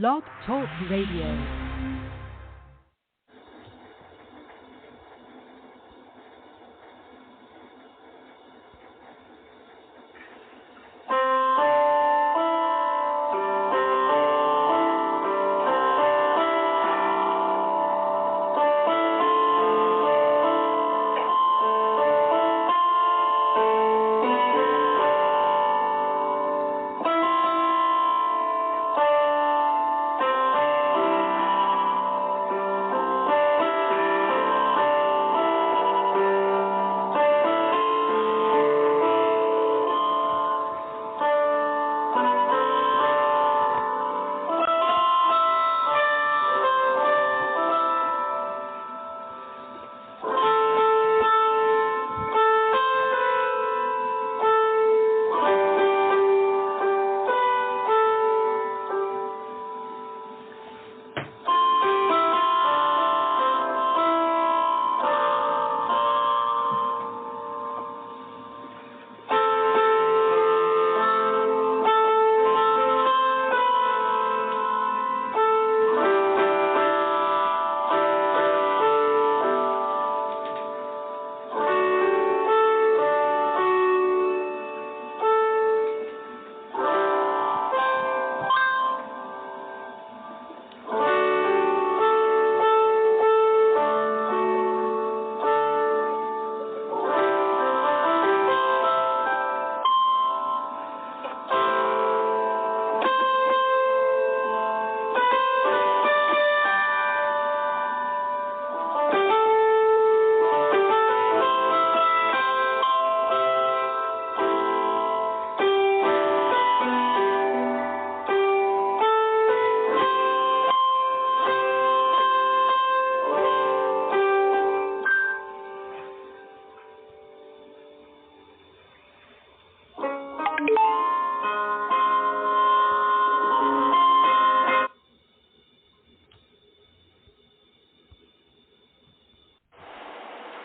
Blog Talk Radio.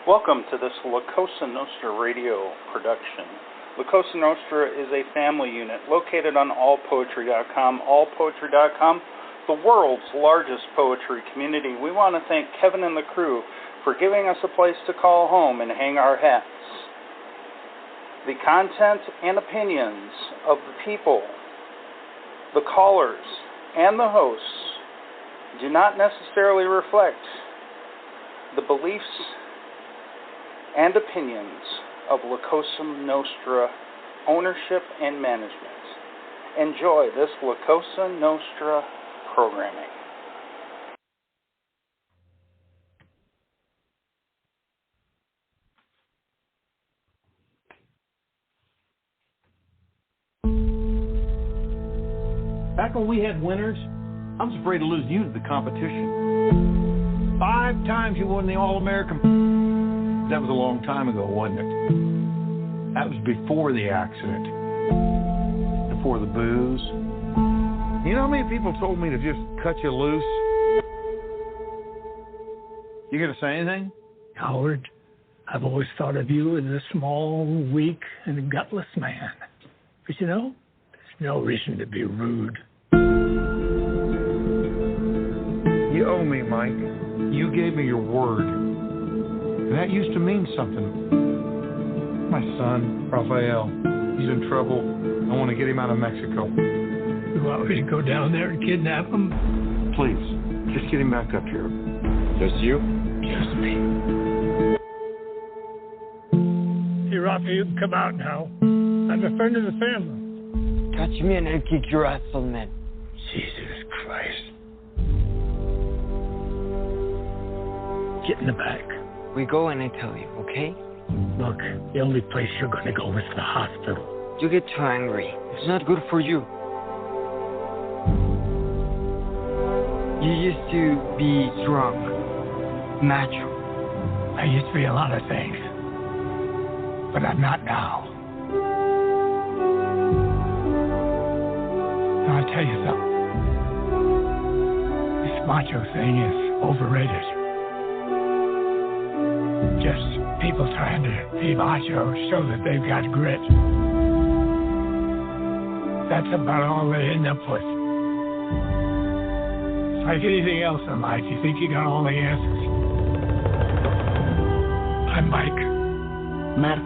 Welcome to this Cosa Nostra radio production. Cosa Nostra is a family unit located on allpoetry.com. Allpoetry.com, the world's largest poetry community. We want to thank Kevin and the crew for giving us a place to call home and hang our hats. The content and opinions of the people, the callers, and the hosts do not necessarily reflect the beliefs and opinions of Cosa Nostra ownership and management. Enjoy this Cosa Nostra programming. Back when we had winners, I was afraid to lose you to the competition. 5 times you won the All-American. That was a long time ago, wasn't it? That was before the accident. Before the booze. You know how many people told me to just cut you loose? You gonna say anything? Howard, I've always thought of you as a small, weak, and gutless man. But you know, there's no reason to be rude. You owe me, Mike. You gave me your word. And that used to mean something. My son, Rafael, he's in trouble. I want to get him out of Mexico. You want me to go down there and kidnap him? Please, just get him back up here. Just you? Just me. Hey, Rafa, you can come out now. I'm a friend of the family. Touch me and I'll kick your ass, old man. Jesus Christ. Get in the back. We go and I tell you, okay? Look, the only place you're going to go is the hospital. You get too angry. It's not good for you. You used to be strong, macho. I used to be a lot of things, but I'm not now. Now, I'll tell you something. This macho thing is overrated. Just people trying to be macho, show that they've got grit. That's about all they end up with. Like anything else in life, you think you got all the answers. I'm Mike. Marta.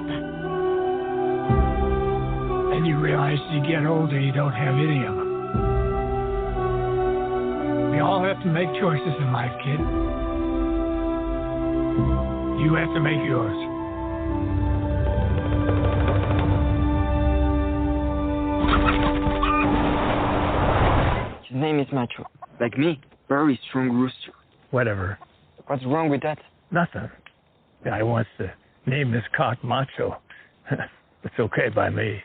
And you realize as you get older, you don't have any of them. We all have to make choices in life, kid. You have to make yours. His name is Macho. Like me, very strong rooster. Whatever. What's wrong with that? Nothing. Guy wants to name his cock Macho. It's okay by me.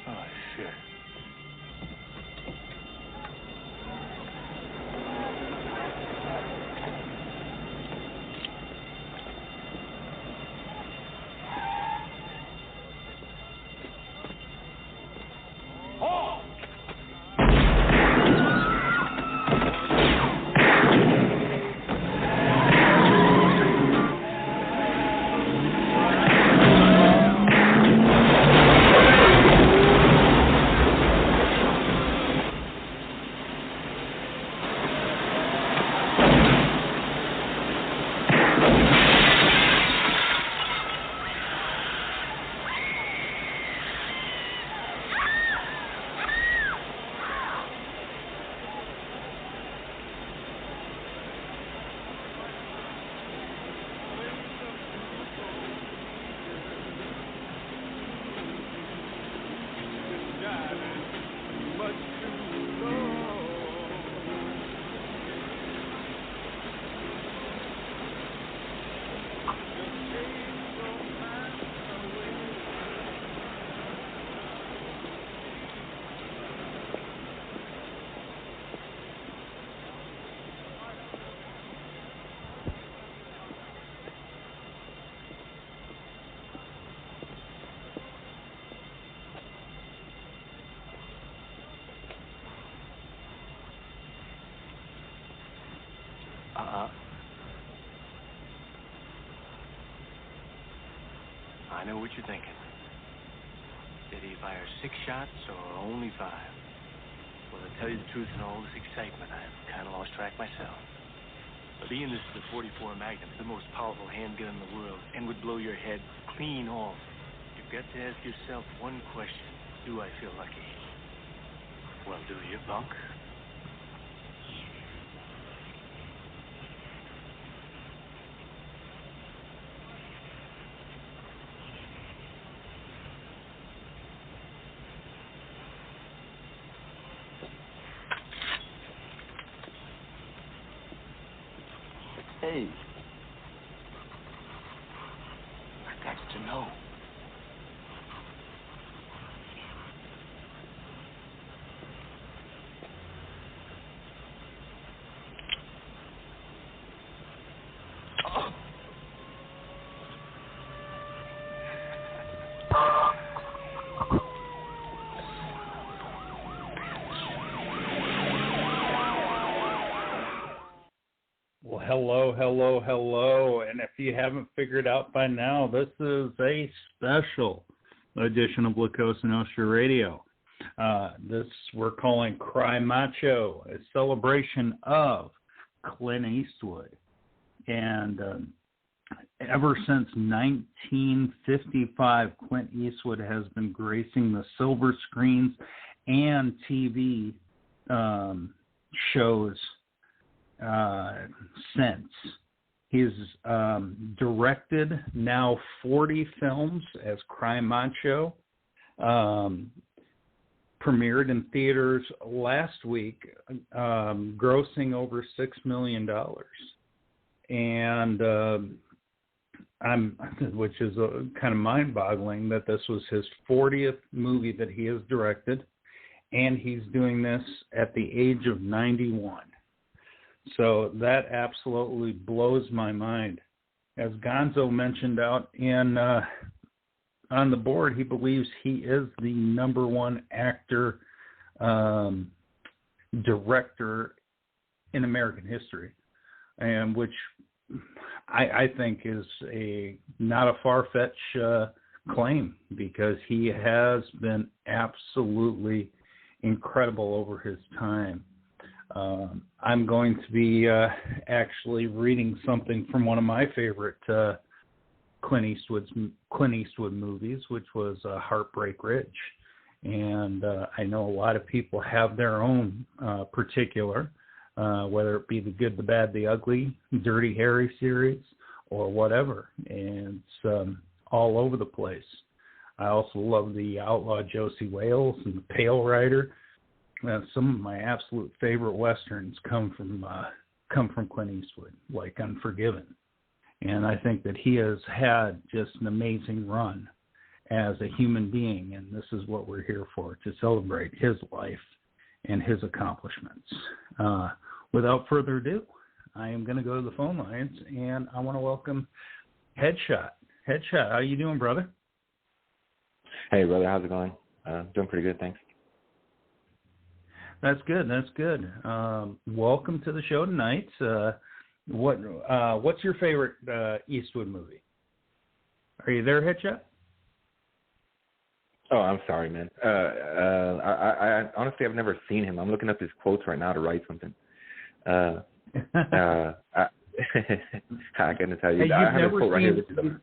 Oh, shit. I know what you're thinking. Did he fire 6 shots or only 5? Well, to tell you the truth, in all this excitement, I've kind of lost track myself. But Ian, this is the 44 Magnum, the most powerful handgun in the world, and would blow your head clean off. You've got to ask yourself one question. Do I feel lucky? Well, do you, punk? Hey. I got to know. Hello. And if you haven't figured out by now, this is a special edition of La Cosa Nostra Radio. This we're calling Cry Macho, a celebration of Clint Eastwood. And ever since 1955, Clint Eastwood has been gracing the silver screens and TV shows since. He's directed now 40 films as Cry Macho, premiered in theaters last week, grossing over $6 million. And which is kind of mind-boggling that this was his 40th movie that he has directed, and he's doing this at the age of 91. So that absolutely blows my mind. As Gonzo mentioned out in on the board, he believes he is the number one actor, director in American history, and which I think is not a far-fetched claim, because he has been absolutely incredible over his time. I'm going to be actually reading something from one of my favorite Clint Eastwood movies, which was Heartbreak Ridge. And I know a lot of people have their own particular, whether it be the Good, the Bad, the Ugly, Dirty Harry series, or whatever. And it's all over the place. I also love the Outlaw Josie Wales and the Pale Rider. Some of my absolute favorite westerns come from Clint Eastwood, like Unforgiven. And I think that he has had just an amazing run as a human being, and this is what we're here for, to celebrate his life and his accomplishments. Without further ado, I am going to go to the phone lines, and I want to welcome Headshot. Headshot, how you doing, brother? Hey, brother, how's it going? Doing pretty good, thanks. That's good. That's good. Welcome to the show tonight. What's your favorite Eastwood movie? Are you there, Headshot? Oh, I'm sorry, man. I honestly, I've never seen him. I'm looking up his quotes right now to write something. I gotta tell you, hey, I have a quote right here.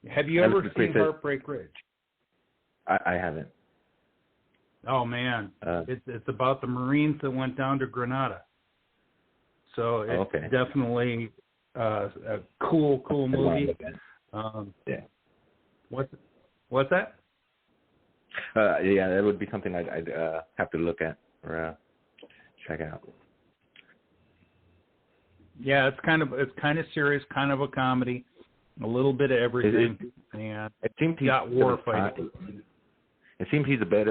Have you ever seen Heartbreak Ridge? I haven't. Oh man, it's about the Marines that went down to Grenada. So it's definitely a cool movie. Yeah. What's that? Yeah, that would be something I'd have to look at or check out. Yeah, it's kind of serious, kind of a comedy, a little bit of everything, and it seems he got war fighting. It seems he's a bit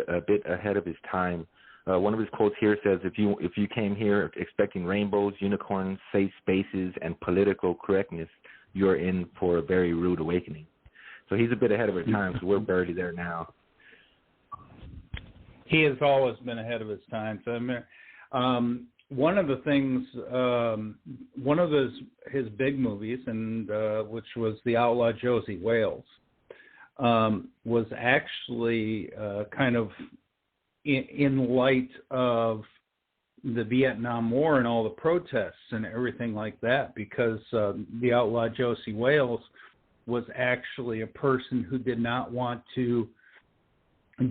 ahead of his time. One of his quotes here says, "If you came here expecting rainbows, unicorns, safe spaces, and political correctness, you're in for a very rude awakening." So he's a bit ahead of his time, because we're barely there now. He has always been ahead of his time. So one of the things, one of his big movies, and which was The Outlaw Josie Wales, was actually kind of in light of the Vietnam War and all the protests and everything like that, because the Outlaw Josie Wales was actually a person who did not want to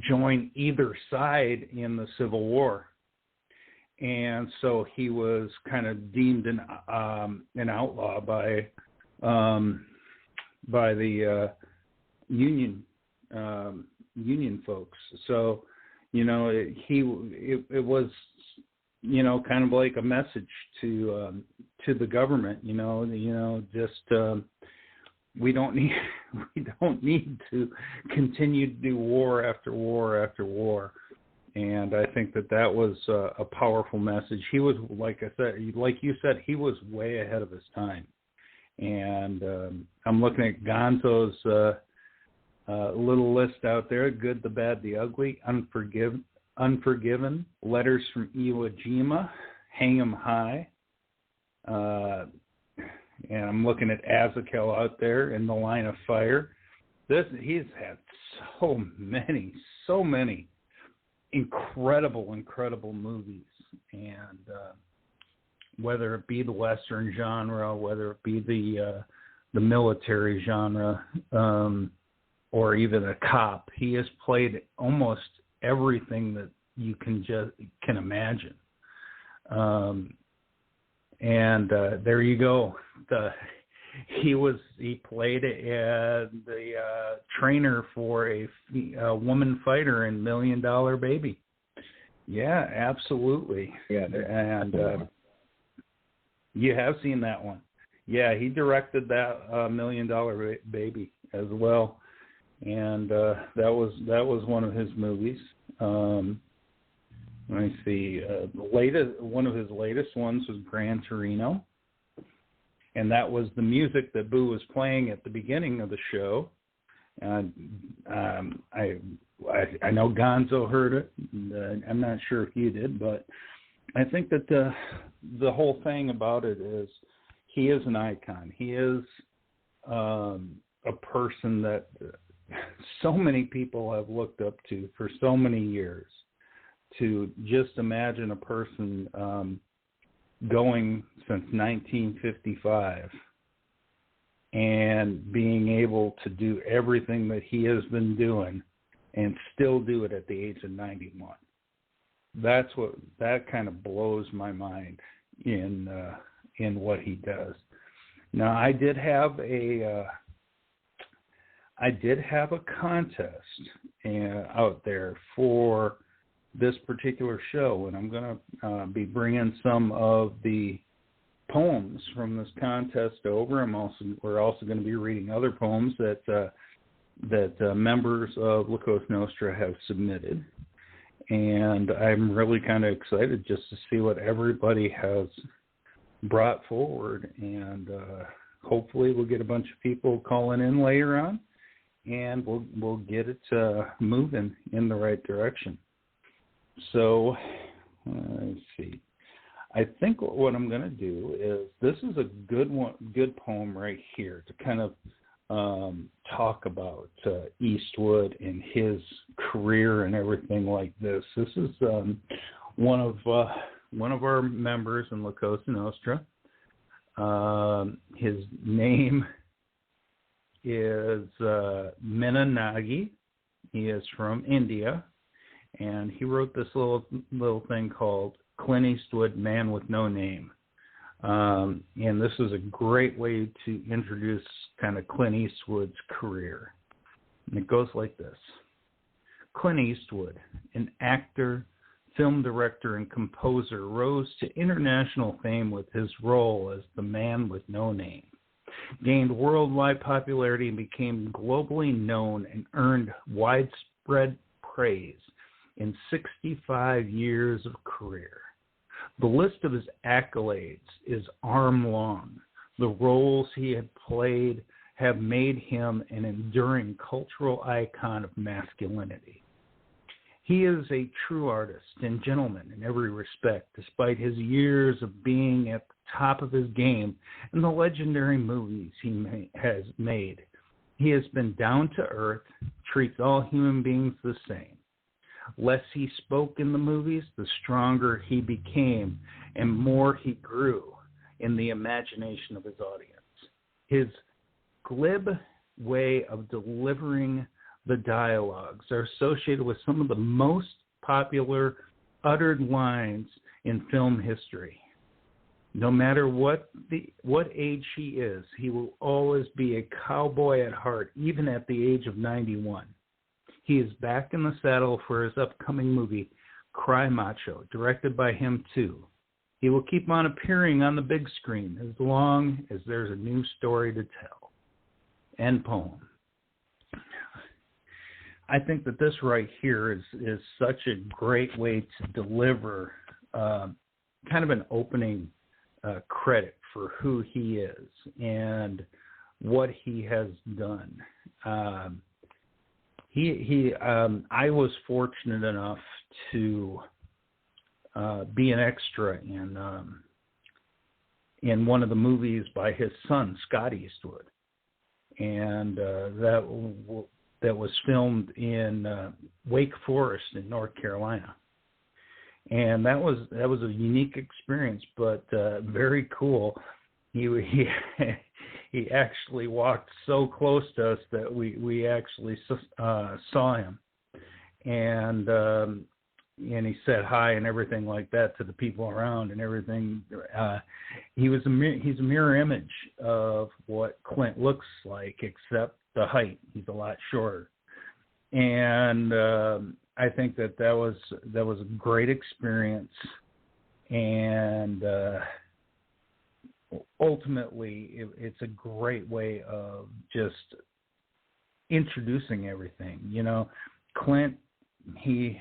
join either side in the Civil War. And so he was kind of deemed an outlaw by the Union folks. So, it was, kind of like a message to the government, just we don't need to continue to do war after war after war. And I think that was a powerful message. He was, like you said, he was way ahead of his time. And I'm looking at Gonzo's little list out there: Good, the Bad, the Ugly, Unforgiven, Letters from Iwo Jima, Hang 'em High. And I'm looking at Azakel out there, In the Line of Fire. He's had so many incredible movies, and whether it be the Western genre, whether it be the military genre, or even a cop, he has played almost everything that you can imagine. And there you go. He played the trainer for a woman fighter in $1 Million Baby. Yeah, absolutely. Yeah, and you have seen that one. Yeah, he directed that $1 Million Baby as well, and that was one of his movies. Let me see. One of his latest ones was Gran Torino, and that was the music that Boo was playing at the beginning of the show. I know Gonzo heard it. And, I'm not sure if you did, but I think that the whole thing about it is he is an icon. He is a person that so many people have looked up to for so many years. To just imagine a person going since 1955 and being able to do everything that he has been doing and still do it at the age of 91. That kind of blows my mind in what he does. Now, I did have a contest out there for this particular show, and I'm going to be bringing some of the poems from this contest over. We're also going to be reading other poems that members of La Cosa Nostra have submitted, and I'm really kind of excited just to see what everybody has brought forward, and hopefully we'll get a bunch of people calling in later on, and we'll get it moving in the right direction. So let's see. I think what I'm going to do is, this is a good poem right here to kind of talk about Eastwood and his career and everything like this. This is one of our members in La Cosa Nostra. His name is Minanagi. He is from India, and he wrote this little thing called Clint Eastwood, Man with No Name. And this is a great way to introduce kind of Clint Eastwood's career. And it goes like this. Clint Eastwood, an actor, film director, and composer, rose to international fame with his role as the Man with No Name, gained worldwide popularity, and became globally known and earned widespread praise in 65 years of career. The list of his accolades is arm-long. The roles he had played have made him an enduring cultural icon of masculinity. He is a true artist and gentleman in every respect, despite his years of being at the top of his game and the legendary movies he has made. He has been down to earth, treats all human beings the same. Less he spoke in the movies, the stronger he became and more he grew in the imagination of his audience. His glib way of delivering the dialogues are associated with some of the most popular uttered lines in film history. No matter what age he is, he will always be a cowboy at heart, even at the age of 91. He is back in the saddle for his upcoming movie, Cry Macho, directed by him too. He will keep on appearing on the big screen as long as there's a new story to tell. End poem. I think that this right here is such a great way to deliver kind of an opening credit for who he is and what he has done. I was fortunate enough to be an extra in one of the movies by his son, Scott Eastwood, and that was filmed in Wake Forest in North Carolina, and that was a unique experience, but very cool. He actually walked so close to us that we actually saw him, and he said hi and everything like that to the people around and everything. He's a mirror image of what Clint looks like, except the height. He's a lot shorter, and I think that was a great experience, and ultimately it's a great way of just introducing everything. You know, Clint, he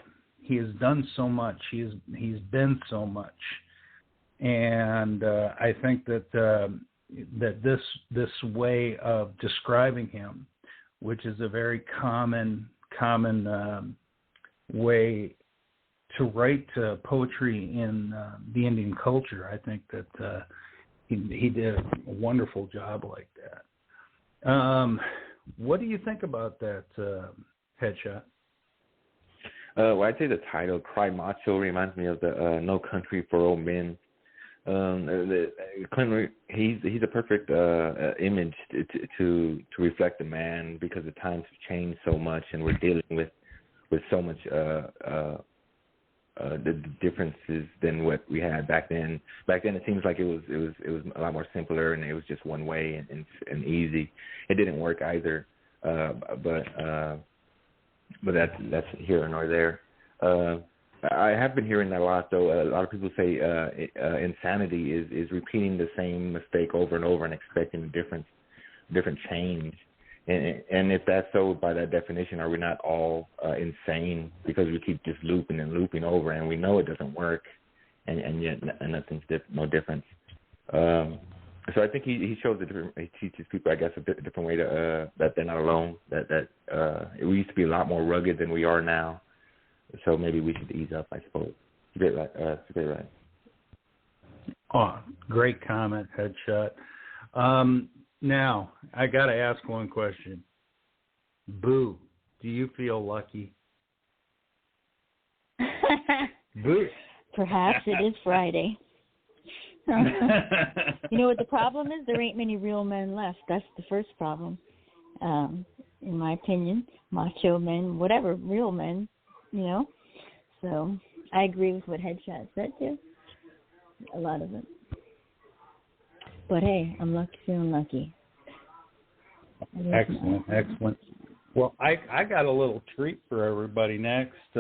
has done so much. He's been so much, and I think that this way of describing him which is a very common way to write poetry in the Indian culture. I think that he did a wonderful job like that. What do you think about that, Headshot? Well, I'd say the title, Cry Macho, reminds me of the No Country for Old Men. Clint, he's a perfect image to reflect the man, because the times have changed so much, and we're dealing with so much the differences than what we had back then. Back then, it seems like it was a lot more simpler, and it was just one way and easy. It didn't work either, but that's here nor there. I have been hearing that a lot, though. A lot of people say insanity is repeating the same mistake over and over and expecting a different change. And if that's so, by that definition, are we not all insane because we keep just looping and looping over, and we know it doesn't work, and yet nothing's no difference. So I think he shows he teaches people, I guess, a different way to that they're not alone. That we used to be a lot more rugged than we are now. So maybe we should ease up, I suppose. Great, right. Oh, great comment, Headshot. Now, I got to ask one question. Boo, do you feel lucky? Boo. Perhaps it is Friday. You know what the problem is? There ain't many real men left. That's the first problem. In my opinion, macho men, whatever, real men, you know. So I agree with what Headshot said too. A lot of it. But hey, I'm feeling lucky. Excellent. Well, I got a little treat for everybody next.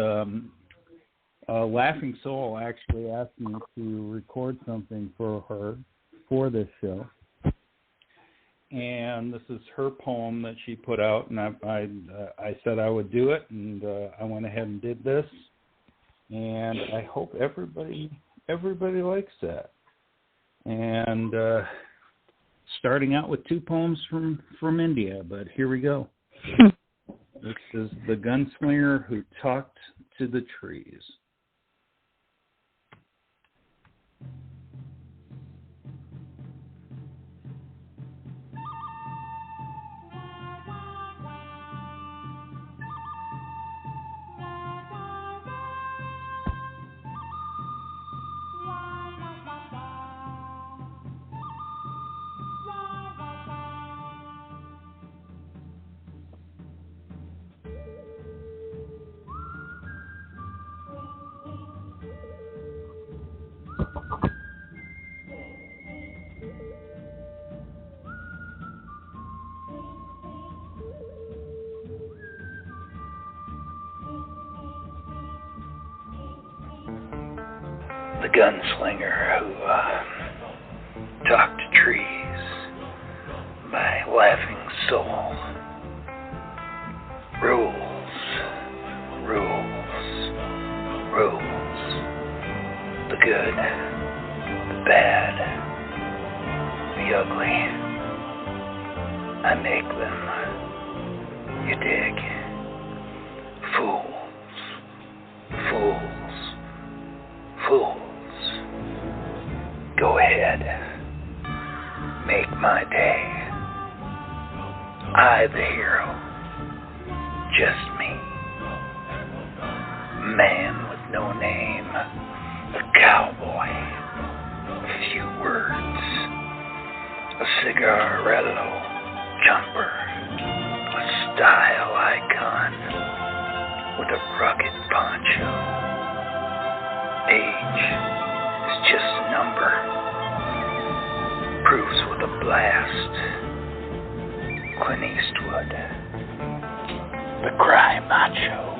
Laughing Soul actually asked me to record something for her for this show. And this is her poem that she put out, and I said I would do it, and I went ahead and did this. And I hope everybody likes that. And starting out with two poems from India, but here we go. This is The Gunslinger Who Talked to the Trees. The gunslinger who talked to trees by Laughing Soul. Rules, rules, rules. The good, the bad, the ugly. I make them. You dig? Fools, fools, fools. Go ahead. Make my day. I the hero. Just me. Man with no name. A cowboy. A few words. A cigarello jumper. A style icon. With a rugged poncho. Age is just a number. Proofs with a blast. Clint Eastwood. The Cry Macho.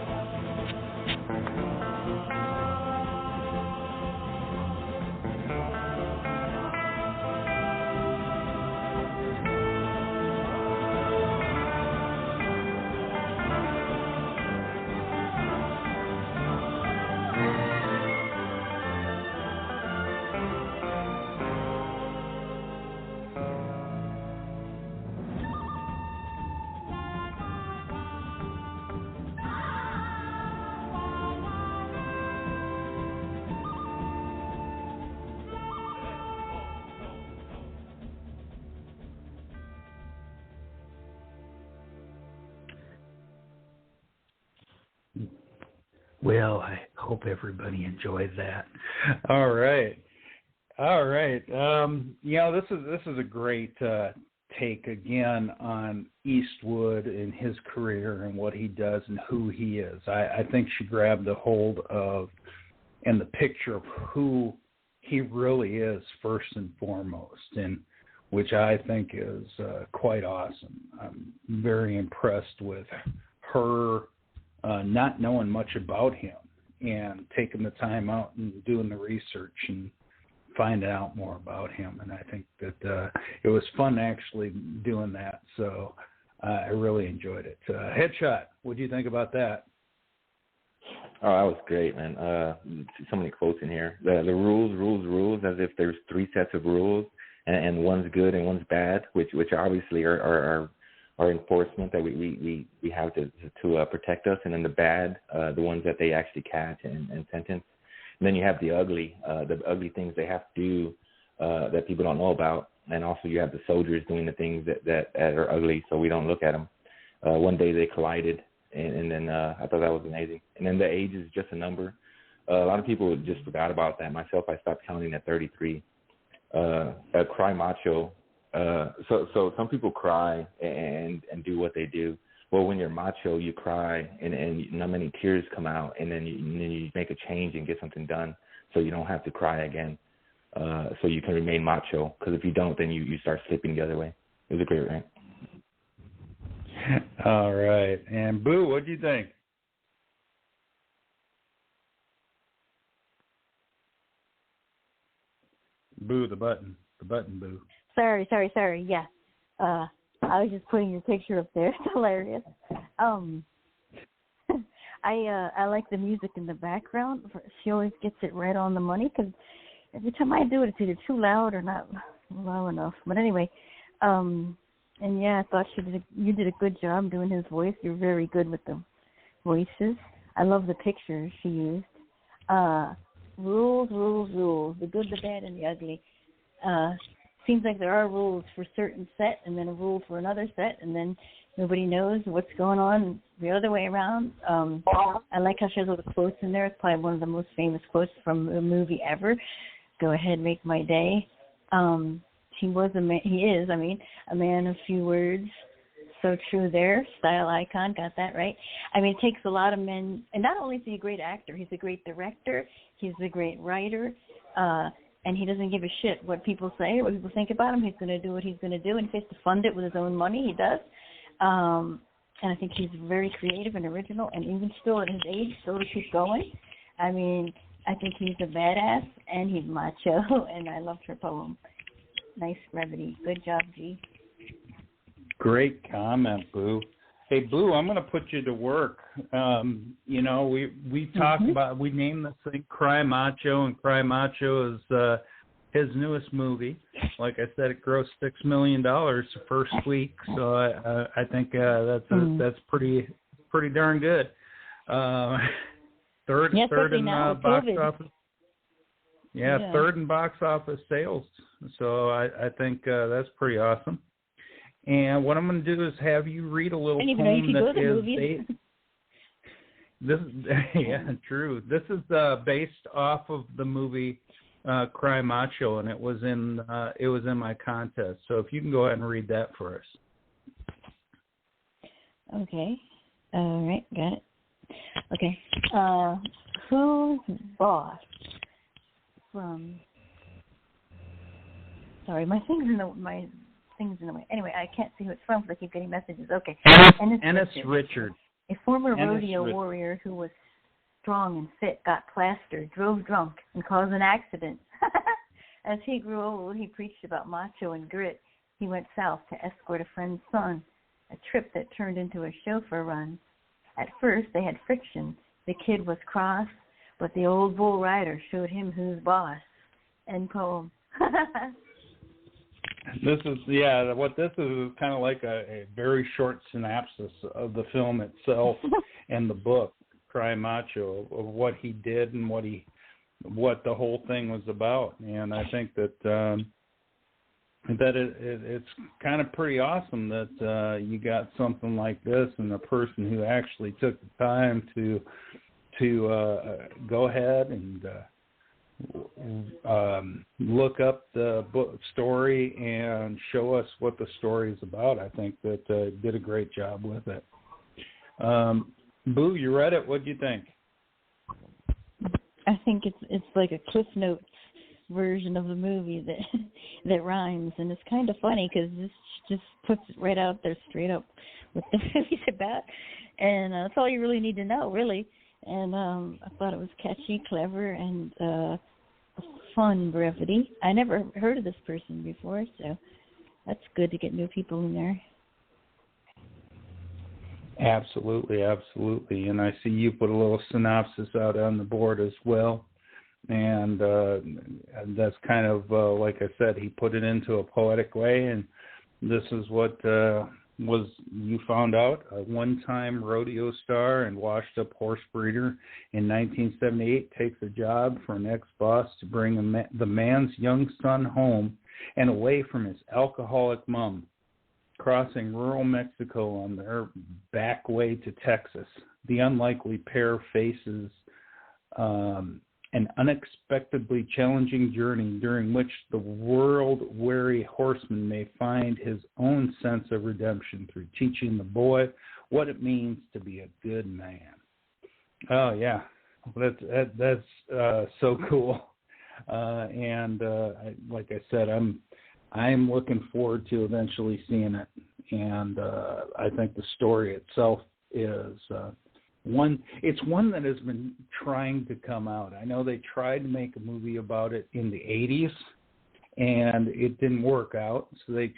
Well, I hope everybody enjoyed that. All right. This is a great take again on Eastwood and his career and what he does and who he is. I think she grabbed a hold of and the picture of who he really is first and foremost, and which I think is quite awesome. I'm very impressed with her not knowing much about him and taking the time out and doing the research and finding out more about him. And I think that it was fun actually doing that. So I really enjoyed it. Headshot, what do you think about that? Oh, that was great, man. So many quotes in here. The rules, as if there's 3 sets of rules, and one's good and one's bad, which obviously are enforcement that we have to protect us, and then the bad, the ones that they actually catch and sentence. And then you have the ugly things they have to do that people don't know about, and also you have the soldiers doing the things that are ugly, so we don't look at them. One day they collided, and then I thought that was amazing. And then the age is just a number. A lot of people just forgot about that. Myself, I stopped counting at 33. Cry macho. So some people cry and do what they do. Well, when you're macho, you cry and not many tears come out, and then you make a change and get something done, so you don't have to cry again. So you can remain macho, because if you don't, then you start slipping the other way. It was a great rant. All right. And Boo, what do you think? Boo, the button, Boo. Sorry. Yeah. I was just putting your picture up there. It's hilarious. I like the music in the background. She always gets it right on the money, because every time I do it, it's either too loud or not loud enough. But anyway, and yeah, I thought you did a good job doing his voice. You're very good with the voices. I love the pictures she used. Rules. The good, the bad, and the ugly. Seems like there are rules for a certain set and then a rule for another set, and then nobody knows what's going on the other way around. I like how she has all the quotes in there. It's probably one of the most famous quotes from a movie ever. Go ahead, make my day. He is a man of few words. So true there. Style icon, got that right. I mean, it takes a lot of men, and not only is he a great actor, he's a great director, he's a great writer, and he doesn't give a shit what people say or what people think about him. He's going to do what he's going to do, and if he has to fund it with his own money, he does. And I think he's very creative and original, and even still at his age, still to keep going. I mean, I think he's a badass, and he's macho, and I loved her poem. Nice brevity. Good job, G. Great comment, Boo. Hey, Boo, I'm going to put you to work. We talked about, we named this thing Cry Macho, and Cry Macho is his newest movie. Like I said, it grossed $6 million the first week, so I think that's pretty darn good. Third in box office. Yeah, third in box office sales. So I think that's pretty awesome. And what I'm going to do is have you read a little poem that is this. Yeah, true. This is based off of the movie Cry Macho, and it was in my contest. So if you can go ahead and read that for us. Okay. All right. Got it. Okay. Who's boss? Sorry, my thing's in the way. Anyway, I can't see who it's from because I keep getting messages. Okay. Ennis Richard. A former rodeo warrior who was strong and fit got plastered, drove drunk, and caused an accident. As he grew old, he preached about macho and grit. He went south to escort a friend's son, a trip that turned into a chauffeur run. At first, they had friction. The kid was cross, but the old bull rider showed him who's boss. End poem. This is kind of like a very short synopsis of the film itself and the book, Cry Macho, of what he did and what the whole thing was about. And I think that it's kind of pretty awesome that you got something like this and a person who actually took the time to to go ahead and look up the book story and show us what the story is about. I think that did a great job with it. Boo, you read it. What do you think? I think it's like a Cliff Notes version of the movie that rhymes, and it's kind of funny because this just puts it right out there straight up what the movie's about, and that's all you really need to know, really. And I thought it was catchy, clever, and fun brevity. I never heard of this person before, so that's good to get new people in there. Absolutely, absolutely. And I see you put a little synopsis out on the board as well. And that's kind of, like I said, he put it into a poetic way. And this is what you found out. A one-time rodeo star and washed-up horse breeder in 1978 takes a job for an ex-boss to bring the man's young son home and away from his alcoholic mom. Crossing rural Mexico on their back way to Texas, the unlikely pair faces an unexpectedly challenging journey during which the world-weary horseman may find his own sense of redemption through teaching the boy what it means to be a good man. Oh, yeah. That's so cool. And like I said, I'm looking forward to eventually seeing it, and I think the story itself is one that has been trying to come out. I know they tried to make a movie about it in the 80s, and it didn't work out, so they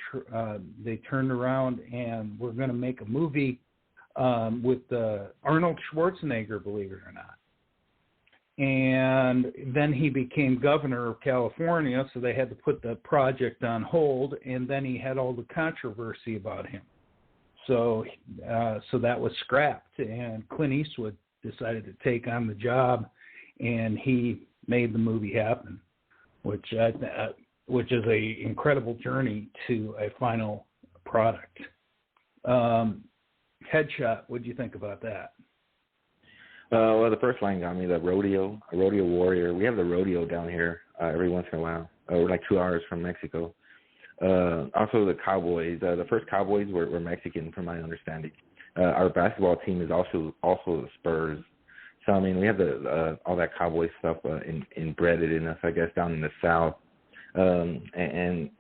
turned around and were going to make a movie with Arnold Schwarzenegger, believe it or not. And then he became governor of California, so they had to put the project on hold, and then he had all the controversy about him. So that was scrapped, and Clint Eastwood decided to take on the job, and he made the movie happen, which is a incredible journey to a final product. Headshot, what do you think about that? Well, the first line got me, a rodeo warrior. We have the rodeo down here every once in a while. We're like 2 hours from Mexico. Also the Cowboys. The first Cowboys were Mexican, from my understanding. Our basketball team is also the Spurs. So, I mean, we have all that Cowboy stuff embedded in us, I guess, down in the South. And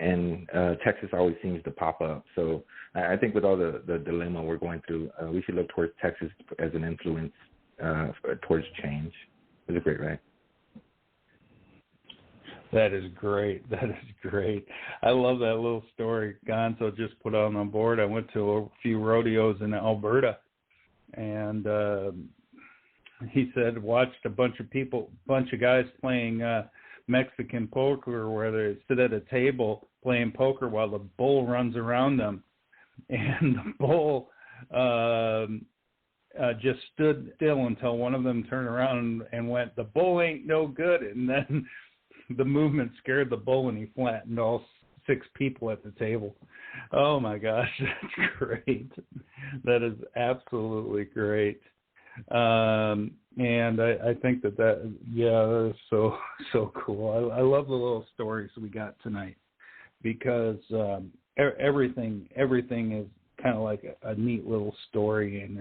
Texas always seems to pop up. So I think with all the dilemma we're going through, we should look towards Texas as an influence towards change. It was a great ride. That is great. I love that little story Gonzo just put on the board. I went to a few rodeos in Alberta, and he said watched a bunch of guys playing Mexican poker where they sit at a table playing poker while the bull runs around them. And the bull just stood still until one of them turned around and went, "The bull ain't no good." And then the movement scared the bull, and he flattened all 6 people at the table. Oh, my gosh, that's great. That is absolutely great. And I think that is so cool. I love the little stories we got tonight because everything is kind of like a neat little story, and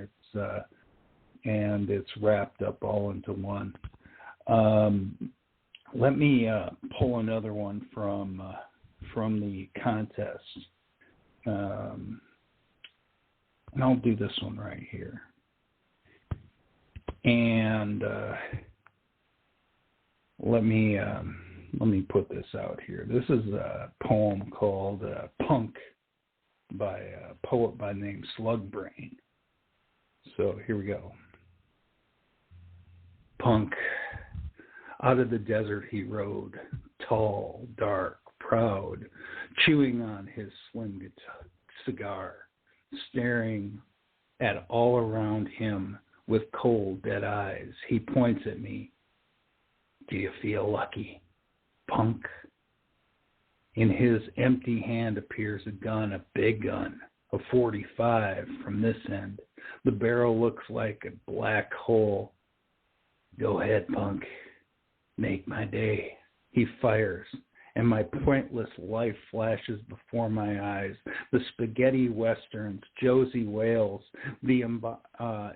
it's wrapped up all into one. Let me pull another one from the contest, and I'll do this one right here. And let me put this out here. This is a poem called "Punk" by a poet by the name Slugbrain. So here we go. Punk. Out of the desert he rode, tall, dark, proud, chewing on his slim cigar, staring at all around him with cold, dead eyes. He points at me. Do you feel lucky, punk? In his empty hand appears a gun, a big gun, a 45 from this end. The barrel looks like a black hole. Go ahead, punk. Make my day. He fires, and my pointless life flashes before my eyes. The spaghetti westerns, Josie Wales, the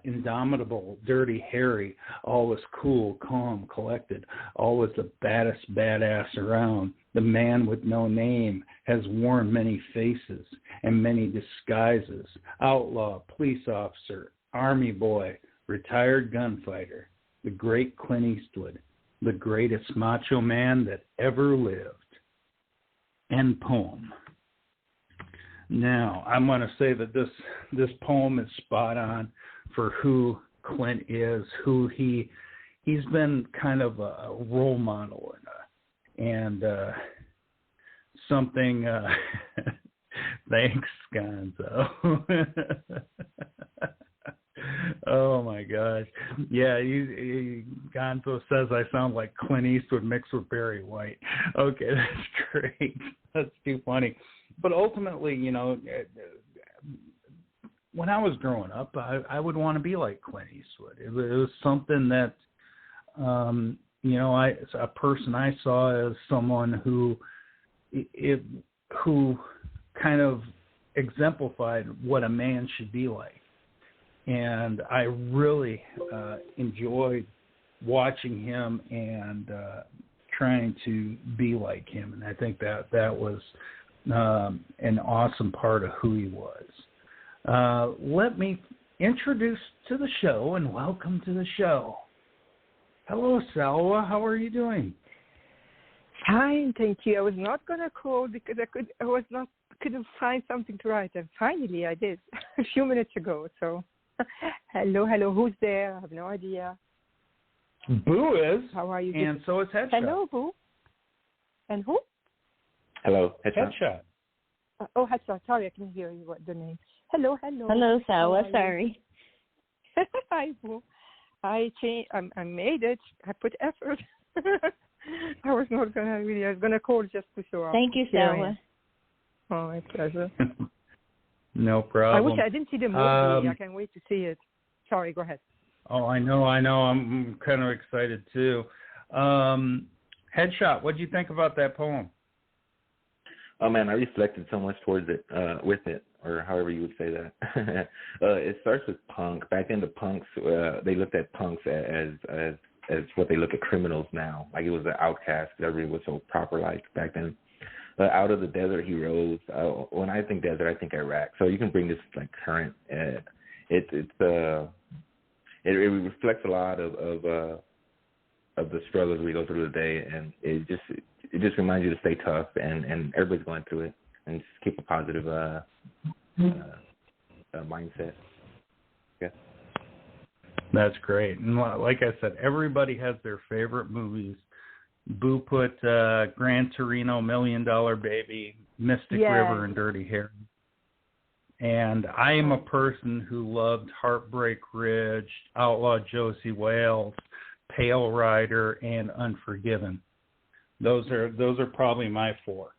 indomitable Dirty Harry, always cool, calm, collected, always the baddest badass around. The man with no name has worn many faces and many disguises. Outlaw, police officer, army boy, retired gunfighter, the great Clint Eastwood, the greatest macho man that ever lived. End poem. Now, I'm going to say that this poem is spot on for who Clint is, who he's been kind of a role model and something. Thanks, Gonzo. Oh my gosh. Yeah, Gonzo says I sound like Clint Eastwood mixed with Barry White. Okay, that's great. That's too funny. But ultimately, when I was growing up, I would want to be like Clint Eastwood. It was something that, a person I saw as someone who kind of exemplified what a man should be like. And I really enjoyed watching him and trying to be like him. And I think that was an awesome part of who he was. Let me introduce to the show and welcome to the show. Hello, Salwa. How are you doing? Fine, thank you. I was not going to call because couldn't find something to write. And finally I did a few minutes ago. So hello. Who's there? I have no idea. Boo is. How are you? And so is Headshot. Hello, Boo. And who? Hello, Headshot. Headshot. Sorry, I can hear you. What the name? Hello. Hello, Sawa. Sorry. Hi, Boo. I made it. I put effort. I was not gonna really. I was gonna call just to show up. Thank you, Sawa. Oh, my pleasure. No problem. I wish I didn't see the movie. I can't wait to see it. Sorry, go ahead. Oh, I know. I'm kind of excited too. Headshot, what did you think about that poem? Oh man, I reflected so much towards it, with it, or however you would say that. It starts with punk. Back then, the punks, they looked at punks as what they look at criminals now. Like it was an outcast. Everybody was so proper-like back then. Out of the desert he rose. When I think desert, I think Iraq. So you can bring this like current. It reflects a lot of the struggles we go through today, and it just reminds you to stay tough, and everybody's going through it, and just keep a positive mindset. Yeah. That's great. And like I said, everybody has their favorite movies. Boo put Gran Torino, $1 Million Baby, Mystic River, and Dirty Harry. And I am a person who loved Heartbreak Ridge, Outlaw Josie Wales, Pale Rider, and Unforgiven. Those are probably my four.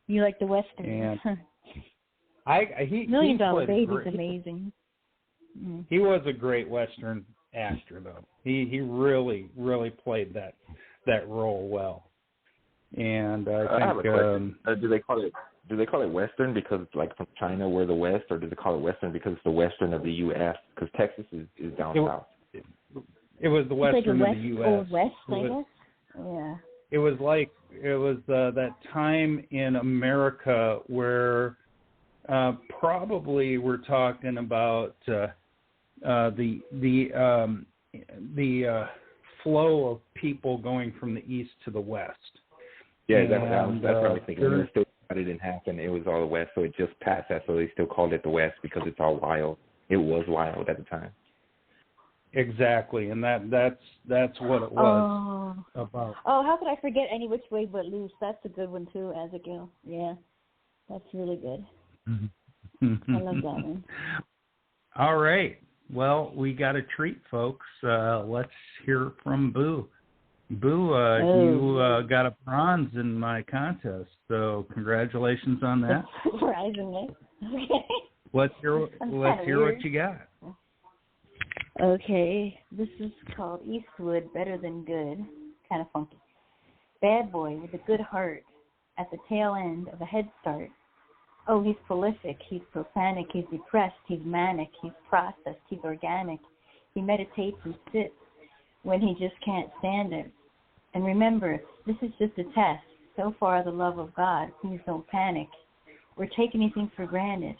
You like the Western? And $1 Million Baby's amazing. He was a great Western actor, though. He really, really played that role well. And I have a question. Do they call it Western because it's like from China, we're the West, or do they call it Western because it's the Western of the U.S.? Because Texas is down south. It was the Western of the U.S. Old West, I guess. Yeah. It was that time in America where probably we're talking about the flow of people going from the east to the west. Yeah, that's what I was thinking. When it didn't happen, it was all the West, so it just passed that, so they still called it the West because it's all wild. It was wild at the time. Exactly, and that's what it was about. Oh, how could I forget Any Which Way But Loose? That's a good one too, Abigail. Yeah, that's really good. I love that one. All right. Well, we got a treat, folks. Let's hear from Boo. Boo, you got a bronze in my contest, so congratulations on that. Surprisingly. Okay. Let's hear what you got. Okay, this is called Eastwood, Better Than Good. Kind of funky. Bad boy with a good heart at the tail end of a head start. Oh, he's prolific, he's prophanic, he's depressed, he's manic, he's processed, he's organic. He meditates and sits when he just can't stand it. And remember, this is just a test. So far, the love of God, please don't panic or take anything for granted.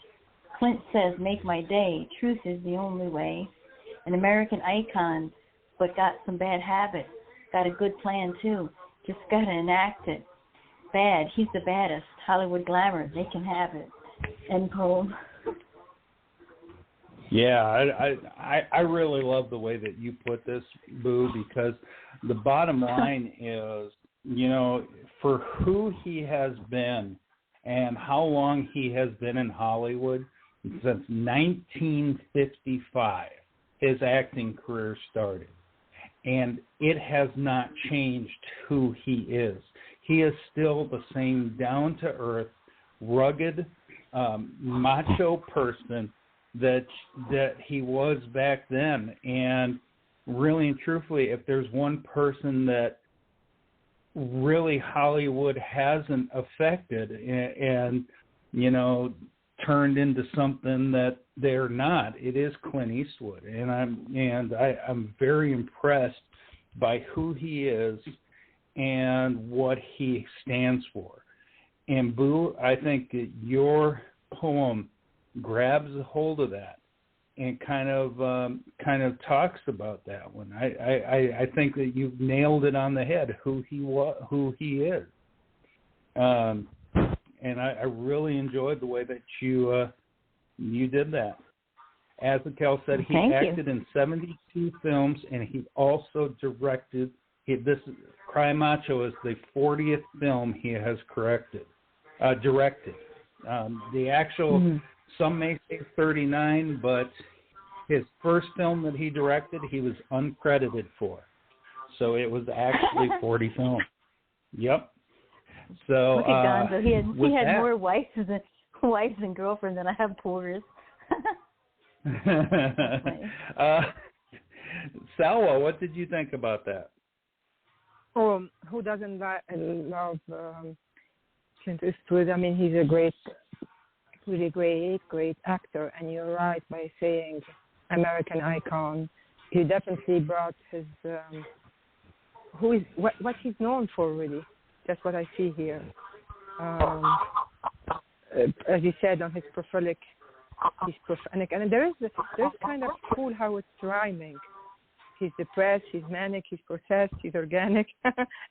Clint says, make my day. Truth is the only way. An American icon, but got some bad habits. Got a good plan, too. Just got to enact it. Bad. He's the baddest. Hollywood glamour. They can have it. End poem. Yeah, I really love the way that you put this, Boo, because the bottom line is, you know, for who he has been and how long he has been in Hollywood, since 1955, his acting career started. And it has not changed who he is. He is still the same down-to-earth, rugged, macho person that he was back then. And really and truthfully, if there's one person that really Hollywood hasn't affected and you know, turned into something that they're not, it is Clint Eastwood. And I'm very impressed by who he is and what he stands for. And Boo, I think that your poem grabs a hold of that and kind of talks about that one. I think that you've nailed it on the head, who he is. And I really enjoyed the way that you did that. As Mikkel said, he acted in 72 films, and he also directed. Cry Macho is the 40th film he has directed. The actual, some may say 39, but his first film that he directed, he was uncredited for. So it was actually 40 films. Yep. So look at Gonzo. He had more wives and girlfriends than I have porters. Salwa, what did you think about that? Oh, who doesn't love Clint Eastwood? I mean, he's a really great actor. And you're right by saying American icon. He definitely brought his what he's known for, really. That's what I see here. As you said, on his prophetic, he's prophanic, and there's kind of cool how it's rhyming. He's depressed, he's manic, he's possessed, he's organic.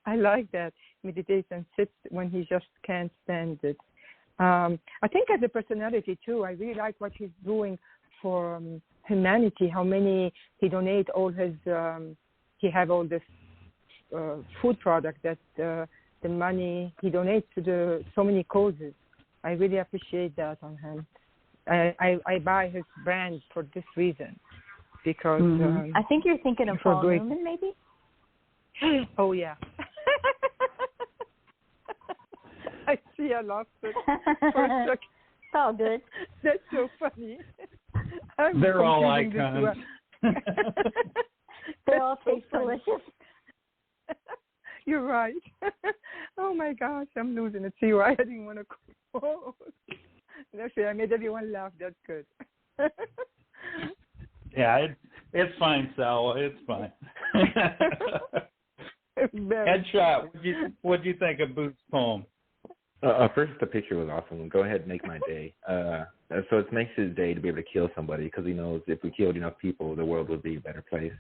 I like that. Meditates and sits when he just can't stand it. I think as a personality too, I really like what he's doing for humanity. How many he donate all his. He have all this food product that the money he donates to so many causes. I really appreciate that on him. I buy his brand for this reason. Because I think you're thinking of Paul Newman, maybe? Oh, yeah. I see I lost it for a second. It's all good. That's so funny. They're all icons. They all taste delicious. You're right. Oh, my gosh, I'm losing it. See why I didn't want to call. Actually, I made everyone laugh. That's good. Yeah, it's fine, Salwa. It's fine. Headshot. What'd you think of Boo's poem? First, the picture was awesome. Go ahead and make my day. So it makes his day to be able to kill somebody because he knows if we killed enough people, the world would be a better place.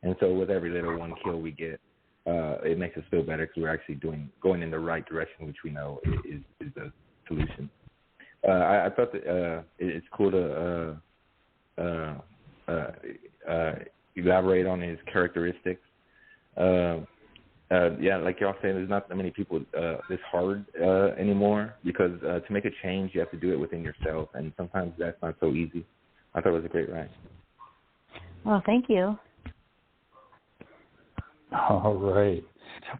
And so with every little one kill we get, it makes us feel better because we're actually going in the right direction, which we know is the solution. I thought that it's cool to elaborate on his characteristics. Yeah, like y'all saying, there's not that many people this hard anymore because to make a change, you have to do it within yourself, and sometimes that's not so easy. I thought it was a great ride. Well, thank you. All right.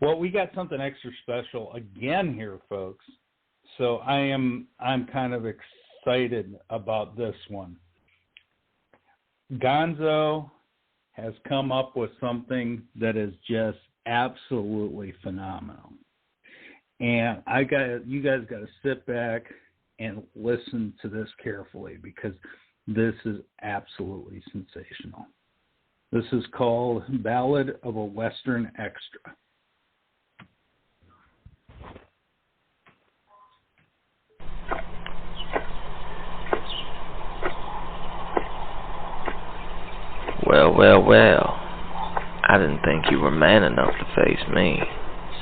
Well, we got something extra special again here, folks. So I'm kind of excited about this one. Gonzo has come up with something that is just absolutely phenomenal. And you guys got to sit back and listen to this carefully because this is absolutely sensational. This is called Ballad of a Western Extra. Well. I didn't think you were man enough to face me.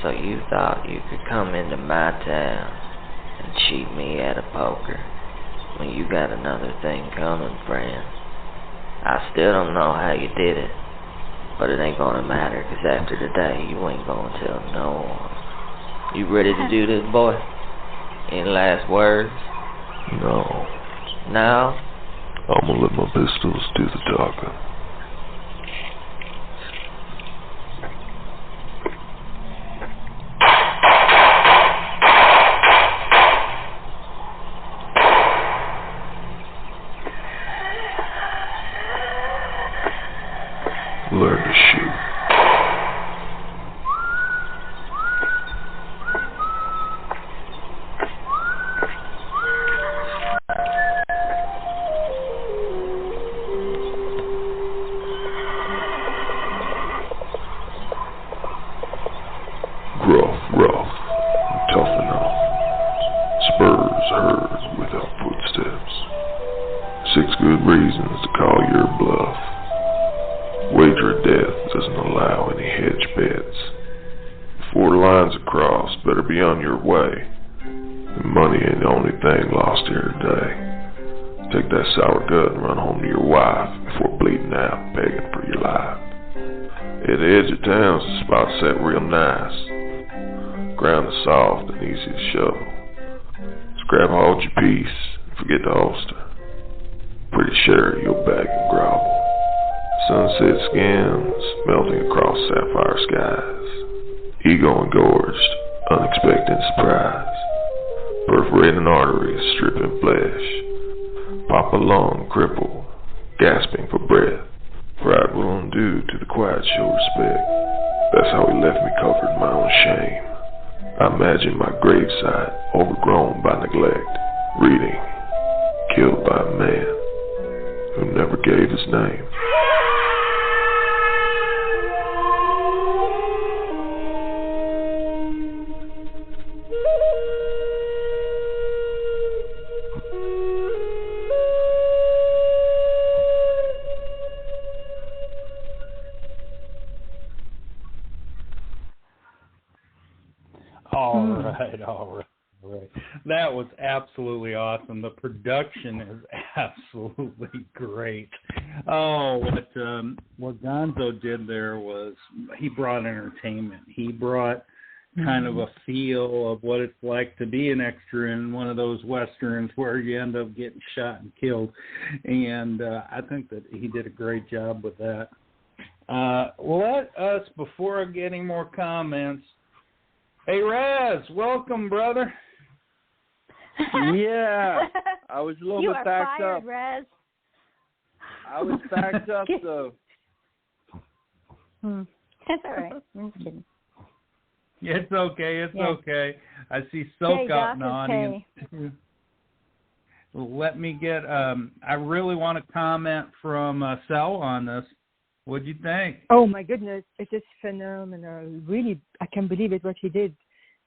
So you thought you could come into my town and cheat me at a poker when you got another thing coming, friend. I still don't know how you did it, but it ain't gonna matter, 'cause after today you ain't gonna tell no one. You ready to do this, boy? Any last words? No. No? I'm gonna let my pistols do the talking. Learn to shoot. Rough, tough enough. Spurs heard without footsteps. 6 good reasons to call your bluff. Wager of death doesn't allow any hedge bets. Before the lines are crossed, better be on your way. And money ain't the only thing lost here today. Take that sour gut and run home to your wife before bleeding out, begging for your life. At the edge of town's the spot set real nice. Ground is soft and easy to shovel. Just grab hold your piece and forget the holster. Pretty sure you'll beg and grovel. Sunset skins melting across sapphire skies. Ego engorged, unexpected surprise. Perforating arteries, stripping flesh. Pop a lung crippled, gasping for breath. Pride will undo to the quiet show respect. That's how he left me covered in my own shame. I imagine my gravesite overgrown by neglect. Reading, killed by a man who never gave his name. All right. That was absolutely awesome. The production is absolutely great. Oh, what Gonzo did there was he brought entertainment. He brought kind of a feel of what it's like to be an extra in one of those westerns where you end up getting shot and killed. And I think that he did a great job with that. Let us, before getting more comments, hey, RAZZ, welcome, brother. Yeah, I was a little bit backed fired, up. RAZZ. I was backed up, though. That's all right. I'm just kidding. It's okay. It's okay. I see Silk out in the audience. Let me get, I really want to comment from Sal on this. What'd you think? Oh, my goodness. It is phenomenal. Really, I can't believe it, what he did.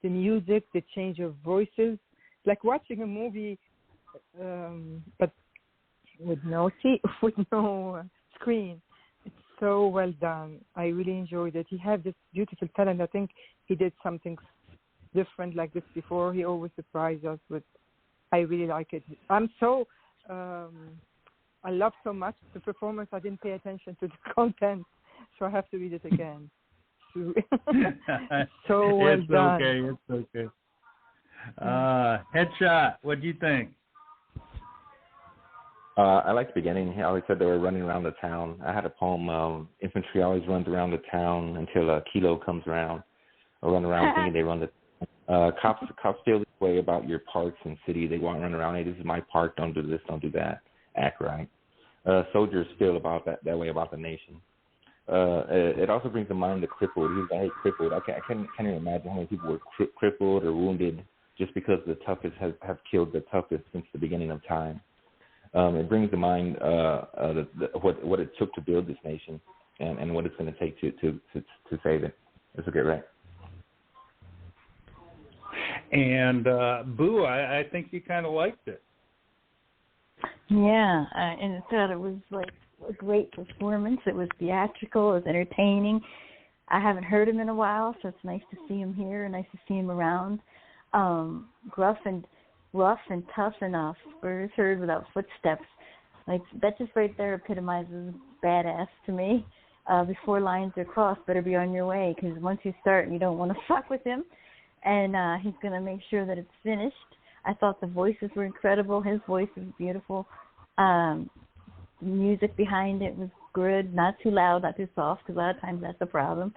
The music, the change of voices. Like watching a movie, but with no screen. It's so well done. I really enjoyed it. He had this beautiful talent. I think he did something different like this before. He always surprised us with. I really like it. I'm so. I love so much the performance. I didn't pay attention to the content, so I have to read it again. So well done. It's okay. Headshot, what do you think? I like the beginning. He always said they were running around the town. I had a poem, infantry always runs around the town until a kilo comes around. Or run around thinking they run the cops feel this way about your parks and city. They want to run around, hey, this is my park, don't do this, don't do that. Act right. Soldiers feel about that way about the nation. It also brings to mind the crippled. He was very crippled. I can't even imagine how many people were crippled or wounded just because the toughest have killed the toughest since the beginning of time. It brings to mind what it took to build this nation and what it's going to take to save it. It's a great write. And Boo, I think you kind of liked it. Yeah, and I thought it was like a great performance. It was theatrical. It was entertaining. I haven't heard him in a while, so it's nice to see him here and nice to see him around. Rough and tough enough, spurs heard without footsteps. Like, that just right there epitomizes badass to me. Before lines are crossed, better be on your way, because once you start, you don't want to fuck with him. And he's going to make sure that it's finished. I thought the voices were incredible. His voice was beautiful. The music behind it was good, not too loud, not too soft, because a lot of times that's a problem.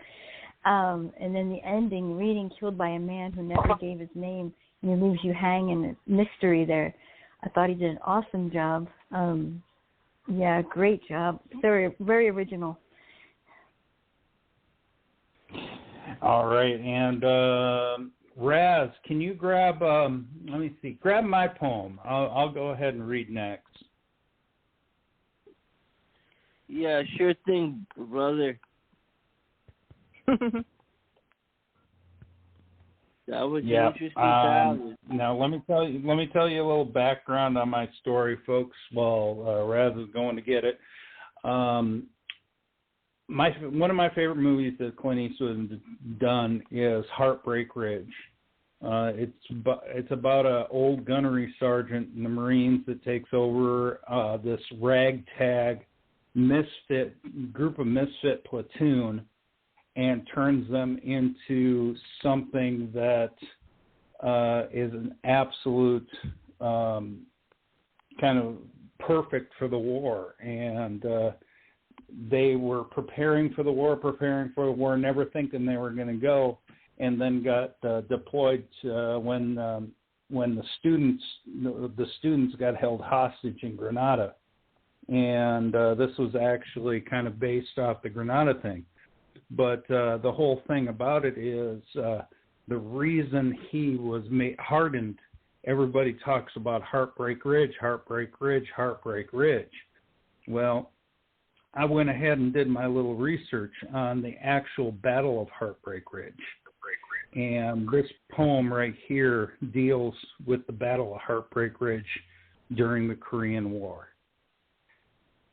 And then the ending, reading Killed by a Man Who Never Gave His Name, and he leaves you hanging, mystery there. I thought he did an awesome job. Yeah, great job. Very, very original. All right, and Raz, can you grab? Let me see. Grab my poem. I'll go ahead and read next. Yeah, sure thing, brother. That was interesting. Now let me tell you a little background on my story, folks. While Raz is going to get it. One of my favorite movies that Clint Eastwood has done is Heartbreak Ridge. It's about an old gunnery sergeant in the Marines that takes over this ragtag group of misfit platoon and turns them into something that is an absolute kind of perfect for the war. And they were preparing for the war, never thinking they were going to go, and then got deployed when the students got held hostage in Grenada. And this was actually kind of based off the Grenada thing. But the whole thing about it is the reason he was hardened, everybody talks about Heartbreak Ridge. Well, I went ahead and did my little research on the actual Battle of Heartbreak Ridge. And this poem right here deals with the Battle of Heartbreak Ridge during the Korean War.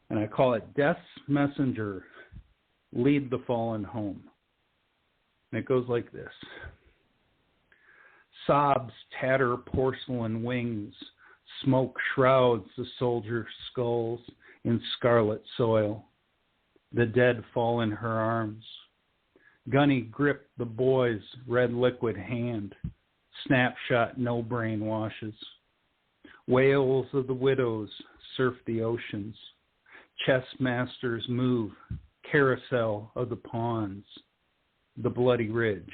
And I call it Death's Messenger, Lead the Fallen Home. And it goes like this. Sobs tatter porcelain wings, smoke shrouds the soldiers' skulls in scarlet soil. The dead fall in her arms. Gunny gripped the boy's red liquid hand. Snapshot no brain washes. Wails of the widows surf the oceans. Chess masters move. Carousel of the pawns. The bloody ridge.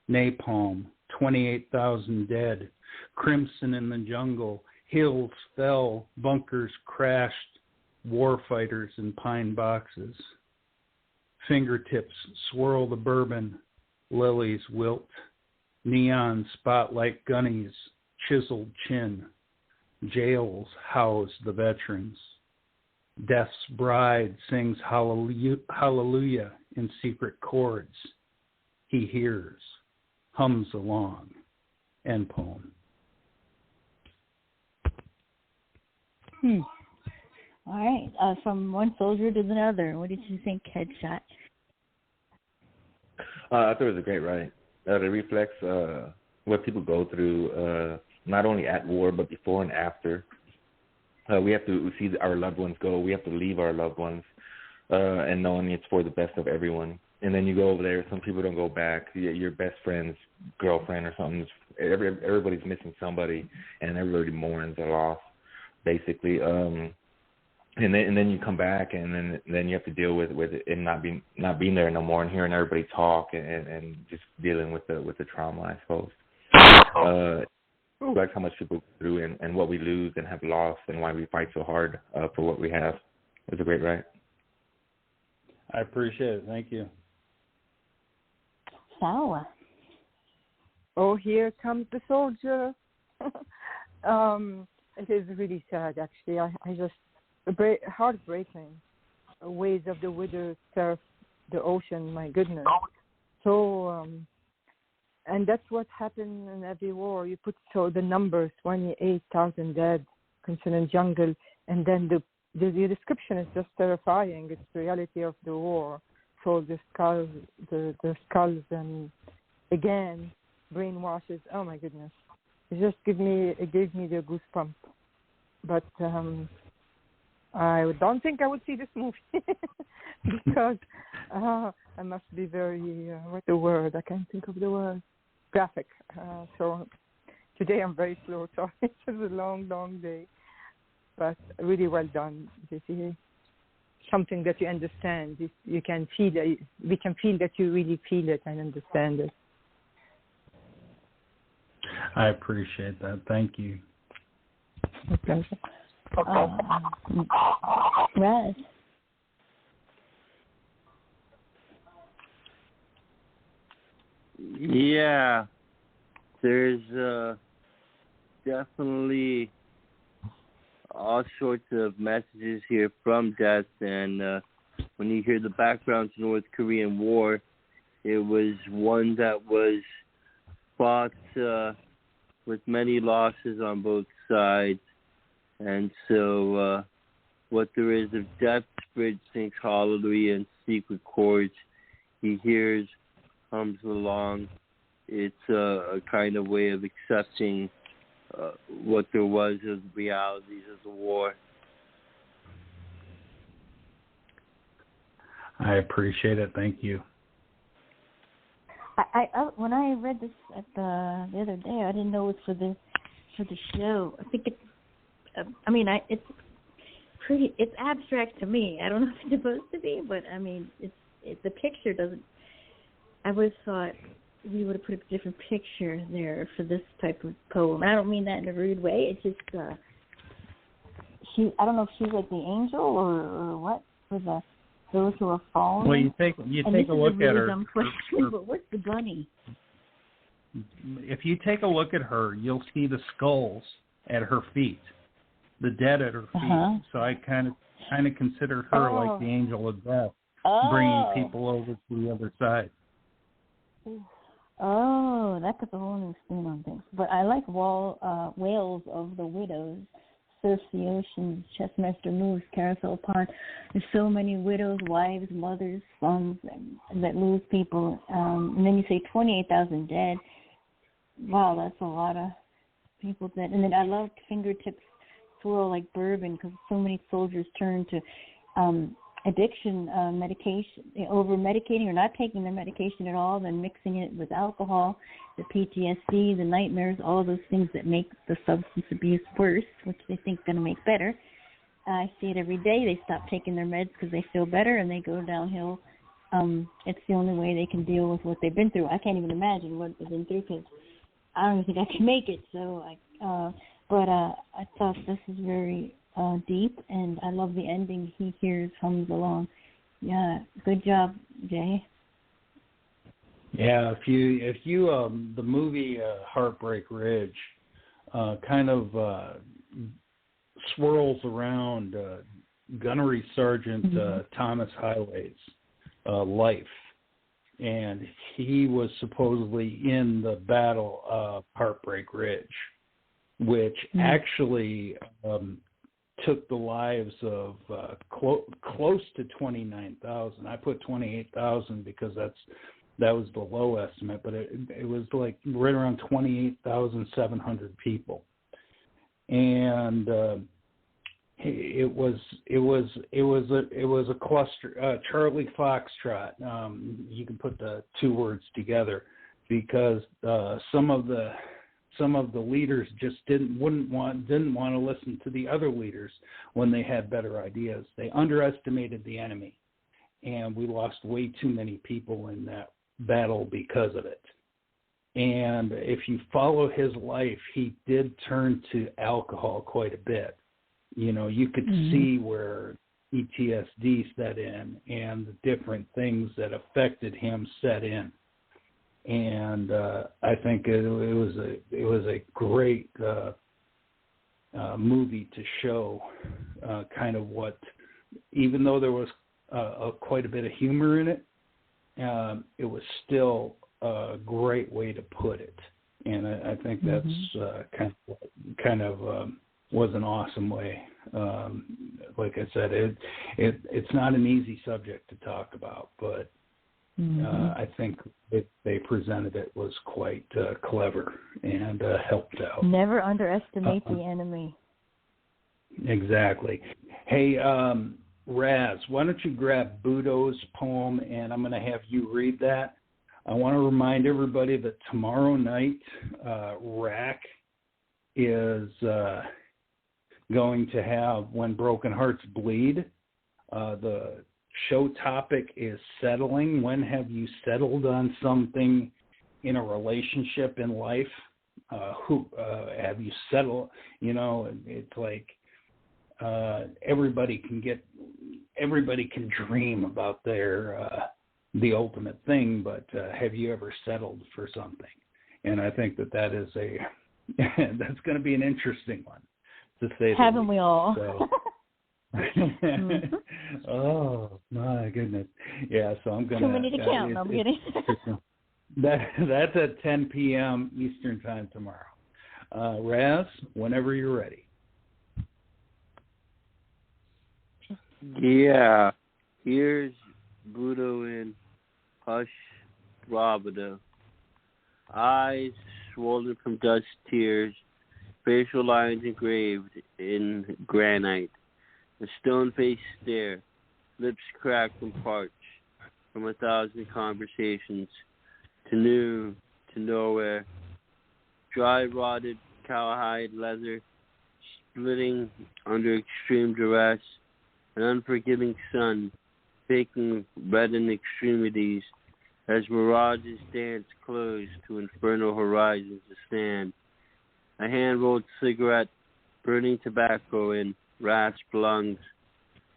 Napalm. 28,000 dead. Crimson in the jungle. Hills fell. Bunkers crashed. Warfighters in pine boxes. Fingertips swirl the bourbon. Lilies wilt. Neon spotlight gunnies. Chiseled chin. Jails house the veterans. Death's bride sings hallelujah in secret chords. He hears, hums along. End poem. All right, from one soldier to another. What did you think, Headshot? I thought it was a great write. It reflects what people go through, not only at war, but before and after. We have to see our loved ones go. We have to leave our loved ones, and knowing it's for the best of everyone. And then you go over there. Some people don't go back. Your best friend's girlfriend or something. Everybody's missing somebody, and everybody mourns a loss, basically. And then you come back, and then you have to deal with it and not being there no more, and hearing everybody talk and just dealing with the trauma, I suppose. Like how much people go through and what we lose and have lost and why we fight so hard for what we have. It's a great write. I appreciate it. Thank you. Sour. Oh, here comes the soldier. It is really sad, actually. I just heartbreaking. Waves of the widow surf the ocean. My goodness. So, and that's what happened in every war. You put the numbers, 28,000 dead, concerning jungle, and then the description is just terrifying. It's the reality of the war. So the skulls, and again, brainwashes. Oh my goodness! It gave me the goosebump. But I don't think I would see this movie because I must be very what's the word? I can't think of the word. Graphic. So today I'm very slow. So it's a long day. But really well done. This is something that you understand. You can feel it. We can feel that you really feel it and understand it. I appreciate that. Thank you. My pleasure. RAZZ. Yeah, there's definitely all sorts of messages here from death, and when you hear the background to North Korean War, it was one that was fought with many losses on both sides, and so what there is of death, Spirit sings hallelujah in secret chords. He hears, hums along. It's a kind of way of accepting what there was of the realities of the war. I appreciate it. Thank you. I when I read this at the other day, I didn't know it was for the show. I think it's pretty. It's abstract to me. I don't know if it's supposed to be, but I mean, the picture doesn't. I would have thought we would have put a different picture there for this type of poem. I don't mean that in a rude way. It's just I don't know if she's like the angel or what for those who are fallen. Well, you take a look at her. Dumb question, but what's the bunny? If you take a look at her, you'll see the skulls at her feet, the dead at her feet. Uh-huh. So I kind of consider her like the angel of death, bringing people over to the other side. Oh, that puts a whole new spin on things. But I like Whales of the Widows, Surfs the Oceans, Chessmaster Moves, Carousel Pond. There's so many widows, wives, mothers, sons that lose people. And then you say 28,000 dead. Wow, that's a lot of people dead. And then I love Fingertips Swirl like bourbon because so many soldiers turn to addiction medication, over-medicating or not taking their medication at all, then mixing it with alcohol, the PTSD, the nightmares, all those things that make the substance abuse worse, which they think is going to make better. I see it every day. They stop taking their meds because they feel better and they go downhill. It's the only way they can deal with what they've been through. I can't even imagine what they've been through because I don't even think I can make it. So, I thought this is very deep, and I love the ending. He hears, hums along. Yeah, good job, Jay. Yeah, if you the movie Heartbreak Ridge kind of swirls around Gunnery Sergeant Thomas Highway's life, and he was supposedly in the Battle of Heartbreak Ridge, which actually took the lives of close to 29,000. I put 28,000 because that was the low estimate, but it was like right around 28,700 people, and it was a cluster. Charlie Foxtrot. You can put the two words together because some of the leaders just didn't want to listen to the other leaders when they had better ideas. They underestimated the enemy, and we lost way too many people in that battle because of it. And if you follow his life, he did turn to alcohol quite a bit. You know, you could see where PTSD set in and the different things that affected him set in. And I think it was a great movie to show kind of what, even though there was quite a bit of humor in it, it was still a great way to put it. And I think that's kind of was an awesome way. Like I said, it's not an easy subject to talk about, but I think they presented it was quite clever and helped out. Never underestimate the enemy. Exactly. Hey, RAZZ, why don't you grab Budo's poem, and I'm going to have you read that. I want to remind everybody that tomorrow night, RAC is going to have When Broken Hearts Bleed. The show topic is settling. When have you settled on something in a relationship in life? Who have you settled? You know, it's like everybody can dream about the ultimate thing, but have you ever settled for something? And I think that is that's going to be an interesting one, to say. Haven't we all? So. Oh my goodness! Yeah, so I'm gonna. Too many to count. I'm kidding. That's at 10 p.m. Eastern Time tomorrow. RAZZ, whenever you're ready. Yeah, here's Budo in Hush Bravado. Eyes swollen from dust tears, facial lines engraved in granite. A stone-faced stare, lips cracked and parched from 1,000 conversations, to noon, to nowhere. Dry, rotted cowhide leather, splitting under extreme duress, an unforgiving sun, baking reddened extremities as mirages dance close to infernal horizons to stand. A hand-rolled cigarette, burning tobacco in rasped lungs,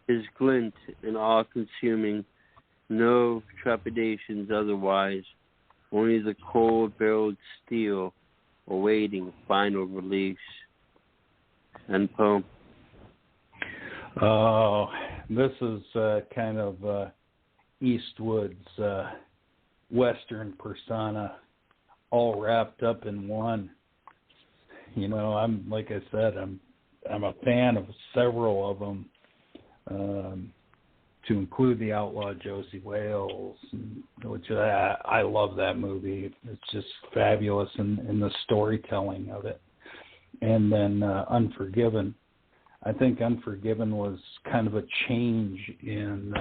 his glint and all-consuming, no trepidations otherwise, only the cold-barreled steel awaiting final release. And poem. Oh, this is kind of Eastwood's Western persona, all wrapped up in one. You know, I'm like I said, I'm a fan of several of them, to include The Outlaw Josie Wales, which I love that movie. It's just fabulous in the storytelling of it. And then Unforgiven. I think Unforgiven was kind of a change in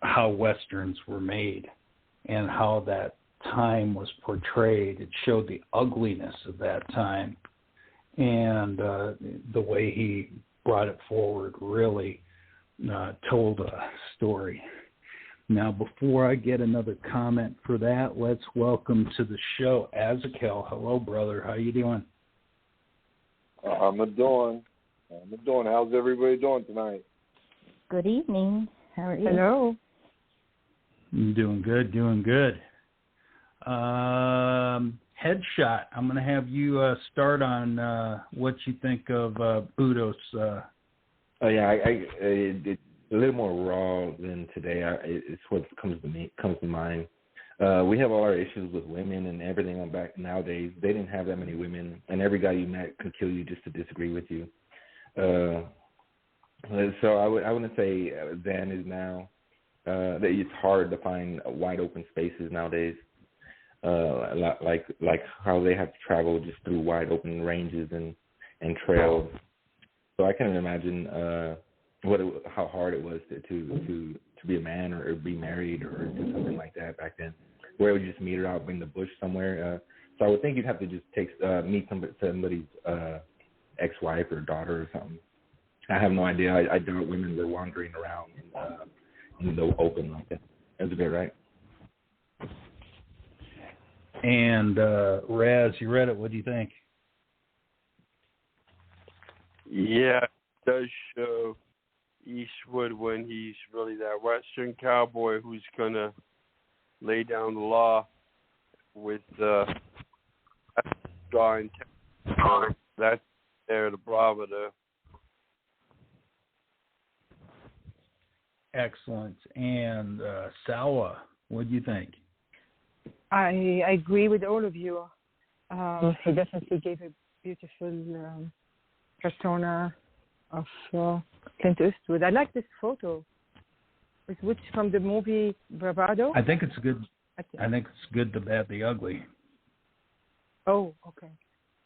how Westerns were made and how that time was portrayed. It showed the ugliness of that time. And the way he brought it forward really told a story. Now, before I get another comment for that, let's welcome to the show Azakel. Hello, brother. How you doing? I'm doing. How's everybody doing tonight? Good evening. How are you? Hello. Doing good. Headshot. I'm going to have you start on what you think of Budo's. Oh yeah, it's a little more raw than today. It's what comes to mind. We have all our issues with women and everything on back nowadays. They didn't have that many women, and every guy you met could kill you just to disagree with you. So I wouldn't say then is now. That it's hard to find wide open spaces nowadays. Like how they have to travel just through wide open ranges and trails. So I can't imagine how hard it was to be a man or be married or do something like that back then. Where would you just meet her out in the bush somewhere? So I would think you'd have to just meet somebody's ex-wife or daughter or something. I have no idea. I doubt women were wandering around in the open like that. That's a bit right. And RAZZ, you read it. What do you think? Yeah, it does show Eastwood when he's really that Western cowboy who's going to lay down the law with drawing. That's there, the bravado. Excellent. And Sawa, what do you think? I agree with all of you. He definitely gave a beautiful persona of Clint Eastwood. I like this photo. Which from the movie Bravado? I think it's good. I think it's Good, the Bad, the Ugly. Oh, okay.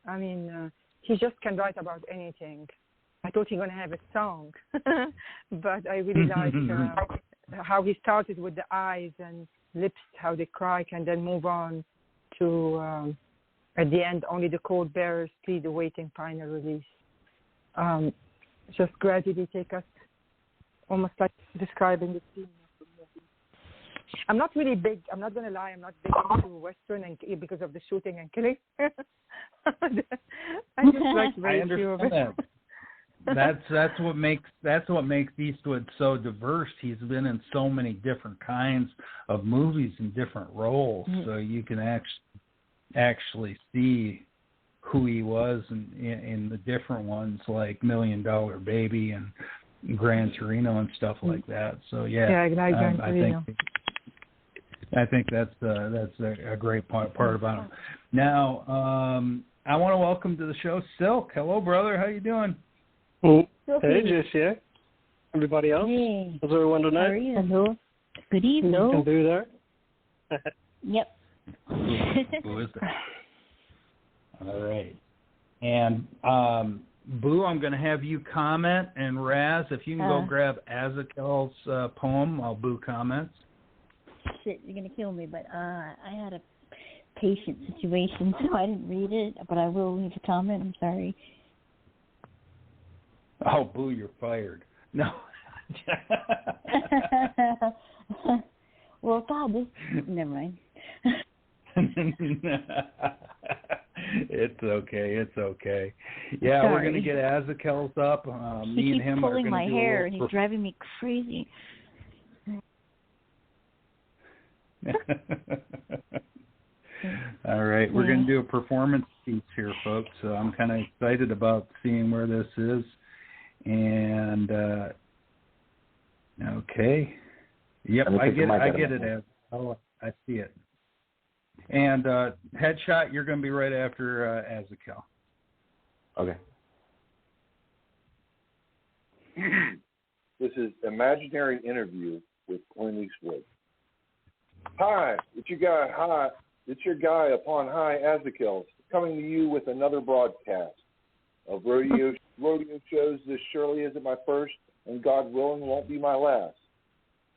I mean, he just can write about anything. I thought he was going to have a song, but I really like how he started with the eyes and lips, how they crack, and then move on to, at the end, only the cold bearers plead, awaiting final release. Just gradually take us, almost like describing the scene of the movie. I'm not really big, I'm not going to lie, I'm not big into Western and because of the shooting and killing. I just like very few of it. That's what makes Eastwood so diverse. He's been in so many different kinds of movies and different roles, so you can actually see who he was in the different ones, like $1 Million Baby and Gran Torino and stuff like that. So I like Gran Torino. I think that's a great part about him. Now, I want to welcome to the show Silk. Hello, brother. How you doing? Hey, JC. Everybody else? Hey. How's everyone tonight? How are you? Hello. Good evening. You can do that. Yep. Who is that? All right. And Boo, I'm going to have you comment, and RAZZ, if you can go grab Azakel's poem while Boo comments. Shit, you're going to kill me, but I had a patient situation, so I didn't read it, but I will leave a comment. I'm sorry. Oh, Boo, you're fired. No. Well, God, never mind. It's okay. Yeah, sorry. We're going to get Azakel's up. Me and him are going to do pulling my hair, and he's driving me crazy. All right, we're going to do a performance piece here, folks. So I'm kind of excited about seeing where this is. And okay, yep, I get it. As I see it. And headshot, you're going to be right after Azakel. Okay. This is Imaginary Interview with Clint Eastwood. Hi, it's your guy. Hi, it's your guy upon high, Azakel, coming to you with another broadcast of rodeo shows. This surely isn't my first, and God willing, won't be my last.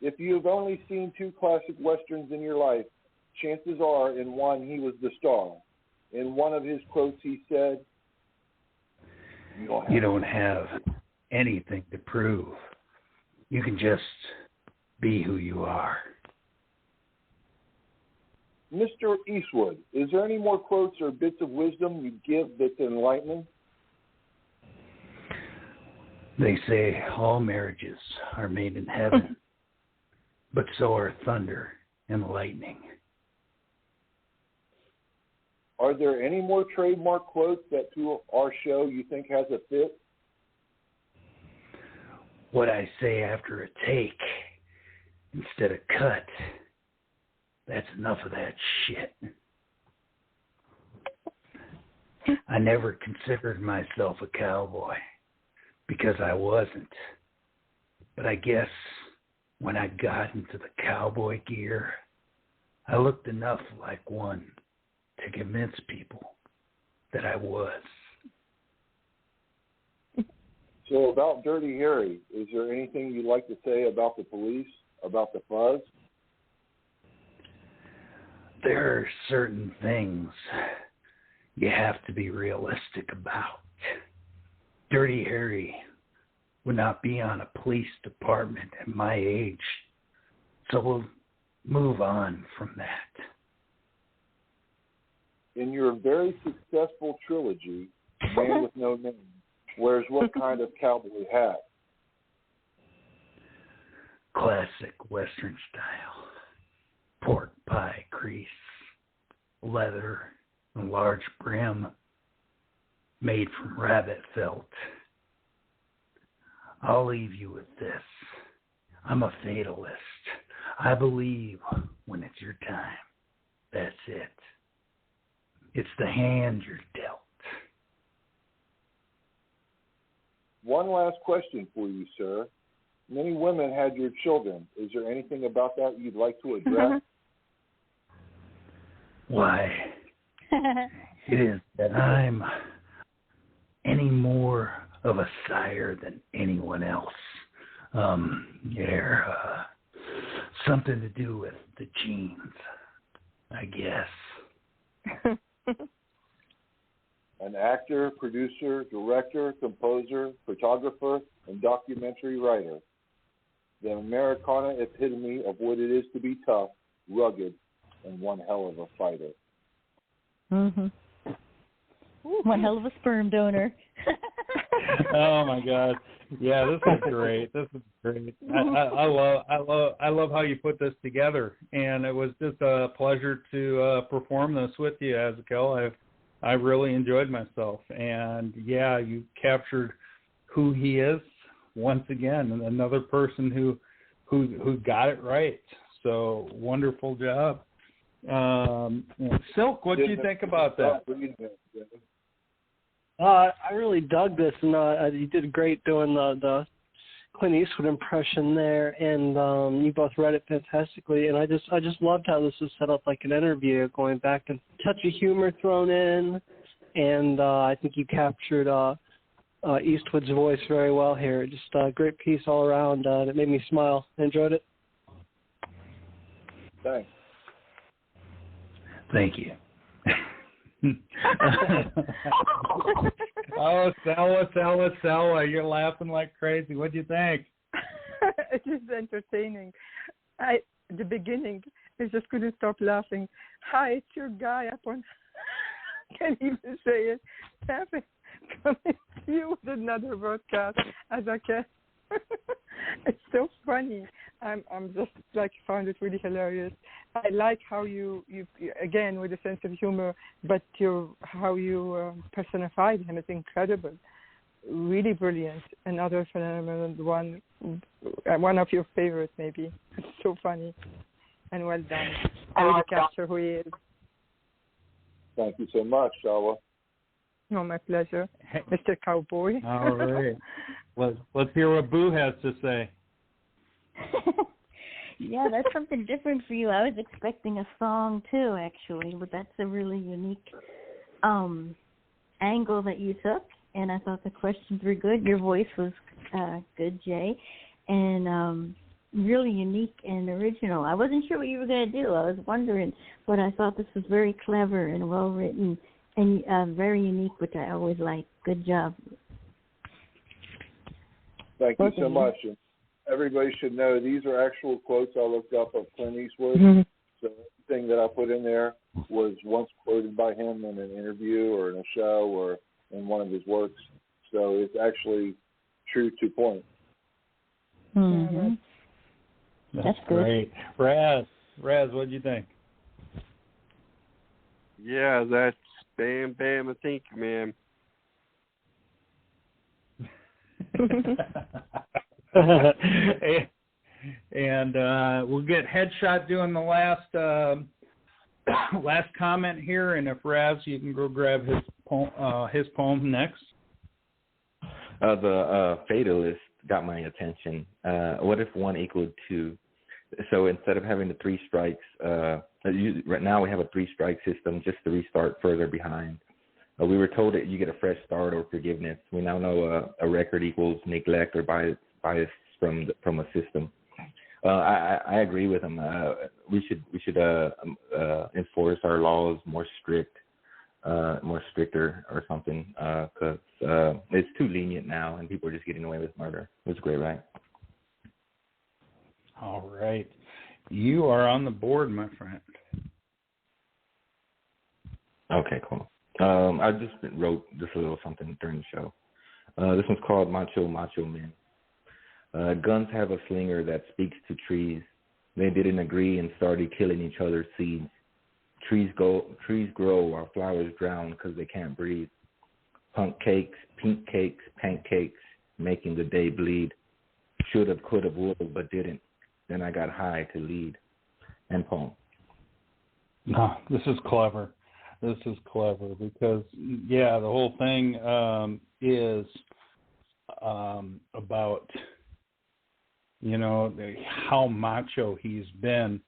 If you have only seen 2 classic westerns in your life, chances are in one he was the star. In one of his quotes, he said, "You don't have anything to prove. You can just be who you are." Mr. Eastwood, is there any more quotes or bits of wisdom you give that's enlightening? They say all marriages are made in heaven, but so are thunder and lightning. Are there any more trademark quotes that to our show you think has a fit? What I say after a take instead of cut, that's enough of that shit. I never considered myself a cowboy because I wasn't. But I guess when I got into the cowboy gear, I looked enough like one to convince people that I was. So about Dirty Harry, is there anything you'd like to say about the police, about the fuzz? There are certain things you have to be realistic about. Dirty Harry would not be on a police department at my age, so we'll move on from that. In your very successful trilogy, Man with No Name wears what kind of cowboy hat? classic Western style. Pork pie crease, leather, and large brim, made from rabbit felt. I'll leave you with this. I'm a fatalist. I believe when it's your time, that's it. It's the hand you're dealt. One last question for you, sir. Many women had your children. Is there anything about that you'd like to address? Why, it is that I'm any more of a sire than anyone else. Something to do with the genes, I guess. An actor, producer, director, composer, photographer, and documentary writer. The Americana epitome of what it is to be tough, rugged, and one hell of a fighter. Mhm. One hell of a sperm donor. Oh my God! Yeah, this is great. This is great. I love how you put this together, and it was just a pleasure to perform this with you, Ezekiel. I really enjoyed myself, and yeah, you captured who he is once again, and another person who got it right. So wonderful job. Silk, what do you think about that? I really dug this, and you did great doing the Clint Eastwood impression there, and you both read it fantastically. And I just loved how this was set up like an interview, going back and touch of humor thrown in, and I think you captured Eastwood's voice very well here. Just a great piece all around. It made me smile. Enjoyed it. Thanks. Thank you. Oh, Stella, you're laughing like crazy. What do you think? It is entertaining. The beginning, I just couldn't stop laughing. Hi, it's your guy up on. Can't even say it. Coming to you with another broadcast as I can. It's so funny. I'm just found it really hilarious. I like how you again with a sense of humor, but how you personified him is incredible, really brilliant. Another phenomenal one of your favorites maybe. It's so funny and well done. I really capture who he is. Thank you so much, Shawa. Oh, my pleasure, Mr. Cowboy. All right. Let's hear what Boo has to say. Yeah, that's something different for you. I was expecting a song too, actually, but that's a really unique angle that you took, and I thought the questions were good. Your voice was good, Jay, and really unique and original. I wasn't sure what you were going to do. I was wondering, but I thought this was very clever and well written and very unique, which I always like. Good job. Thank you so much. And everybody should know these are actual quotes I looked up of Clint Eastwood. Mm-hmm. So everything that I put in there was once quoted by him in an interview or in a show or in one of his works. So it's actually true to point. Mm-hmm. That's great. Raz, what do you think? Yeah, that's bam, I think, man. And we'll get Headshot doing the last comment here, and if Raz, you can go grab his poem next. The fatalist got my attention. What if 1 equaled 2? So instead of having the 3 strikes, right now we have a 3-strike system just to restart further behind. We were told that you get a fresh start or forgiveness. We now know a record equals neglect or bias from a system. I agree with him. We should enforce our laws more stricter or something, because it's too lenient now and people are just getting away with murder. It's great, right? All right. You are on the board, my friend. Okay, cool. I just wrote just a little something during the show. This one's called Macho Men. Guns have a slinger that speaks to trees. They didn't agree and started killing each other's seeds. Trees grow while flowers drown because they can't breathe. Punk cakes, pink cakes, pancakes, making the day bleed. Should've, could've, would've, but didn't. Then I got high to lead. End poem. No, this is clever. This is clever because, yeah, the whole thing is about, you know, how macho he's been,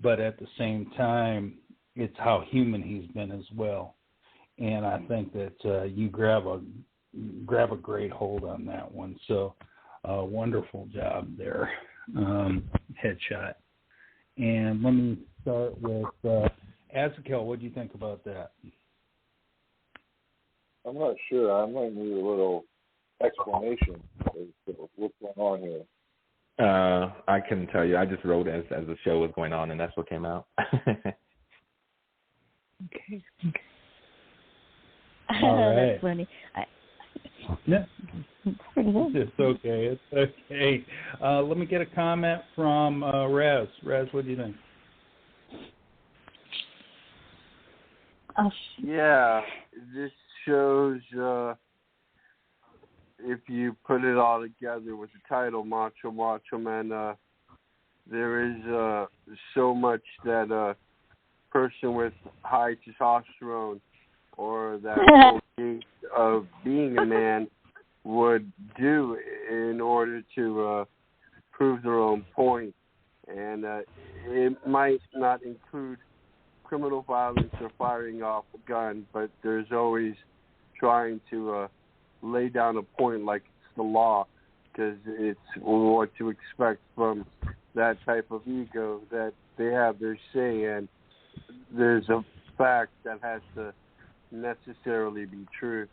but at the same time, it's how human he's been as well. And I think that you grab a great hold on that one. So, wonderful job there, Headshot. And let me start with Azakel. What do you think about that? I'm not sure. I might need a little explanation of what's going on here. I can tell you. I just wrote as the show was going on, and that's what came out. Okay. All right. That's funny. Yeah. It's okay. It's okay. Let me get a comment from Raz. Raz, what do you think? Yeah, this shows, if you put it all together with the title, Macho Man, there is so much that a person with high testosterone or that gate of being a man would do in order to prove their own point. And it might not include criminal violence or firing off a gun, but there's always trying to lay down a point like it's the law, because it's what to expect from that type of ego, that they have their say, and there's a fact that has to necessarily be true.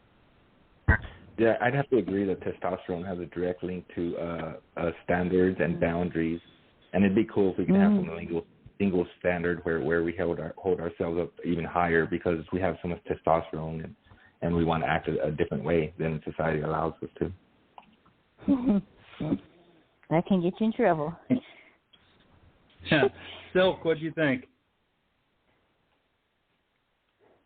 Yeah, I'd have to agree that testosterone has a direct link to standards and boundaries, and it'd be cool if we could have some single standard where we hold ourselves up even higher, because we have so much testosterone and we want to act a different way than society allows us to. That can get you in trouble. Yeah. Silk, what do you think?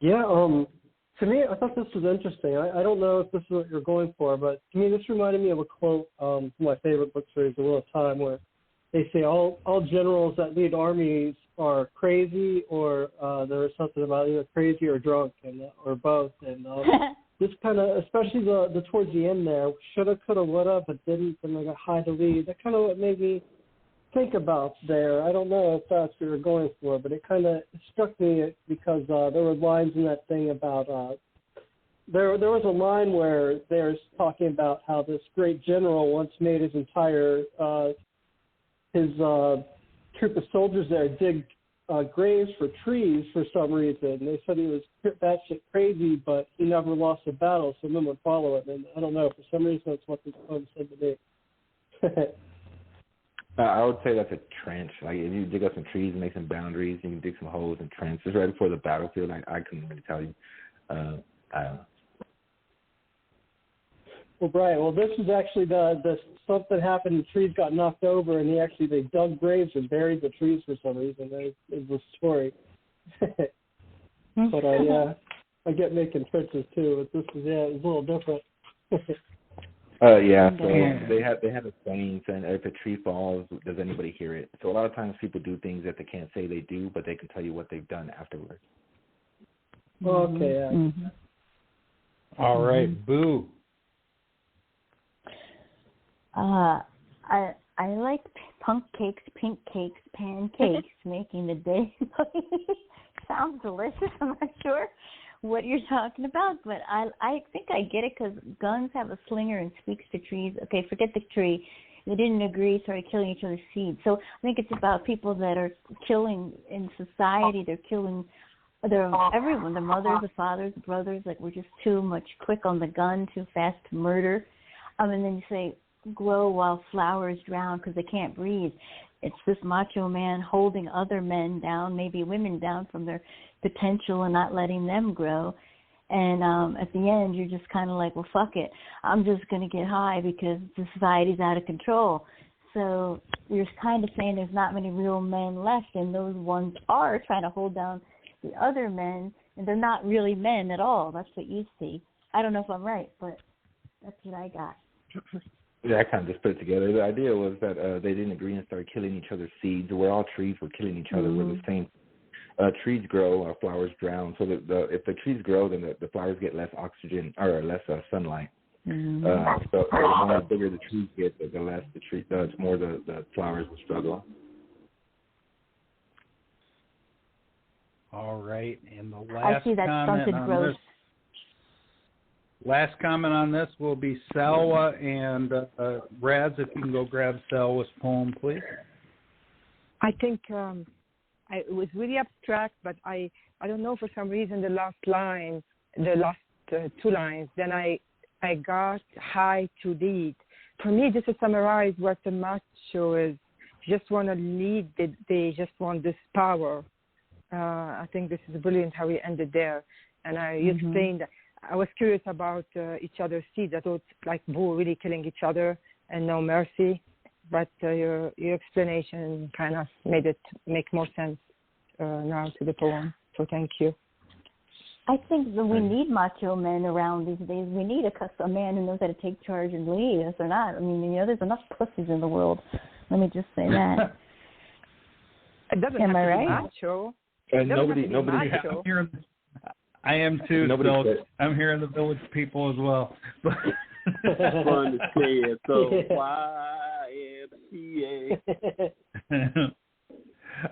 Yeah, to me, I thought this was interesting. I don't know if this is what you're going for, but to me, this reminded me of a quote from my favorite book series, The Wheel of Time, where they say all generals that lead armies are crazy, or there is something about either crazy or drunk, or both. And this kind of, especially the towards the end there, shoulda, coulda, woulda, but didn't, and they got high to lead. That kind of what made me think about there. I don't know if that's what you're going for, but it kind of struck me because there were lines in that thing about there was a line where there's talking about how this great general once made his entire his troop of soldiers there dig graves for trees for some reason. They said he was batshit crazy, but he never lost a battle, so no one would follow it. And I don't know, for some reason that's what this poem said to me. I would say that's a trench. Like, if you dig up some trees and make some boundaries, you can dig some holes and trenches right before the battlefield. I couldn't really tell you. I don't know. Well, Brian, this is actually the something happened. The trees got knocked over, and they dug graves and buried the trees for some reason. That is the story. But yeah, I get making trenches too. But this is it's a little different. Yeah, so they had a saying saying if a tree falls, does anybody hear it? So a lot of times people do things that they can't say they do, but they can tell you what they've done afterwards. Okay. Yeah. Mm-hmm. All right, Boo. I like punk cakes, pink cakes, pancakes, making the day. Sounds delicious. I'm not sure what you're talking about, but I think I get it, because guns have a slinger and speaks to trees. Okay, forget the tree. They didn't agree, started killing each other's seeds. So I think it's about people that are killing in society. They're killing everyone, the mothers, the fathers, the brothers. Like, we're just too much quick on the gun, too fast to murder. And then you say, grow while flowers drown because they can't breathe. It's this macho man holding other men down, maybe women down, from their potential and not letting them grow. And at the end, you're just kind of like, well, fuck it. I'm just going to get high because the society's out of control. So you're kind of saying there's not many real men left, and those ones are trying to hold down the other men, and they're not really men at all. That's what you see. I don't know if I'm right, but that's what I got. Yeah, I kind of just put it together. The idea was that they didn't agree and started killing each other's seeds. Where all trees were killing each other, were the same. Trees grow, flowers drown. So if the trees grow, then the flowers get less oxygen or less sunlight. So the more bigger the trees get, the less the more the flowers will struggle. All right, and the last I see that stunted growth. Last comment on this will be Salwa and RAZZ. If you can go grab Salwa's poem, please. I think it was really abstract, but I don't know, for some reason the last two lines, then I got high to lead. For me, just to summarize what the macho is, just want to lead, they just want this power. I think this is brilliant how we ended there. And you explained that. I was curious about each other's seeds. I thought like Boo really killing each other and no mercy. But your explanation kind of made it make more sense now to the poem. So thank you. I think that we need macho men around these days. We need a man who knows how to take charge and lead us or not. I mean, there's enough pussies in the world. Let me just say that. It doesn't Am have I to right? be macho. Nobody. Macho. I am too. So I'm hearing the village people as well. Fun to say it. So YMCA.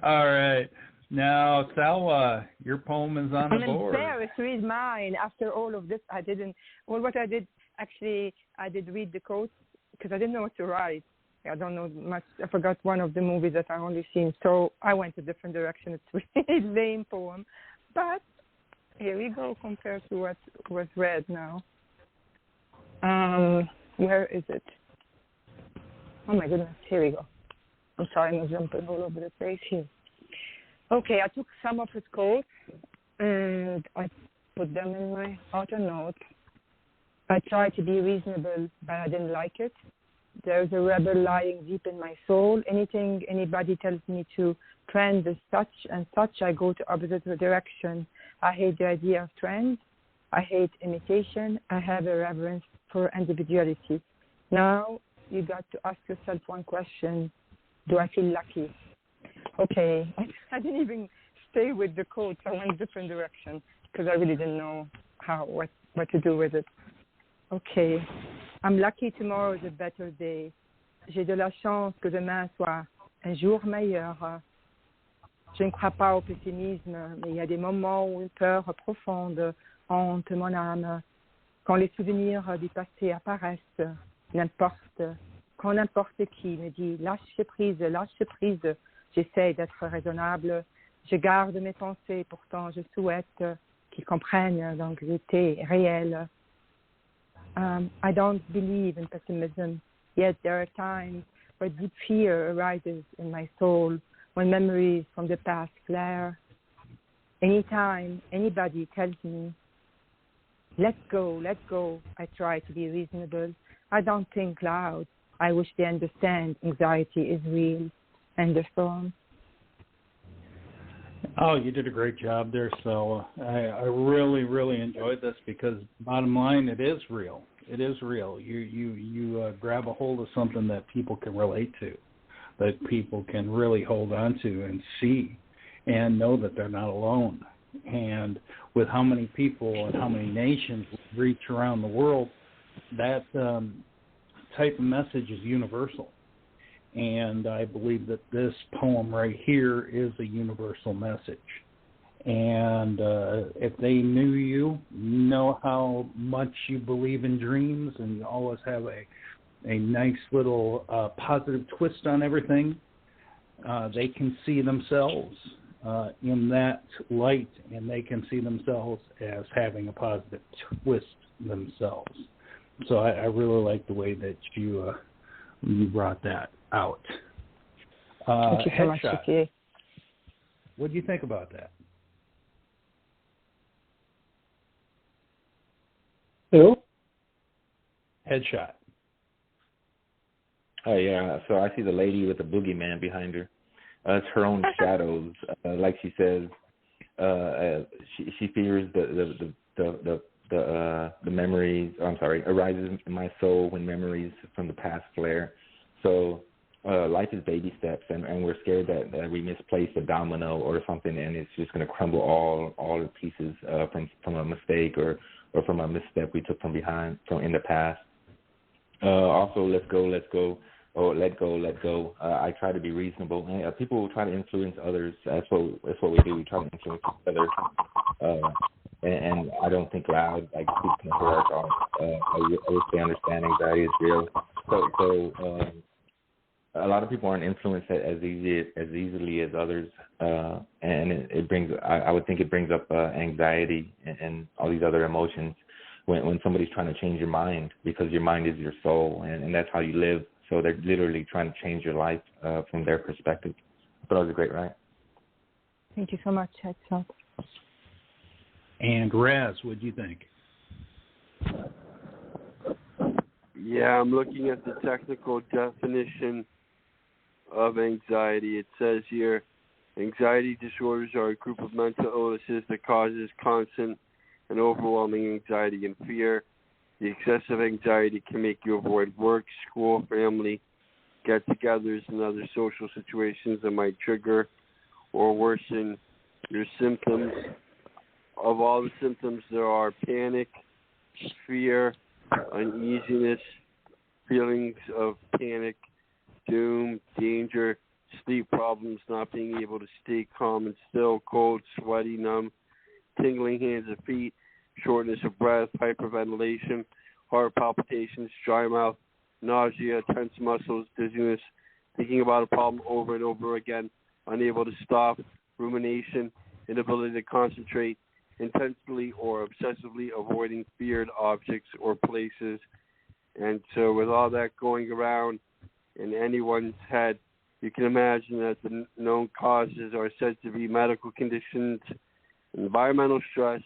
All right. Now, Salwa, your poem is on the board. I'm embarrassed to read mine. After all of this, I did read the quotes because I didn't know what to write. I don't know much. I forgot one of the movies that I only seen, so I went a different direction. It's a really lame poem, but here we go compared to what was read now. Where is it? Oh my goodness, here we go. I'm sorry, I'm jumping all over the place here. Okay, I took some of his quotes and I put them in my auto notes. I tried to be reasonable, but I didn't like it. There's a rebel lying deep in my soul. Anything anybody tells me to trend is such and such, I go to opposite direction. I hate the idea of trends. I hate imitation. I have a reverence for individuality. Now you got to ask yourself one question. Do I feel lucky? Okay, I didn't even stay with the quotes. I went a different direction because I really didn't know what to do with it. Okay, I'm lucky tomorrow is a better day. J'ai de la chance que demain soit un jour meilleur. Je ne crois pas au pessimisme, mais il y a des moments où une peur profonde hante mon âme. Quand les souvenirs du passé apparaissent, quand n'importe qui me dit lâche prise, j'essaie d'être raisonnable. Je garde mes pensées, pourtant je souhaite qu'ils comprennent l'anxiété réelle. I don't believe in pessimism, yet there are times where deep fear arises in my soul when memories from the past flare. Anytime anybody tells me, let go, I try to be reasonable. I don't think loud. I wish they understand anxiety is real. End of poem. Oh, you did a great job there, so I really, really enjoyed this because bottom line, it is real. It is real. You grab a hold of something that people can relate to, that people can really hold on to and see and know that they're not alone. And with how many people and how many nations reach around the world, that type of message is universal. And I believe that this poem right here is a universal message. And if they knew you, know how much you believe in dreams, and you always have a nice little positive twist on everything, they can see themselves in that light, and they can see themselves as having a positive twist themselves. So I really like the way that you brought that out. Thank you so much, Sophie. What do you think about that? Who? Headshot. Oh yeah, so I see the lady with the boogeyman behind her. It's her own shadows. Like she says, she fears the memories. Arises in my soul when memories from the past flare. So life is baby steps, and we're scared that we misplace a domino or something, and it's just going to crumble all the pieces from a mistake or from a misstep we took from in the past. Also, let go. Oh, let go. I try to be reasonable. People will try to influence others. That's what we do. We try to influence each other. And I don't think loud. Like people can hear our thoughts. I wish they understand anxiety is real. So a lot of people aren't influenced as easily as others, and it brings. I would think it brings up anxiety and all these other emotions when somebody's trying to change your mind, because your mind is your soul, and that's how you live. So they're literally trying to change your life from their perspective. I thought it was a great ride. Thank you so much, Edson. And RAZZ, what do you think? Yeah, I'm looking at the technical definition of anxiety. It says here, anxiety disorders are a group of mental illnesses that causes constant and overwhelming anxiety and fear. The excessive anxiety can make you avoid work, school, family, get-togethers, and other social situations that might trigger or worsen your symptoms. Of all the symptoms, there are panic, fear, uneasiness, feelings of panic, doom, danger, sleep problems, not being able to stay calm and still, cold, sweaty, numb, tingling hands and feet, shortness of breath, hyperventilation, heart palpitations, dry mouth, nausea, tense muscles, dizziness, thinking about a problem over and over again, unable to stop, rumination, inability to concentrate, intensely or obsessively avoiding feared objects or places. And so with all that going around in anyone's head, you can imagine that the known causes are said to be medical conditions, environmental stress,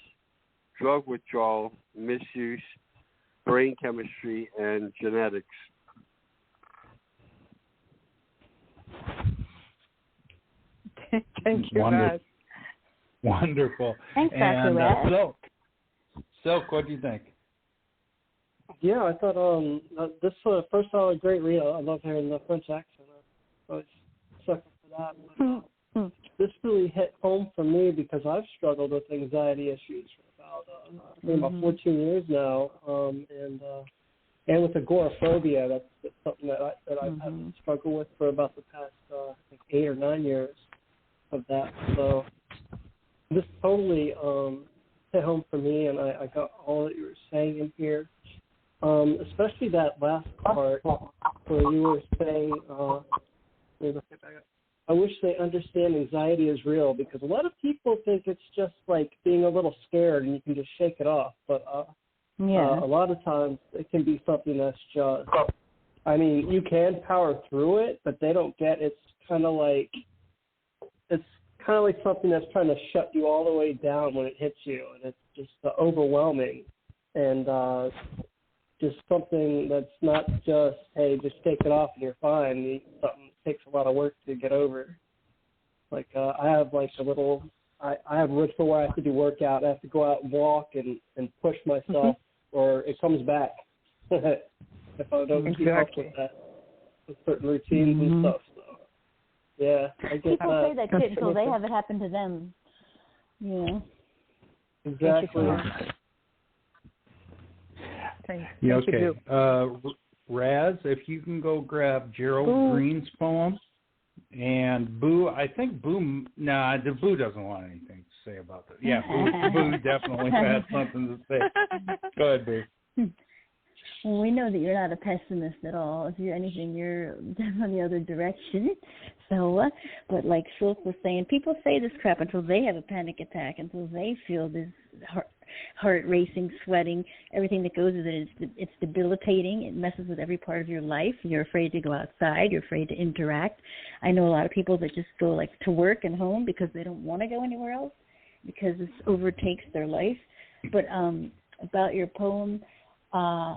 drug withdrawal, misuse, brain chemistry, and genetics. Thank you, RAZZ. Wonderful. Thanks, and Dr. Silk, what do you think? Yeah, I thought this first of all, a great read. I love hearing the French accent. I was sucker for that. This really hit home for me because I've struggled with anxiety issues for about 14 years now, and with agoraphobia. That's something that I've had to struggle with for about the past I think 8 or 9 years of that. So this totally hit home for me, and I got all that you were saying in here, especially that last part where you were saying, I wish they understand anxiety is real, because a lot of people think it's just like being a little scared and you can just shake it off. But a lot of times it can be something that's just, I mean, you can power through it, but they don't get it's kind of like something that's trying to shut you all the way down when it hits you, and it's just overwhelming, and just something that's not just, hey, just take it off and you're fine. Something that takes a lot of work to get over. Like I have like I have a ritual where I have to do workout. I have to go out and walk and push myself, or it comes back if I don't keep up with that, with certain routines and stuff. Yeah, I get people say that shit until they have it happen to them. Yeah. Exactly. Yeah, okay. RAZZ, if you can go grab Gerald Green's poem, and Boo, I think Boo, the Boo doesn't want anything to say about this. Yeah, Boo definitely has something to say. Go ahead, Boo. Well, we know that you're not a pessimist at all. If you're anything, you're on the other direction. So, but like Silk was saying, people say this crap until they have a panic attack, until they feel this heart racing, sweating, everything that goes with it. It's debilitating. It messes with every part of your life. You're afraid to go outside. You're afraid to interact. I know a lot of people that just go like to work and home because they don't want to go anywhere else, because this overtakes their life. But about your poem. I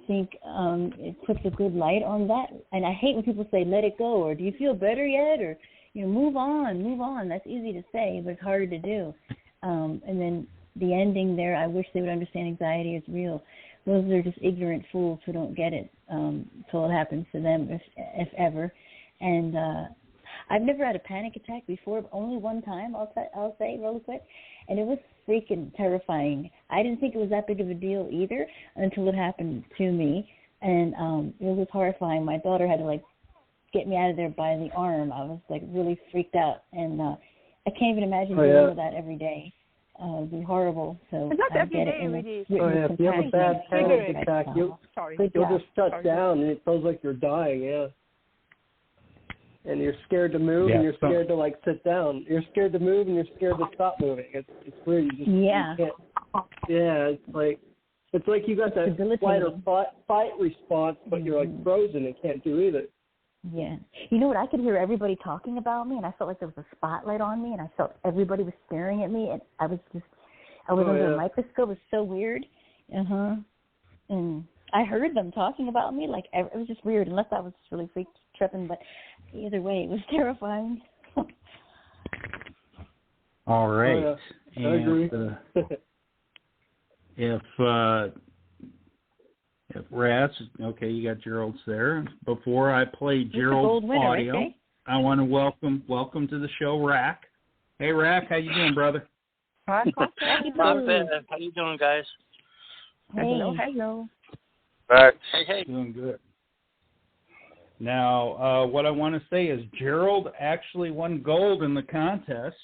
think it puts a good light on that. And I hate when people say, let it go, or do you feel better yet? Or, move on. That's easy to say, but it's harder to do. And then the ending there, I wish they would understand anxiety is real. Those are just ignorant fools who don't get it until it happens to them, if ever. And I've never had a panic attack before, only one time, I'll say really quick. And it was freaking terrifying. I didn't think it was that big of a deal either until it happened to me. And it was horrifying. My daughter had to, get me out of there by the arm. I was, really freaked out. And I can't even imagine dealing with that every day. It would be horrible. So it's not every day, really. If you have a bad panic attack, you'll just shut down, and it feels like you're dying, And you're scared to move, and you're scared to, sit down. You're scared to move, and you're scared to stop moving. It's weird. You can't. Yeah, it's like you got that flight or fight response, but you're, frozen and can't do either. Yeah. You know what? I could hear everybody talking about me, and I felt like there was a spotlight on me, and I felt everybody was staring at me, and I was under a microscope. It was so weird. And I heard them talking about me. It was just weird, unless I was really tripping, but either way, it was terrifying. All right. I agree. If RAZZ, okay, you got Gerald's there. Before I play Gerald's audio, right, I want to welcome to the show Rack. Hey, Rack, how you doing, brother? Not bad. How you doing, guys? Hello. Rack. Hey. Doing good. Now, what I want to say is Gerald actually won gold in the contest,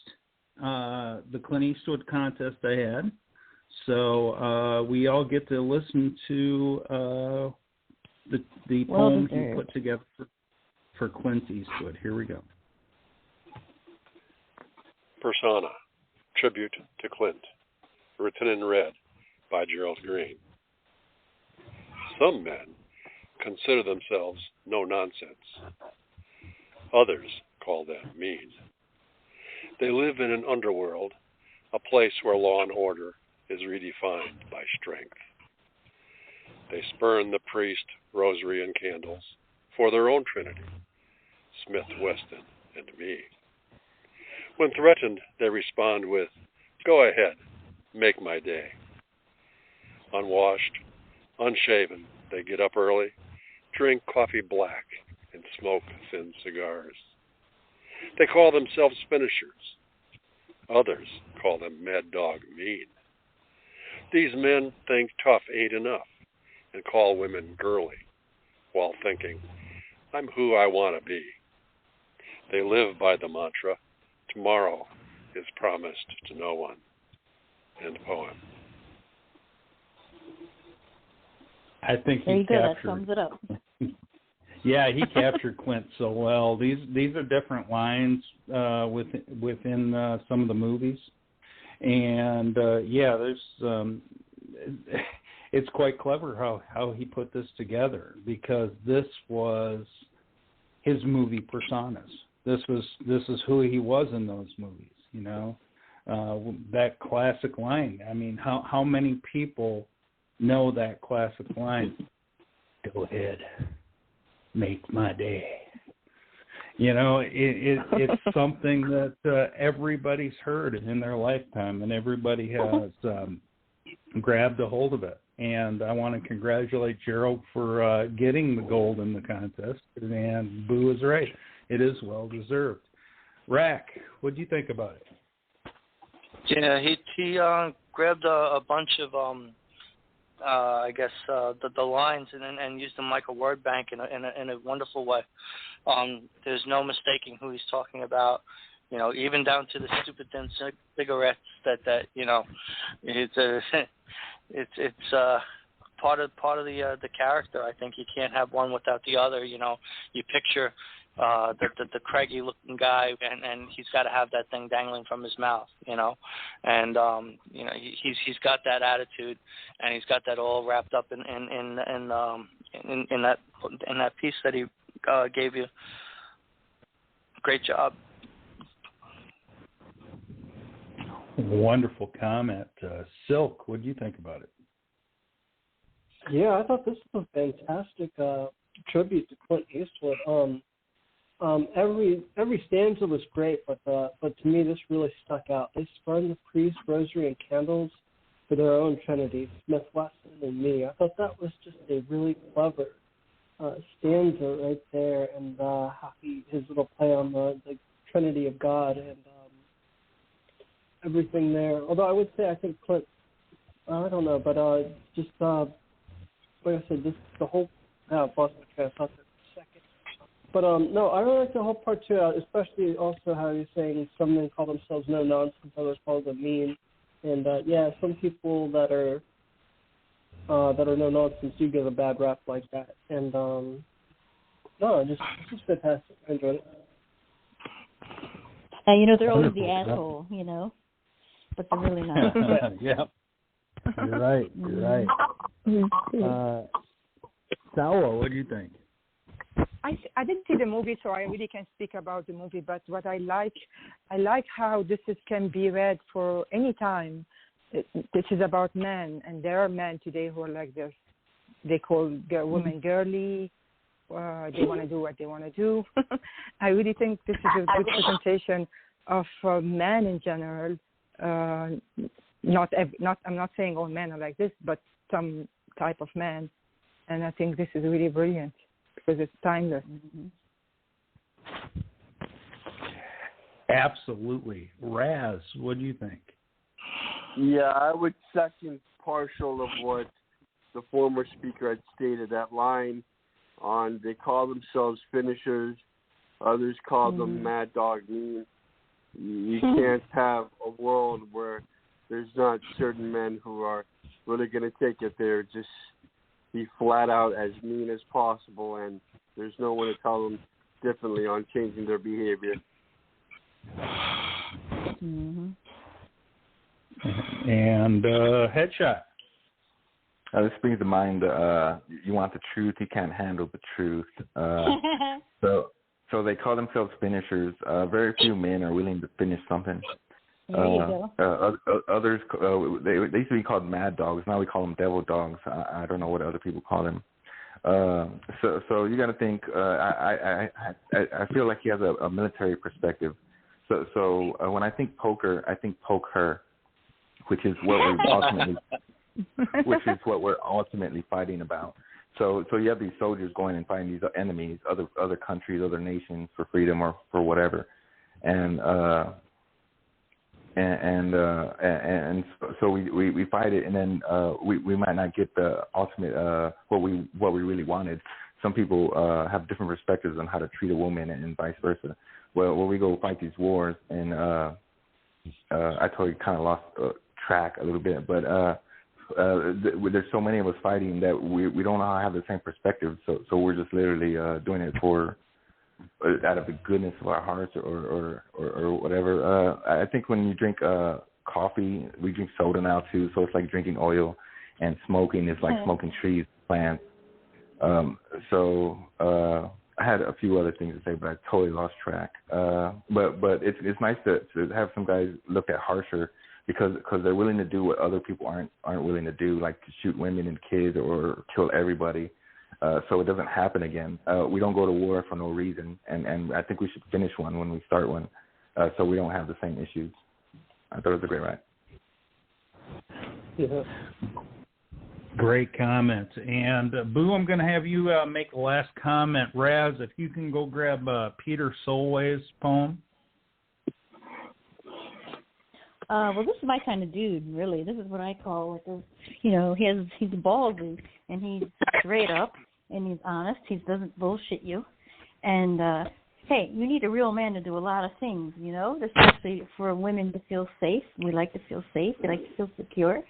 the Clint Eastwood contest I had. So we all get to listen to the poem he put together for Clint Eastwood. Here we go. Persona, tribute to Clint, written in red by Gerald Green. Some men consider themselves no nonsense. Others call them mean. They live in an underworld, a place where law and order is redefined by strength. They spurn the priest, rosary, and candles for their own trinity, Smith, Weston, and me. When threatened, they respond with, "Go ahead, make my day." Unwashed, unshaven, they get up early, drink coffee black, and smoke thin cigars. They call themselves finishers. Others call them Mad Dog Mean. These men think tough ain't enough and call women girly while thinking, I'm who I want to be. They live by the mantra, tomorrow is promised to no one. End poem. I think there he you go. captured. That sums it up. Yeah, he captured Clint so well. These are different lines within some of the movies, and there's it's quite clever how he put this together, because this was his movie personas. This is who he was in those movies. You know, that classic line. I mean, how many people know that classic line? Go ahead, make my day. You know, it's something that everybody's heard in their lifetime, and everybody has grabbed a hold of it. And I want to congratulate Gerald for getting the gold in the contest. And Boo is right; it is well deserved. Rack, what do you think about it? Yeah, he grabbed a bunch of the lines and used them like a word bank in a wonderful way. There's no mistaking who he's talking about. You know, even down to the stupid thin cigarettes that you know, it's part of the character. I think you can't have one without the other. You know, you picture the craggy looking guy, and he's got to have that thing dangling from his mouth, you know, and you know, he's got that attitude, and he's got that all wrapped up in that piece that he gave you. Great job. Wonderful comment. Silk, what do you think about it? Yeah, I thought this was a fantastic tribute to Clint Eastwood. Every stanza was great, but to me this really stuck out. They spurned the priest, rosary, and candles for their own trinity, Smith, Wesson, and me. I thought that was just a really clever stanza right there, and how his little play on the Trinity of God and everything there. Although I would say I think Clint, I don't know, but just like I said, the whole lost my train of thought there for a second. But no, I really like the whole part too, especially also how you're saying some men call themselves no nonsense, others call them mean, and some people that are no nonsense do get a bad rap like that, and it's just fantastic. I enjoyed it. They're always the asshole, but they're really not. Yeah. You're right. Sawa, what do you think? I didn't see the movie, so I really can't speak about the movie. But what I like how this can be read for any time. This is about men, and there are men today who are like this. They call women girly. They want to do what they want to do. I really think this is a good presentation of men in general. I'm not saying all men are like this, but some type of man, and I think this is really brilliant because it's timeless. Absolutely. Raz, what do you think? Yeah, I would second partial of what the former speaker had stated. That line on they call themselves finishers, others call them mad dog mean. You can't have a world where there's not certain men who are really going to take it there, just be flat out as mean as possible, and there's no one to tell them differently on changing their behavior. And Headshot. This brings to mind, you want the truth, you can't handle the truth. So they call themselves finishers. Very few men are willing to finish something. There you go. Others, they used to be called mad dogs. Now we call them devil dogs. I don't know what other people call them. So you got to think. I feel like he has a military perspective. So when I think poker, I think poke her, which is what we're ultimately fighting about. So you have these soldiers going and fighting these enemies, other countries, other nations for freedom or for whatever, and so we fight it, and then we might not get the ultimate what we really wanted. Some people have different perspectives on how to treat a woman, and vice versa. Well, when we go fight these wars, and I totally kind of lost track a little bit, but there's so many of us fighting that we don't know how to have the same perspective. So we're just literally doing it for out of the goodness of our hearts or whatever. I think when you drink coffee, we drink soda now too. So it's like drinking oil, and smoking is like smoking trees, plants. I had a few other things to say, but I totally lost track. But it's nice to have some guys look at harsher because they're willing to do what other people aren't willing to do, like to shoot women and kids or kill everybody. So it doesn't happen again. We don't go to war for no reason, and I think we should finish one when we start one, so we don't have the same issues. I thought it was a great ride. Yeah. Great comments. And Boo, I'm going to have you make the last comment. Raz, if you can go grab Peter Solway's poem. Well, this is my kind of dude, really. This is what I call, he's ballsy, and he's straight up, and he's honest. He doesn't bullshit you. And, hey, you need a real man to do a lot of things, especially for women to feel safe. We like to feel safe. We like to feel secure.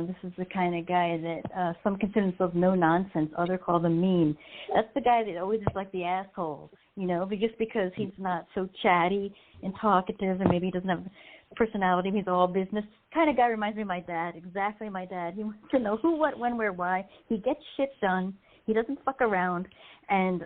This is the kind of guy that some consider themselves no nonsense. Others call them mean. That's the guy that always is like the asshole, just because he's not so chatty and talkative, and maybe he doesn't have personality. He's all business. Kind of guy reminds me of my dad. Exactly my dad. He wants to know who, what, when, where, why. He gets shit done. He doesn't fuck around, and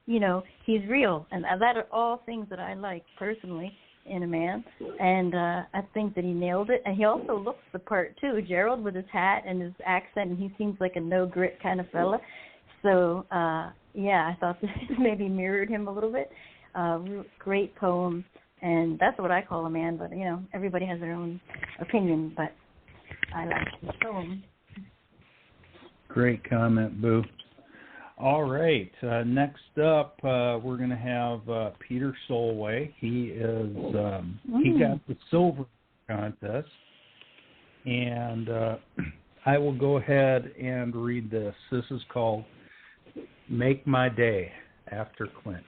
he's real. And that are all things that I like personally. in a man, and I think that he nailed it. And he also looks the part too. Gerald with his hat and his accent, and he seems like a no grit kind of fella. So I thought this maybe mirrored him a little bit. Great poem, and that's what I call a man. But everybody has their own opinion. But I like the poem. Great comment, Boo. All right. Next up, we're going to have Peter Solway. He is he got the silver contest, and I will go ahead and read this. This is called "Make My Day" after Clint.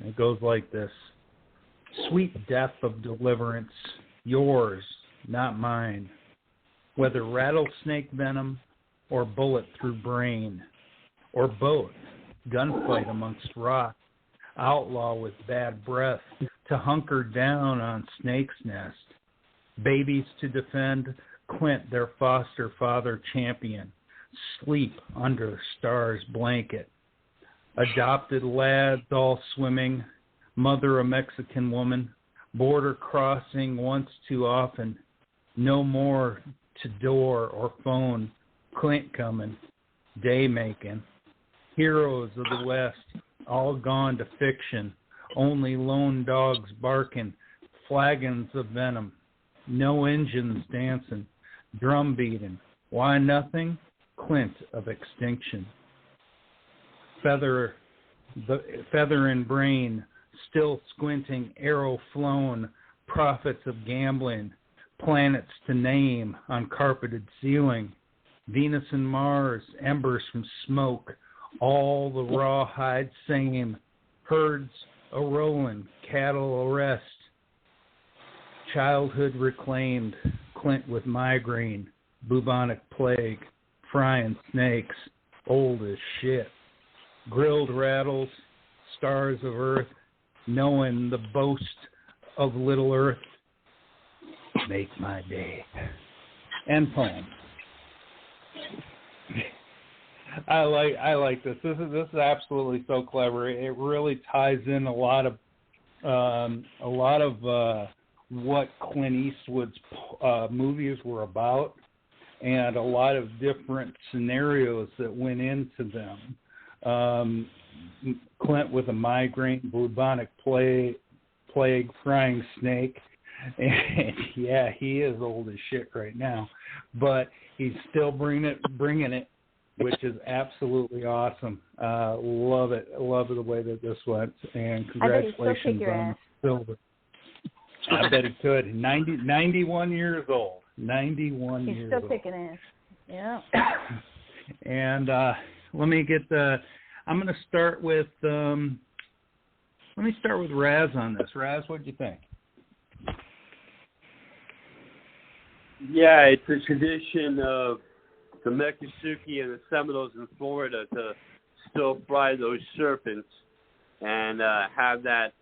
It goes like this: "Sweet death of deliverance, yours, not mine. Whether rattlesnake venom or bullet through brain, or both, gunfight amongst rocks, outlaw with bad breath, to hunker down on snake's nest, babies to defend, Clint their foster father champion, sleep under star's blanket, adopted lads all swimming, mother a Mexican woman, border crossing once too often, no more to door or phone, Clint coming, day making, heroes of the West, all gone to fiction, only lone dogs barking, flagons of venom, no engines dancing, drum beating, why nothing? Clint of extinction. Feather and brain, still squinting, arrow flown, prophets of gambling, planets to name on carpeted ceiling, Venus and Mars, embers from smoke, all the rawhide same, herds a-rolling, cattle a-rest, childhood reclaimed, Clint with migraine, bubonic plague, frying snakes, old as shit, grilled rattles, stars of earth, knowing the boast of little earth, make my day. End poem. I like this. This is absolutely so clever. It really ties in a lot of what Clint Eastwood's movies were about, and a lot of different scenarios that went into them. Clint with a migraine, bubonic plague, frying snake, and yeah, he is old as shit right now, but he's still bringing it, which is absolutely awesome. Love it. Love the way that this went, and congratulations on silver. I bet he could. 91 years old. 91 He's years still old. kicking ass. Yeah. And let me get I'm going to start with. Let me start with RAZZ on this. RAZZ, what do you think? Yeah, it's a tradition of the Miccosukee and the Seminoles in Florida to still fry those serpents and have that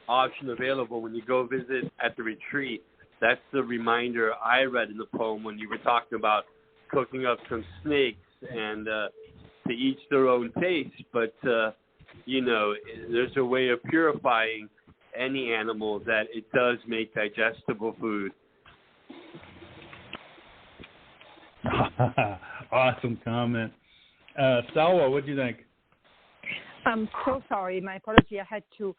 option available when you go visit at the retreat. That's the reminder I read in the poem when you were talking about cooking up some snakes and to each their own taste. But, there's a way of purifying any animal that it does make digestible food. Awesome comment. Salwa, what do you think? I'm so sorry. My apology. I had to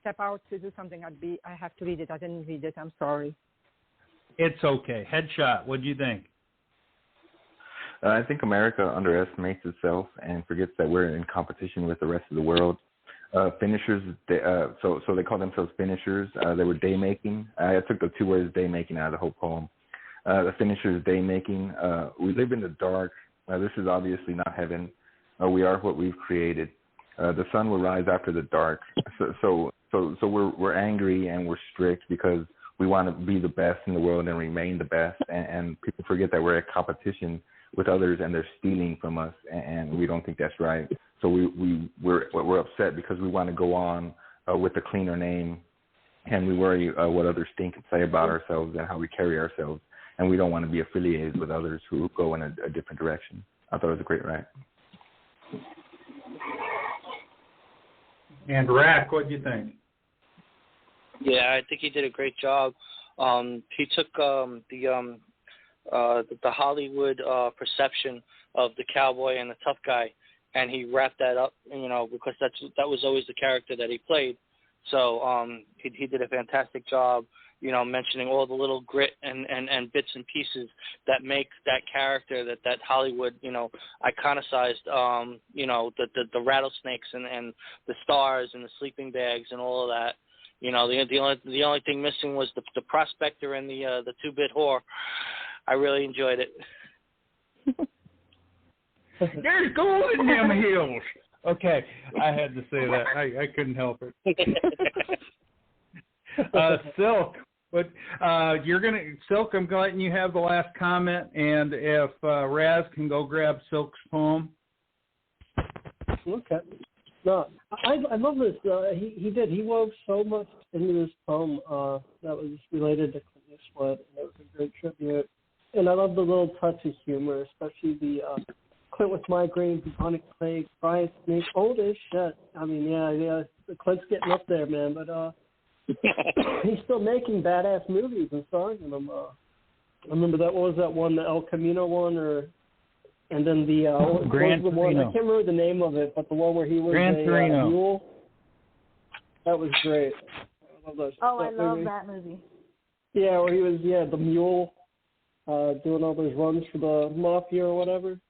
step out to do something. I have to read it. I didn't read it. I'm sorry. It's okay. Headshot, what do you think? I think America underestimates itself and forgets that we're in competition with the rest of the world. Finishers, so they call themselves finishers. They were day making. I took the two words day making out of the whole poem. The finishers day making. We live in the dark. This is obviously not heaven. We are what we've created. The sun will rise after the dark. So we're angry and we're strict because we want to be the best in the world and remain the best. And people forget that we're at competition with others and they're stealing from us, and we don't think that's right. So we're upset because we want to go on with a cleaner name, and we worry what others think and say about ourselves and how we carry ourselves, and we don't want to be affiliated with others who go in a different direction. I thought it was a great write. And Rack, what do you think? Yeah, I think he did a great job. He took the Hollywood perception of the cowboy and the tough guy, and he wrapped that up, because that was always the character that he played. So he did a fantastic job, mentioning all the little grit and bits and pieces that make that character that Hollywood, iconicized, the rattlesnakes and the stars and the sleeping bags and all of that. The only thing missing was the prospector and the 2-bit whore. I really enjoyed it. There's gold in them hills. Okay, I had to say that. I couldn't help it. Silk, but Silk, I'm letting you have the last comment, and if Raz can go grab Silk's poem. Okay. No, I love this. He did. He wove so much into this poem that was related to Clint Eastwood, and it was a great tribute. And I love the little touch of humor, especially the Clint with migraine, bubonic plague, Brian Snake, old as shit. I mean, yeah, Clint's getting up there, man, but he's still making badass movies and starring in them. I remember what was that one, the El Camino one, and then the Gran one, I Torino. can't remember the name of it, but the one where he was Gran Torino. mule. That was great. I love I love that movie. Yeah, where he was the mule, doing all those runs for the mafia or whatever.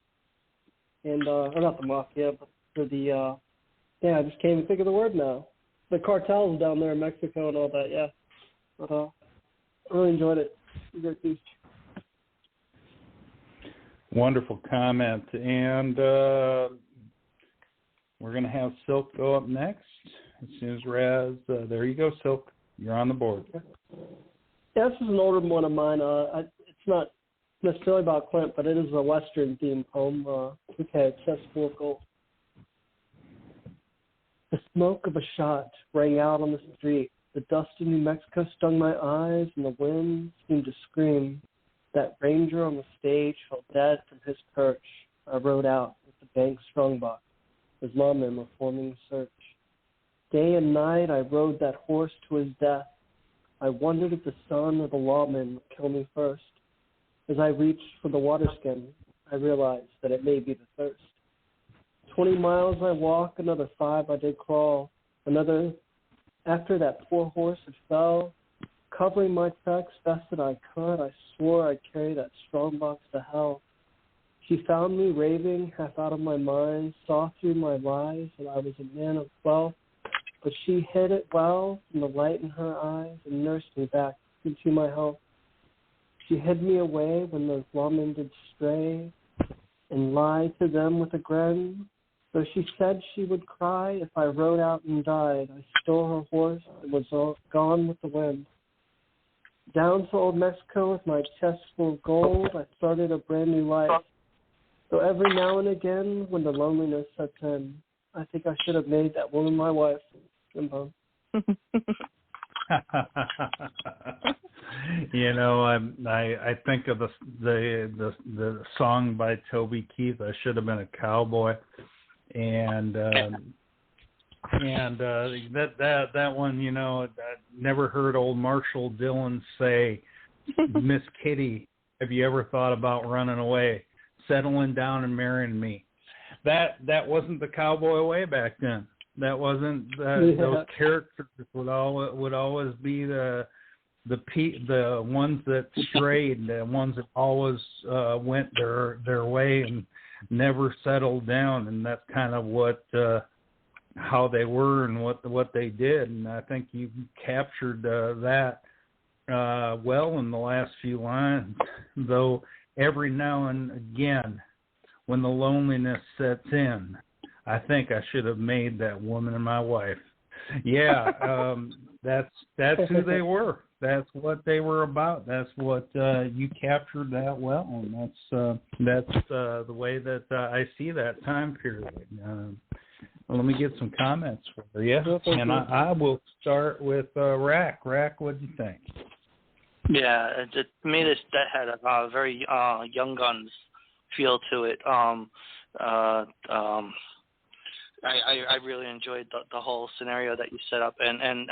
And or not the mafia, but for the I just can't even think of the word now. The cartels down there in Mexico and all that, yeah. But I really enjoyed it. It was a great piece. Wonderful comment. And we're going to have Silk go up next as soon as Raz. There you go, Silk. You're on the board. Yeah, this is an older one of mine. It's not necessarily about Clint, but it is a Western-themed poem. Okay, chest full of gold. The smoke of a shot rang out on the street. The dust of New Mexico stung my eyes, and the wind seemed to scream. That ranger on the stage fell dead from his perch. I rode out with the bank strongbox. His lawmen were forming a search. Day and night I rode that horse to his death. I wondered if the son or the lawman would kill me first. As I reached for the water skin, I realized that it may be the thirst. 20 miles I walked, another 5 I did crawl. Another, after that poor horse had fell, covering my tracks best that I could, I swore I'd carry that strongbox to hell. She found me raving, half out of my mind, saw through my lies that I was a man of wealth, but she hid it well from the light in her eyes and nursed me back into my health. She hid me away when those lawmen did stray and lie to them with a grin. Though she said she would cry if I rode out and died, I stole her horse and was gone with the wind. Down to old Mexico with my chest full of gold, I started a brand new life. So every now and again, when the loneliness sets in, I think I should have made that woman my wife. Jimbo. I think of the song by Toby Keith, I Should Have Been a Cowboy, and that one, I never heard old Marshall Dillon say, Miss Kitty, have you ever thought about running away, settling down and marrying me? That wasn't the cowboy way back then. That wasn't those characters would always be the ones that strayed, the ones that always went their way and never settled down, and that's kind of what how they were and what they did. And I think you captured that well in the last few lines. Though every now and again, when the loneliness sets in, I think I should have made that woman my wife. Yeah, that's who they were. That's what they were about. That's what you captured that well, and that's the way that I see that time period. Let me get some comments for you, and I will start with Rack. Rack, what do you think? Yeah, to me, that had a very Young Guns feel to it. I really enjoyed the whole scenario that you set up, and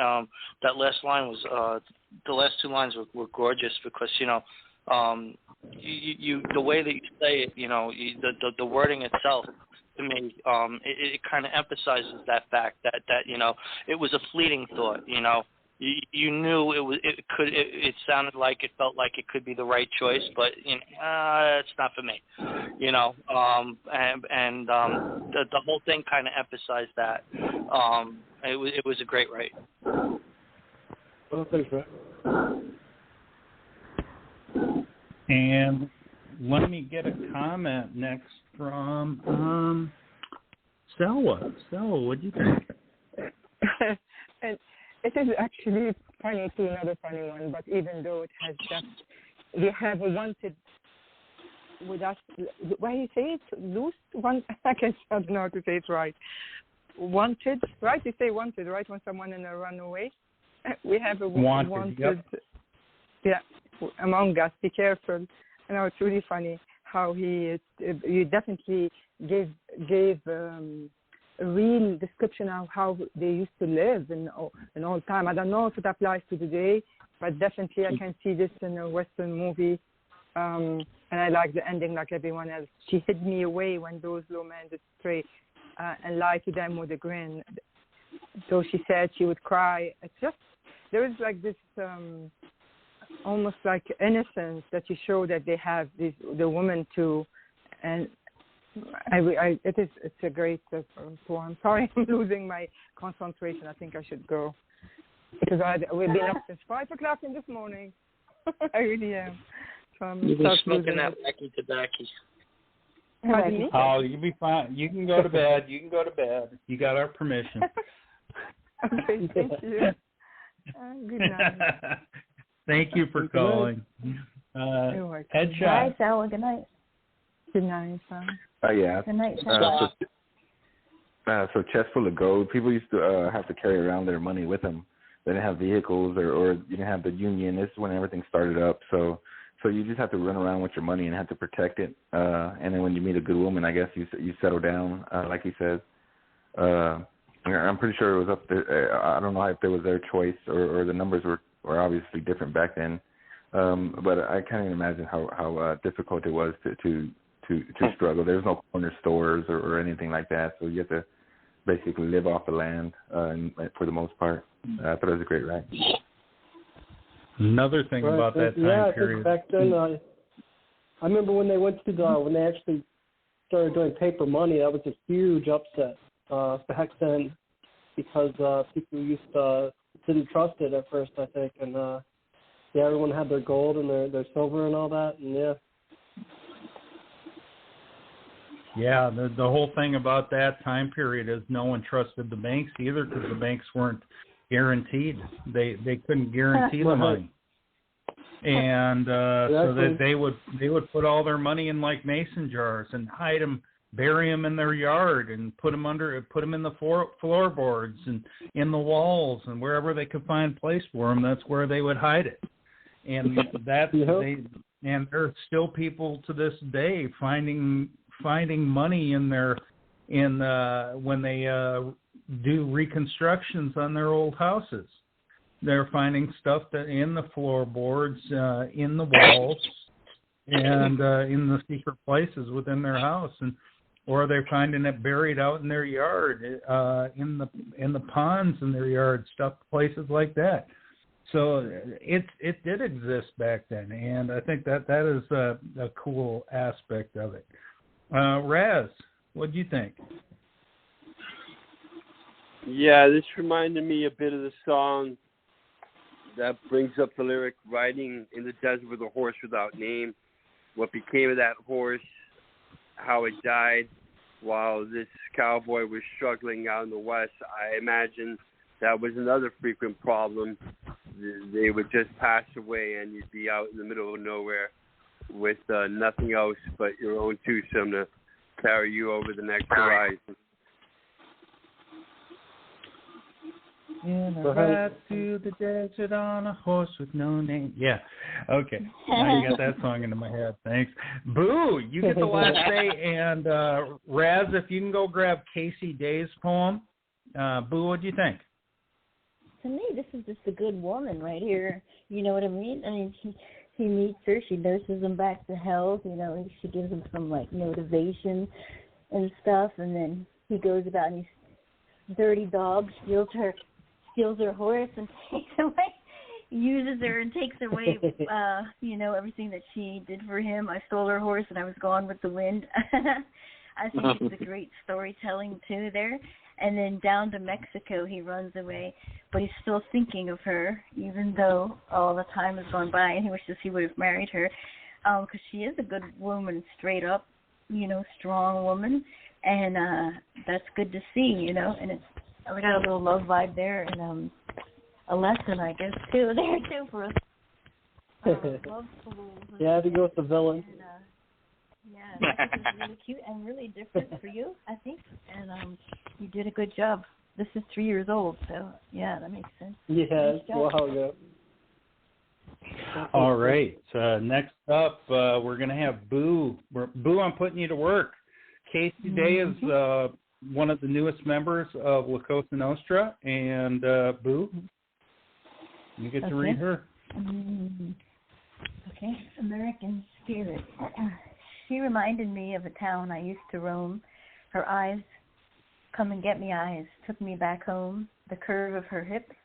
that last line was the last two lines were gorgeous because you the way that you say it, the wording itself to me, it kind of emphasizes that fact that it was a fleeting thought. You knew it sounded like it felt like it could be the right choice, but it's not for me. The whole thing kind of emphasized that. It was a great write. Well, thanks, Rick. And let me get a comment next from Selwa. Selwa, what do you think? And it is actually funny to another funny one, but even though it has just, we have a wanted with us, why you say it? Loose? One, I don't know how to say it right. Wanted, right? You say wanted, right? When someone in a runaway. We have a wanted. Yep. Yeah, among us. Be careful. I know it's really funny how you definitely gave a real description of how they used to live in all time. I don't know if it applies to today, but definitely I can see this in a Western movie. And I like the ending like everyone else. She hid me away when those low men did stray and lie to them with a grin. So she said she would cry. It's just, there is like this almost like innocence that you show that they have, the woman too. And it's a great poem. Sorry, I'm losing my concentration. I think I should go because we've been up since 5 o'clock in this morning. I really am. So You've been smoking that wacky tobacco. Oh, you'll be fine. You can go to bed. You can go to bed. You got our permission. Okay, thank you. Good night. Thank you for calling. Headshot. Bye, Sal. Good night. Good night, Sal. Yeah. Good night, Sal. So chest full of gold. People used to have to carry around their money with them. They didn't have vehicles or you didn't have the union. This is when everything started up. So you just have to run around with your money and have to protect it. And then when you meet a good woman, I guess you settle down, like he says. I'm pretty sure it was up there. I don't know if it was their choice or the numbers were obviously different back then. But I can't even imagine how difficult it was to struggle. There was no corner stores or anything like that, so you have to basically live off the land for the most part. I thought it was a great ride. Another thing about that time period. Back then, I remember when they when they actually started doing paper money, that was a huge upset back then because people didn't trust it at first, I think, and everyone had their gold and their silver and all that, and Yeah, the whole thing about that time period is no one trusted the banks either because the banks weren't guaranteed. They couldn't guarantee the money, and so that they would put all their money in like mason jars and hide them, bury them in their yard, and put them in the floorboards and in the walls and wherever they could find place for them. That's where they would hide it, and and there are still people to this day finding money when they do reconstructions on their old houses. They're finding stuff that in the floorboards, in the walls, and in the secret places within their house, or they're finding it buried out in their yard, in the ponds in their yard, stuff, places like that. So it did exist back then, and I think that is a cool aspect of it. Razz, what do you think? Yeah, this reminded me a bit of the song that brings up the lyric, riding in the desert with a horse without name, what became of that horse, how it died while this cowboy was struggling out in the West. I imagine that was another frequent problem. They would just pass away and you'd be out in the middle of nowhere with nothing else but your own twosome to carry you over the next horizon. In a ride to the desert on a horse with no name. Yeah. Okay. Now you got that song into my head. Thanks. Boo, you get the last say. And Razz, if you can go grab Casey Day's poem. Boo, what do you think? To me, this is just a good woman right here. You know what I mean? I mean, he meets her. She nurses him back to health. You know, she gives him some, like, motivation and stuff. And then he goes about and he's dirty dog, steals her horse and takes away, uses her and takes away, you know, everything that she did for him. I stole her horse and I was gone with the wind. I think it's a great storytelling too there. And then down to Mexico he runs away, but he's still thinking of her, even though all the time has gone by, and he wishes he would have married her, because she is a good woman, straight up, you know, strong woman, and that's good to see, you know, and it's, we got a little love vibe there, and a lesson, I guess, too, there, too, for us. Love fools. Yeah, to go with the villain. And, yeah, that was really cute and really different for you, I think, and you did a good job. This is 3 years old, so, yeah, that makes sense. Yeah, nice wow, yeah. All right. Next up, we're going to have Boo. Boo, I'm putting you to work. Casey Day is one of the newest members of La Cosa Nostra, and Boo, you get to read her. Okay. American Spirit. She reminded me of a town I used to roam. Her eyes, come and get me eyes, took me back home. The curve of her hips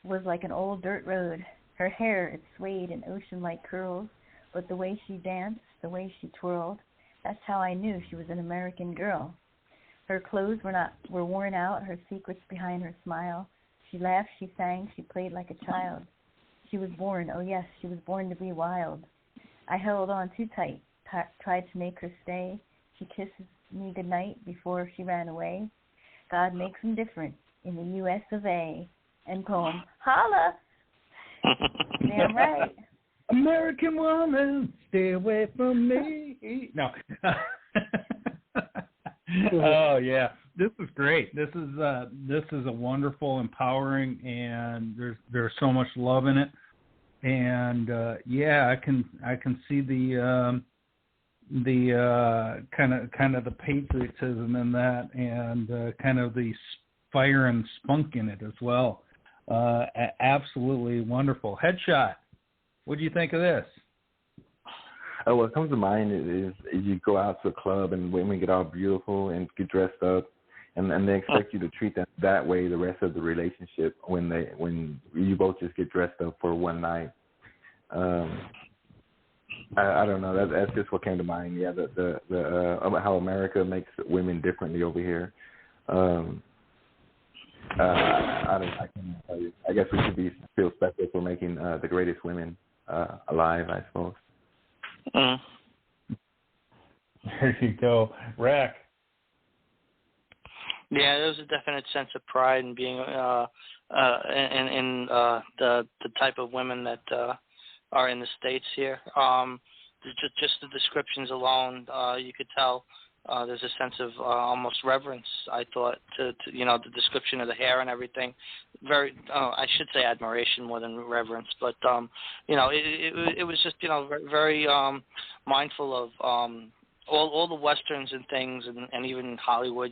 was like an old dirt road. Her hair, it swayed in ocean-like curls, but the way she danced, the way she twirled, that's how I knew she was an American girl. Her clothes were worn out, her secrets behind her smile. She laughed, she sang, she played like a child. She was born, oh yes, she was born to be wild. I held on too tight, tried to make her stay. She kisses me goodnight before she ran away. God makes them different in the U.S. of A. And poem, holla! Damn right. American woman, stay away from me. No. Oh yeah, this is great. This is a wonderful, empowering, and there's so much love in it. And yeah, I can see the kind of the patriotism in that, and kind of the fire and spunk in it as well. Absolutely wonderful. Headshot. What do you think of this? Oh, what comes to mind is you go out to a club and women get all beautiful and get dressed up, and they expect you to treat them that way the rest of the relationship when you both just get dressed up for one night. I don't know. That's just what came to mind. Yeah, the about how America makes women differently over here. I can't tell you. I guess we should feel special for making the greatest women alive, I suppose. There you go, Rack. Yeah, there's a definite sense of pride in being in the type of women that are in the States here. Just the descriptions alone, you could tell there's a sense of almost reverence, I thought, to the description of the hair and everything. Very, I should say admiration more than reverence, but it was just very mindful of all the westerns and things, and even Hollywood.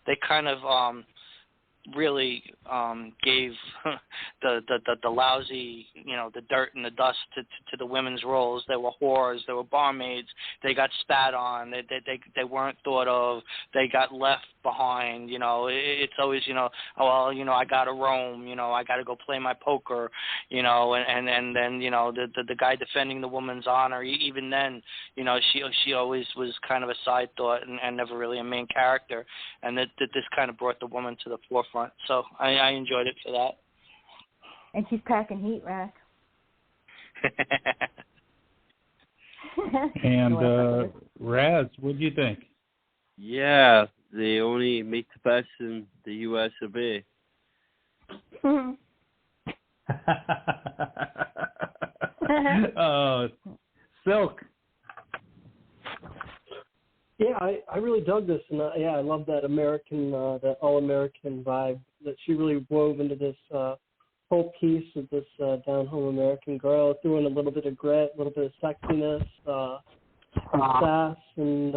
They kind of really gave the lousy, the dirt and the dust to the women's roles. They were whores, they were barmaids, they got spat on, they weren't thought of, they got left behind. It's always I gotta roam, I gotta go play my poker, and then the guy defending the woman's honor, even then, she always was kind of a side thought and never really a main character, and that this kind of brought the woman to the forefront. So I enjoyed it for that. And she's packing heat, Rack. And Razz, what do you think? Yeah, they only make the best in the U.S. of A. Silk. Yeah, I really dug this, and I love that American, that all-American vibe. that she really wove into this whole piece of this down-home American girl, threw in a little bit of grit, a little bit of sexiness, sass, and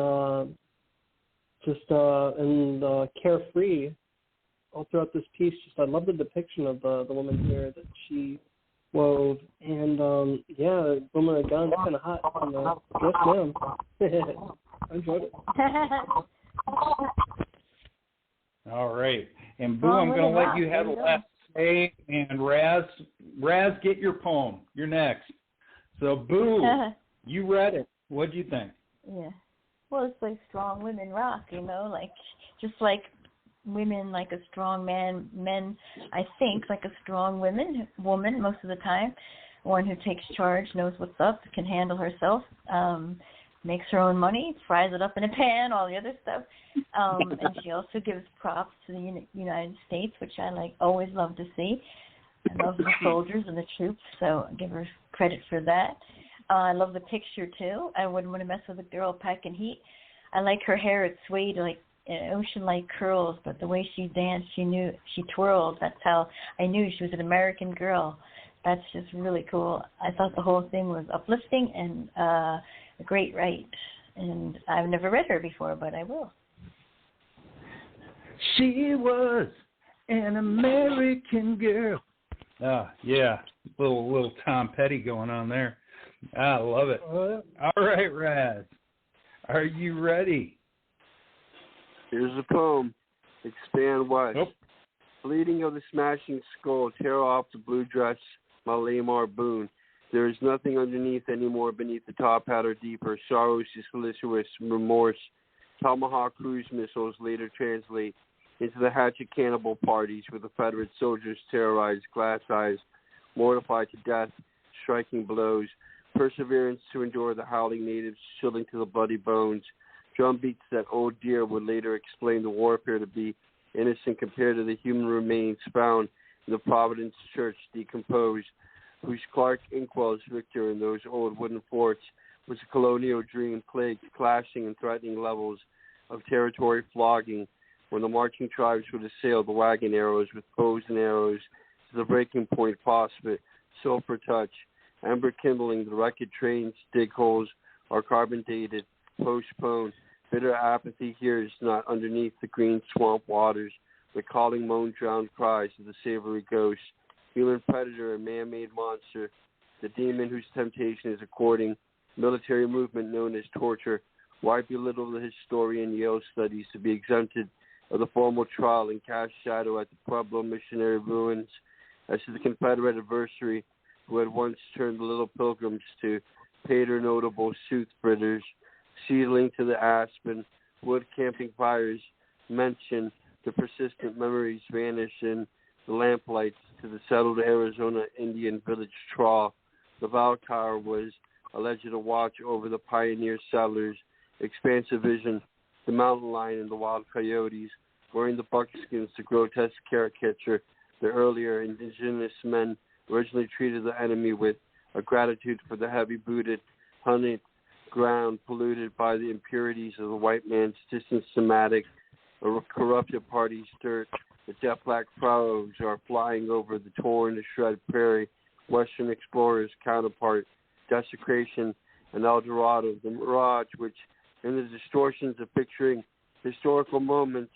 carefree all throughout this piece. Just I love the depiction of the woman here that she wove, and woman of gun, kind of hot. Yes, ma'am. I enjoyed it. All right, and Boo, I'm going to let you have the last say, and Razz, get your poem. You're next. So Boo, you read it. What'd you think? Yeah. Well, it's like strong women rock, like just like women like a strong man, men, I think, like a strong woman most of the time, one who takes charge, knows what's up, can handle herself, makes her own money, fries it up in a pan, all the other stuff. And she also gives props to the United States, which I always love to see. I love the soldiers and the troops, so I give her credit for that. I love the picture, too. I wouldn't want to mess with a girl packing heat. I like her hair. It swayed like ocean-like curls, but the way she danced, she twirled. That's how I knew she was an American girl. That's just really cool. I thought the whole thing was uplifting and a great write. And I've never read her before, but I will. She was an American girl. Yeah. Little Tom Petty going on there. I love it. All right, Razz. Are you ready? Here's the poem. Expand west. Nope. Bleeding of the smashing skull, tear off the blue dress, my Lamar Boone. There is nothing underneath anymore, beneath the top hat or deeper. Sorrows, solicitous remorse. Tomahawk cruise missiles later translate into the hatchet cannibal parties where the Confederate soldiers terrorize glass eyes, mortified to death, striking blows. Perseverance to endure the howling natives, chilling to the bloody bones. Drum beats that old deer would later explain the warfare to be innocent compared to the human remains found in the Providence Church decomposed, whose Clark Inkwell's victor in those old wooden forts was a colonial dream plagued clashing and threatening levels of territory flogging when the marching tribes would assail the wagon arrows with bows and arrows to the breaking point phosphate, sulfur touch, amber kindling, the wrecked trains, dig holes are carbon dated, postponed. Bitter apathy hears not underneath the green swamp waters, the calling moan drowned cries of the savory ghost, human predator and man-made monster, the demon whose temptation is according, military movement known as torture. Why belittle the historian Yale studies to be exempted of the formal trial and cast shadow at the Pueblo missionary ruins as to the Confederate adversary who had once turned the little pilgrims to pater notable soothbritters, seedling to the aspen, wood camping fires mention, the persistent memories vanish in the lamplights to the settled Arizona Indian village trawl. The Val Tower was alleged to watch over the pioneer settlers, expansive vision, the mountain lion and the wild coyotes, wearing the buckskins, the grotesque caricature, the earlier indigenous men originally treated the enemy with a gratitude for the heavy-booted, hunted ground polluted by the impurities of the white man's distant somatic, a corrupted party's dirt. The jet black furrows are flying over the torn to shred prairie, Western explorers' counterpart, desecration, and El Dorado, the mirage which, in the distortions of picturing historical moments,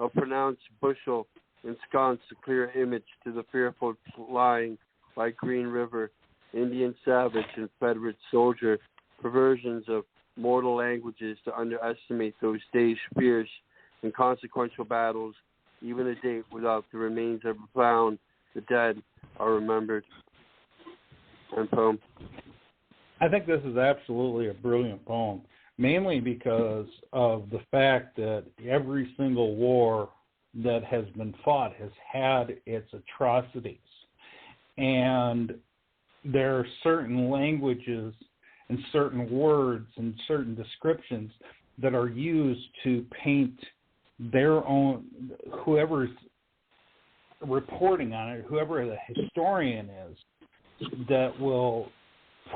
a pronounced bushel ensconced a clear image to the fearful lying by Green River, Indian savage and Confederate soldier, perversions of mortal languages to underestimate those days' fierce and consequential battles, even a date without the remains ever found, the dead are remembered. And poem. I think this is absolutely a brilliant poem, mainly because of the fact that every single war that has been fought has had its atrocities. And there are certain languages and certain words and certain descriptions that are used to paint their own, whoever's reporting on it, whoever the historian is, that will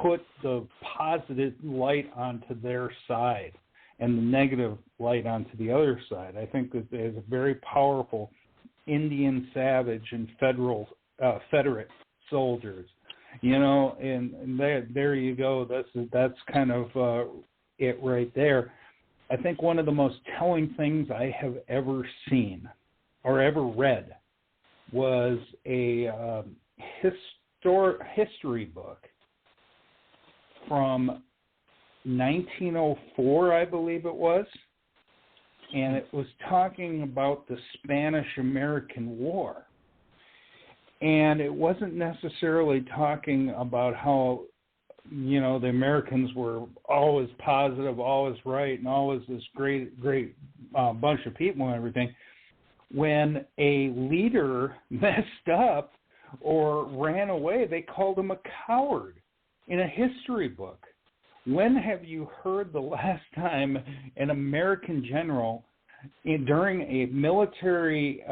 put the positive light onto their side and the negative light onto the other side. I think that is a very powerful Indian savage and Federate soldiers. And there you go. That's kind of it right there. I think one of the most telling things I have ever seen or ever read was a history book from 1904, I believe it was, and it was talking about the Spanish-American War. And it wasn't necessarily talking about how, the Americans were always positive, always right, and always this great bunch of people and everything. When a leader messed up or ran away, they called him a coward in a history book. When have you heard the last time an American general during a military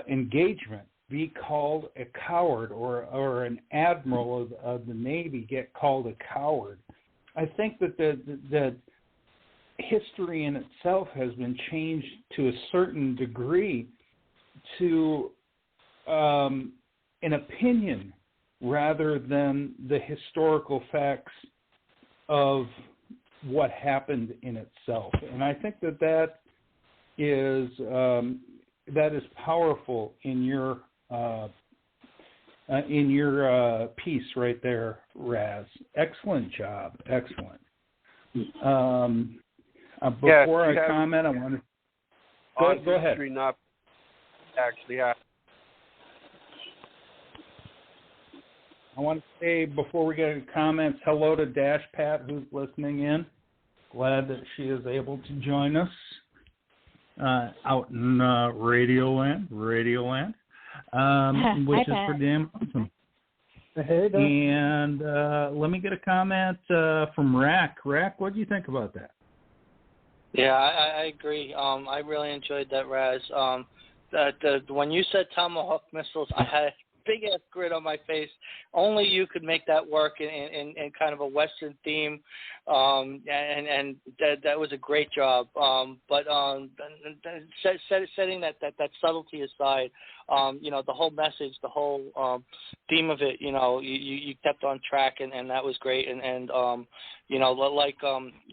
engagement be called a coward, or an admiral of the Navy get called a coward? I think that the history in itself has been changed to a certain degree to an opinion rather than the historical facts of what happened in itself. And I think that is powerful in your piece right there, Raz. Excellent job. Excellent. Before I comment, I want to go ahead. Not actually happen. I want to say, before we get into comments, hello to Dash Pat, who's listening in. Glad that she is able to join us out in Radioland, which is pretty damn awesome. Hey, and let me get a comment from Rack. Rack, what do you think about that? Yeah, I agree. I really enjoyed that, Raz. When you said tomahawk missiles, I had a big-ass grin on my face. Only you could make that work in kind of a Western theme, and that was a great job. But setting that subtlety aside, the whole message, the whole theme of it, you kept on track, and that was great. And like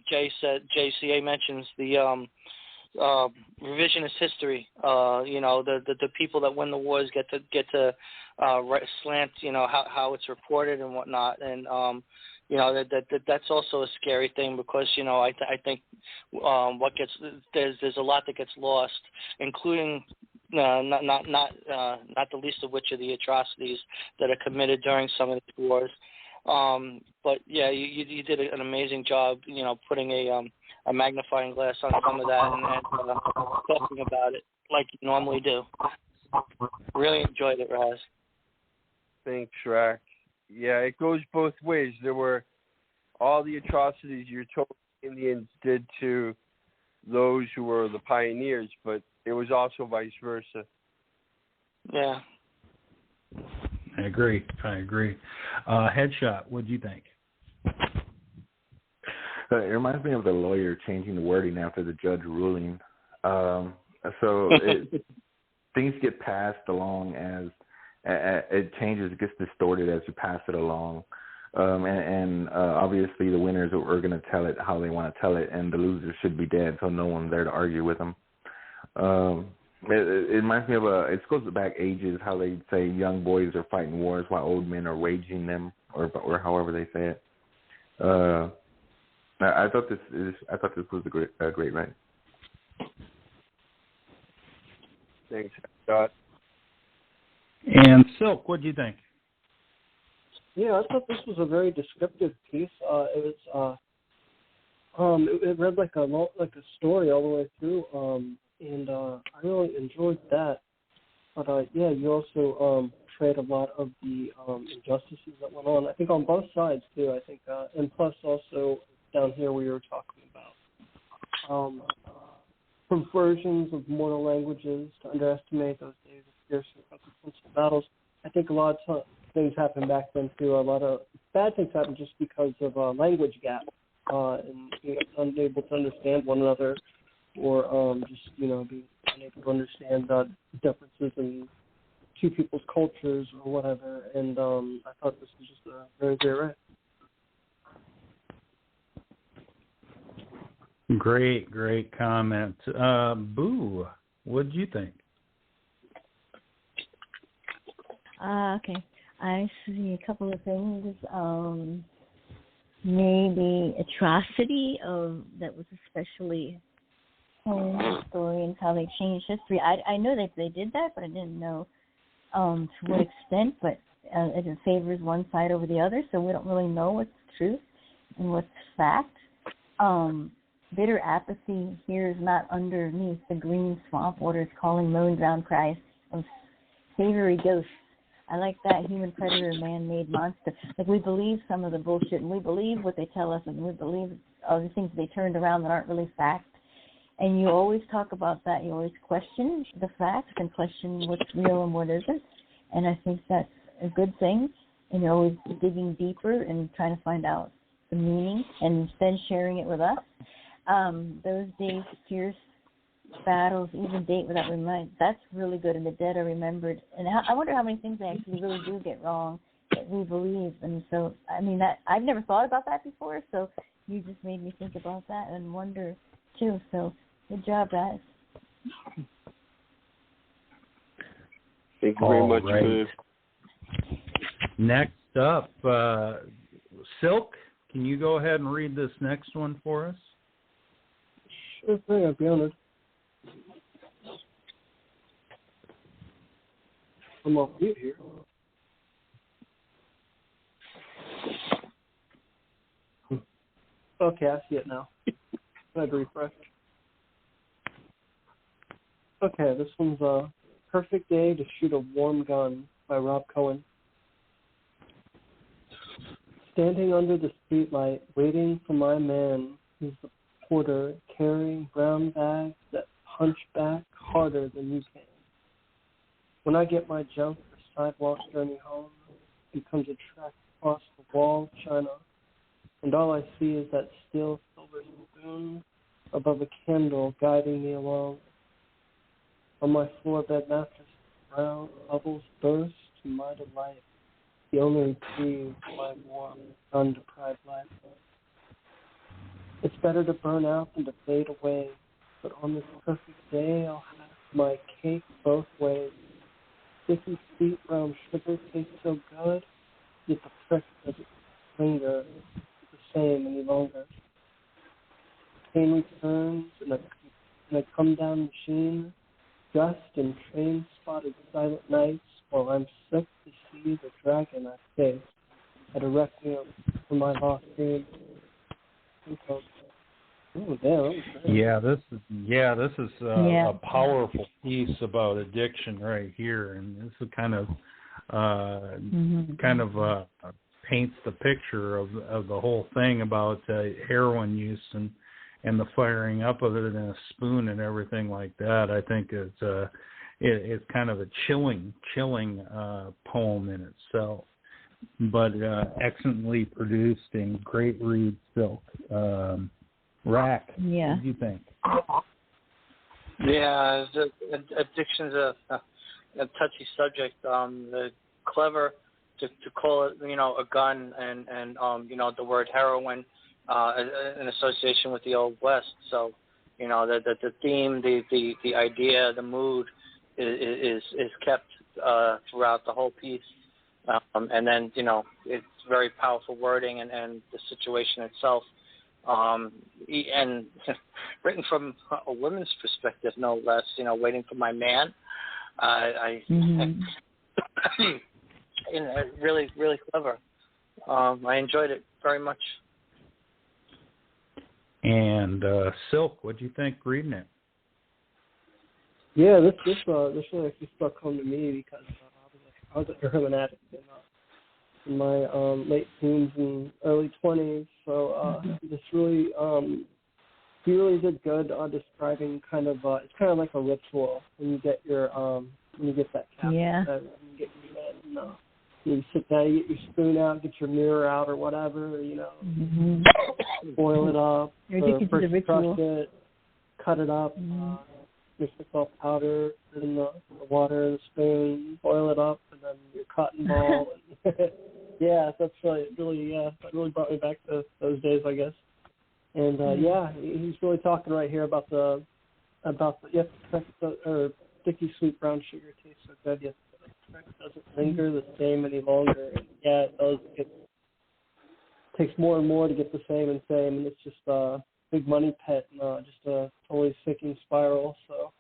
Jay said, JCA mentions the revisionist history. The people that win the wars get to slant, how it's reported and whatnot, and that's also a scary thing because I think there's a lot that gets lost, including not the least of which are the atrocities that are committed during some of these wars. But yeah, you did an amazing job, putting a magnifying glass on some of that and talking about it like you normally do. Really enjoyed it, Raz. Thanks, Rack. Yeah, it goes both ways. There were all the atrocities you're told Indians did to those who were the pioneers, but it was also vice versa. Yeah. I agree. Headshot, what do you think? It reminds me of the lawyer changing the wording after the judge ruling. Things get passed along as it changes, it gets distorted as you pass it along. And obviously the winners are going to tell it how they want to tell it, and the losers should be dead, so no one's there to argue with them. It reminds me of it goes back ages, how they say young boys are fighting wars while old men are waging them, or however they say it. I thought this was a great write. Thanks, Scott. And Silk, what do you think? Yeah, I thought this was a very descriptive piece. It read like a story all the way through, and I really enjoyed that. But yeah, you also portrayed a lot of the injustices that went on. I think on both sides too. I think, and plus also down here we were talking about perversions of mortal languages to underestimate those days of fierce and consequential battles. I think a lot of things happened back then too. A lot of bad things happened just because of a language gap and being unable to understand one another, or just being been able to understand differences in two people's cultures or whatever. And I thought this was just very, very right. Great comment. Boo, what do you think? Okay. I see a couple of things. Maybe atrocity that was especially in historians, how they changed history. I know that they did that, but I didn't know to what extent. But it favors one side over the other, so we don't really know what's truth and what's fact. Bitter apathy here is not underneath the green swamp waters calling lone drowned cries of savory ghosts. I like that, human predator, man-made monster. Like, we believe some of the bullshit, and we believe what they tell us, and we believe other things they turned around that aren't really fact. And you always talk about that. You always question the facts and question what's real and what isn't. And I think that's a good thing. And you're always digging deeper and trying to find out the meaning and then sharing it with us. Those days, fierce battles, even date without remind. That's really good. And the dead are remembered. And I wonder how many things they actually really do get wrong that we believe. And so, I mean, that I've never thought about that before. So you just made me think about that and wonder too. So good job, guys. Thank you very much. Right. Next up, Silk. Can you go ahead and read this next one for us? Sure thing. I'll be honored. I'm off mute here. Okay, I see it now. I had to refresh. Okay, this one's a Perfect Day to Shoot a Warm Gun by Rob Cohen. Standing under the streetlight, waiting for my man, who's the porter, carrying brown bags that punch back harder than you can. When I get my junk for sidewalk journey home, it becomes a track across the wall of China, and all I see is that still silver spoon above a candle guiding me along. On my floor bed mattress, brown bubbles burst to my delight, the only reprieve for my warm, undeprived life. It's better to burn out than to fade away, but on this perfect day I'll have my cake both ways. Sticky, sweet brown sugar tastes so good, yet the prick doesn't linger the same any longer. Pain returns in a come-down machine, dressed in train-spotted silent nights, while I'm sick to see the dragon I face at a requiem for my lost dreams. Oh, damn. Yeah, this is a powerful piece about addiction right here, and this is kind of paints the picture of the whole thing about heroin use and the firing up of it in a spoon and everything like that. I think it's kind of a chilling poem in itself, but excellently produced and great read, Silk. Rack, yeah. What do you think? Yeah, addiction's a touchy subject. Clever to call it, a gun and the word heroin in association with the Old West. So, the theme, the idea, the mood is kept throughout the whole piece. And then, it's very powerful wording and the situation itself. And written from a woman's perspective, no less, waiting for my man. Really, really clever. I enjoyed it very much. And Silk, what do you think reading it? Yeah, this really actually struck home to me because I was a heroin addict in my late teens and early 20s. So this really, he really did good describing kind of it's kind of like a ritual when you get your when you get that cap. Yeah. When you get your bed, you sit down, you get your spoon out, get your mirror out or whatever, boil it up. You're addicted to the ritual. Crush it, cut it up, mix the salt powder in the water and the spoon, boil it up, and then your cotton ball. Yeah, that's really that really brought me back to those days, I guess. And he's really talking right here about the sticky sweet brown sugar tastes so good. Yes, it doesn't linger the same any longer. And yeah, it does. It takes more and more to get the same, and it's just a big money pit, and just a totally sinking spiral. So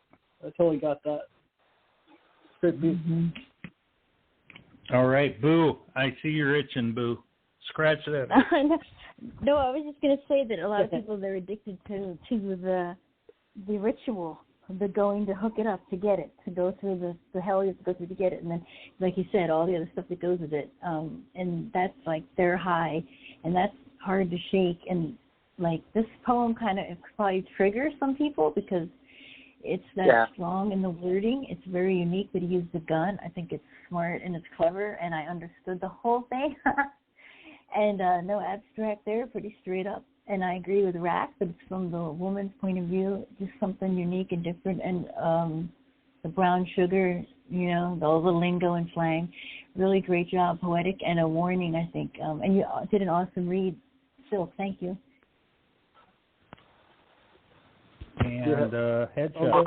I totally got that. Great beat. Mm-hmm. All right, Boo. I see you're itching, Boo. Scratch that. No, I was just going to say that a lot of people, they're addicted to the ritual, the going to hook it up to get it, to go through the hell you have to go through to get it, and then, like you said, all the other stuff that goes with it. And that's like their high, and that's hard to shake. And like this poem kind of probably triggers some people because it's that strong in the wording. It's very unique that he used a gun. I think it's smart and it's clever, and I understood the whole thing. And no abstract there, pretty straight up. And I agree with Rack that it's from the woman's point of view, just something unique and different. And the brown sugar, all the lingo and slang, really great job, poetic, and a warning, I think. And you did an awesome read, Silk. Thank you. And headshot.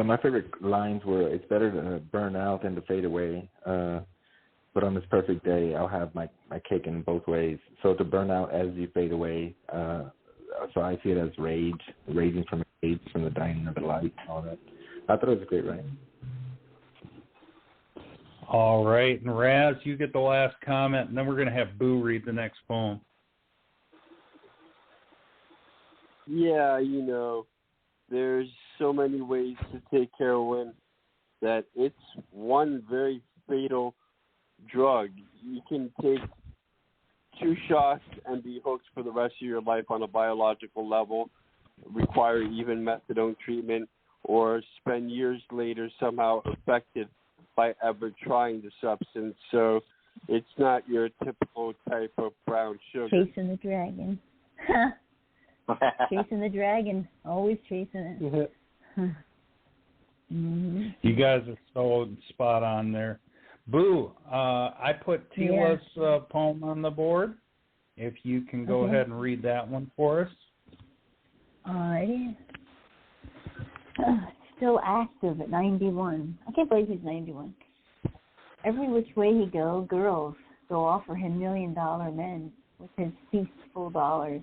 My favorite lines were, "It's better to burn out than to fade away. But on this perfect day, I'll have my cake in both ways. So to burn out as you fade away. So I see it as rage, raging from rage, from the dying of the light, and all that. I thought it was a great writing. All right, and Raz, you get the last comment, and then we're going to have Boo read the next poem. Yeah, there's so many ways to take heroin that it's one very fatal drug. You can take 2 shots and be hooked for the rest of your life on a biological level, require even methadone treatment, or spend years later somehow affected by ever trying the substance. So it's not your typical type of brown sugar. Chasing the dragon. Chasing the dragon. Always chasing it. Mm-hmm. You guys are so spot on there. Boo, I put Tila's poem on the board. If you can go ahead and read that one for us. Alrighty. Still active at 91. I can't believe he's 91. Every which way he go, girls go offer him $1 million men with his feastful dollars.